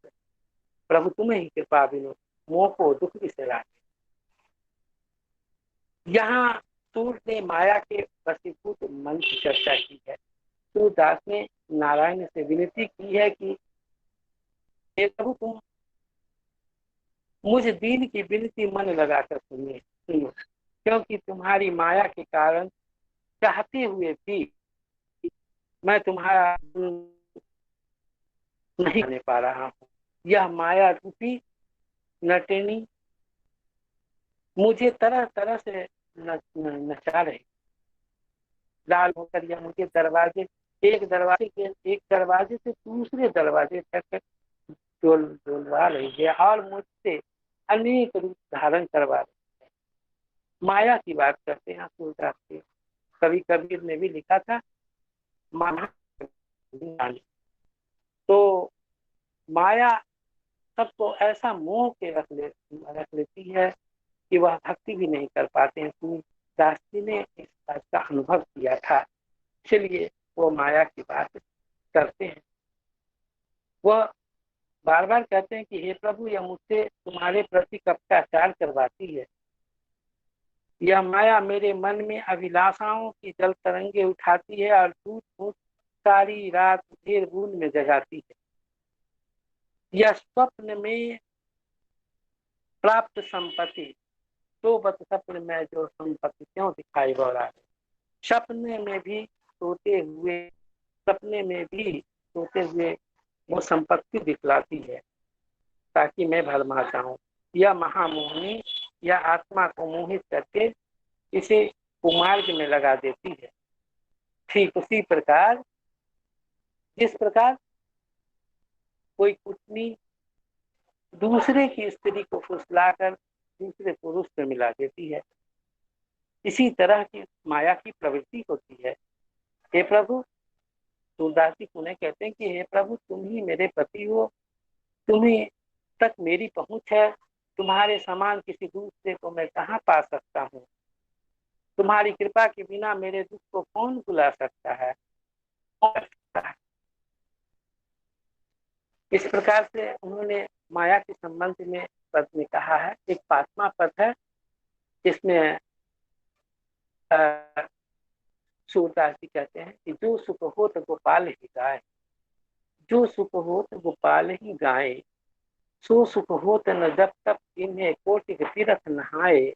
प्रभु तुम्हें ही कृपा बिनु मोह को दुख बिसरावे। यहाँ सूर्य ने माया के वशीभूत मन की चर्चा की है। सूरदास ने नारायण से विनती की है कि हे प्रभु तुम मुझ दीन की विनती मन लगाकर सुनो, क्योंकि तुम्हारी माया के कारण चाहते हुए भी मैं तुम्हारा नहीं करने पा रहा हूँ। यह माया रूपी नटनी मुझे तरह तरह से नचा रही, लाल होकर यह मुझे एक दरवाजे से दूसरे दरवाजे तक डोलवा रही है और मुझसे अनेक रूप धारण करवा रही है। माया की बात करते हैं सूरदास के। कवि कबीर ने भी लिखा था माया, तो माया सबको ऐसा मोह के रख लेती है कि वह भक्ति भी नहीं कर पाते हैं। सूरदास जी ने इस बात का अनुभव किया था, इसलिए वो माया की बात करते हैं। वह बार बार कहते हैं कि हे प्रभु यह मुझसे तुम्हारे प्रति कब का आचार करवाती है। यह माया मेरे मन में अभिलाषाओं की जल तरंगे उठाती है और टूट सारी रात देर बूंद में जगाती है। यह स्वप्न में प्राप्त संपत्ति तो बत सपन में जो संपत्ति क्यों दिखाई दे रहा है। सपने में भी सोते हुए वो संपत्ति दिखलाती है ताकि मैं भरमा जाऊं। यह महामोहिनी यह आत्मा को मोहित करके इसे कुमार्ग में लगा देती है। ठीक उसी प्रकार जिस प्रकार कोई कुटनी दूसरे की स्त्री को फुसलाकर दूसरे पुरुष से मिला देती है, इसी तरह की माया की प्रवृत्ति होती है। हे प्रभु, सूरदास जी उन्हें कहते हैं कि हे प्रभु, तुम ही मेरे पति हो, तुम्ही तक मेरी पहुंच है, तुम्हारे समान किसी दूसरे को मैं कहाँ पा सकता हूँ। तुम्हारी कृपा के बिना मेरे दुख को कौन भुला सकता है। इस प्रकार से उन्होंने माया के संबंध में पद में कहा है। एक 5वां पद है जिसमें सूरदास जी कहते हैं कि जो सुख हो तो गोपाल ही गाय, जो सुख हो तो गोपाल ही गाय, सो सुख हो तो न जब तक इन्हें कोटि तीरथ नहाए,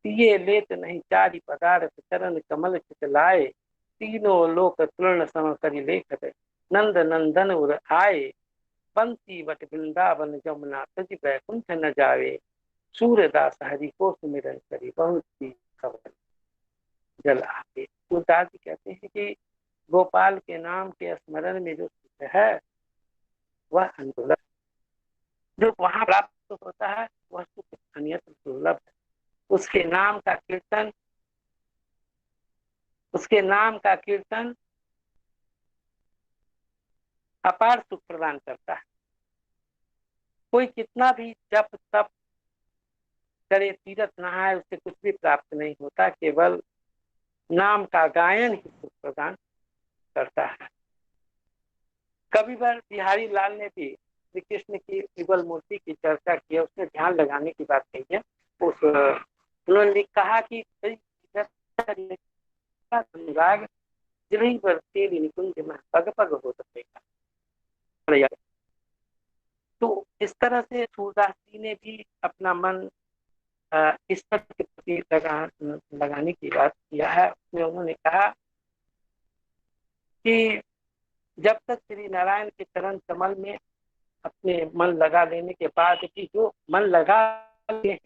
पिए लेत नहीं चारि पदार्थ चरण कमल चितलाए, तीनों लोक तुलन सम करि लेखत नंद नंदन उर आए, बंसी बट वृंदावन जमुना तज बैकुंठ न जावे, सूरदास हरि को सुमिरन करी बहुत सी खबर जल आवे। सूरदास जी कहते हैं कि गोपाल के नाम के स्मरण में जो सुख है वह अनदुर्लभ, जो वहां प्राप्त होता है वह सुख अन्यत्र दुर्लभ है। उसके नाम का कीर्तन, उसके नाम का कीर्तन अपार सुख प्रदान करता है। कोई कितना भी जप तप करे, तीरथ नहाए, उससे कुछ भी प्राप्त नहीं होता, केवल नाम का गायन ही सुख प्रदान करता है। कविवर बिहारी लाल ने भी श्री कृष्ण की युगल मूर्ति की चर्चा की है, उसने ध्यान लगाने की बात कही है। उन्होंने कहा कि अनुराग जिन्हीं पर तेरी निकुंज में पग पग हो सकेगा। तो इस तरह से सूरदास जी ने भी अपना मन ईश्वर के प्रति लगाने की बात किया है। उसमें उन्होंने कहा कि जब तक श्री नारायण के चरण कमल में अपने मन लगा लेने के बाद भी जो मन लगा लेते हैं,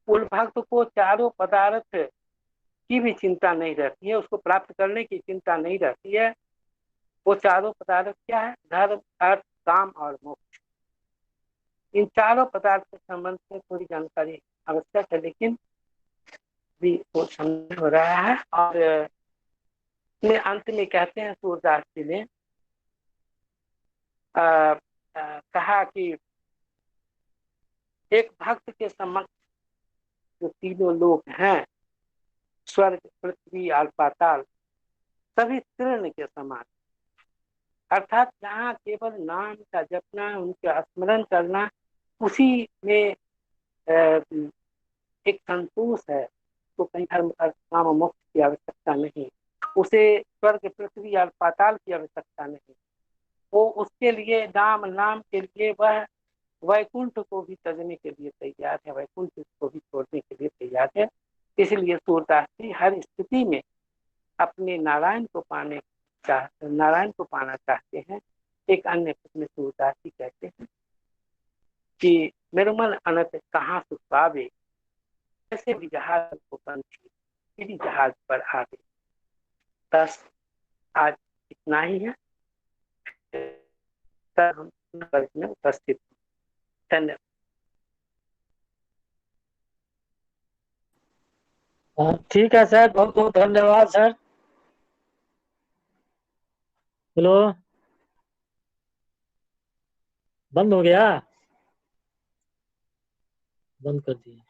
उन भक्त को चारों पदार्थ की भी चिंता नहीं रहती है, उसको प्राप्त करने की चिंता नहीं रहती है। वो चारों पदार्थ क्या है? धर्म, अर्थ, काम और मोक्ष। इन चारों पदार्थ के संबंध में थोड़ी जानकारी आवश्यक है, लेकिन भी वो समझ हो रहा है। और अंत में कहते हैं सूरदास जी ने कहा कि एक भक्त के समक्ष जो तीनों लोग हैं, स्वर्ग, पृथ्वी और पाताल, सभी तृण के समान, अर्थात जहाँ केवल नाम का जपना, उनका स्मरण करना, उसी में एक संतोष है। तो कहीं धर्म अर्थ काम मोक्ष की आवश्यकता नहीं, उसे स्वर्ग, पृथ्वी और पाताल की आवश्यकता नहीं। वो उसके लिए नाम के लिए वह वैकुंठ को भी तजने के लिए तैयार है, वैकुंठ को भी छोड़ने के लिए तैयार है। इसलिए सूरदास जी हर स्थिति में अपने नारायण को पाना चाहते हैं। एक अन्य में सूरदास जी कहते हैं कि मेरे मन अनंत कहाँ सुख पावे, ऐसे भी जहाज को पंछी फिर जहाज पर आवे। बस आज इतना ही है। हम में उपस्थित। धन्यवाद। ठीक है सर, बहुत बहुत धन्यवाद सर। हेलो, बंद हो गया? बंद कर दिया।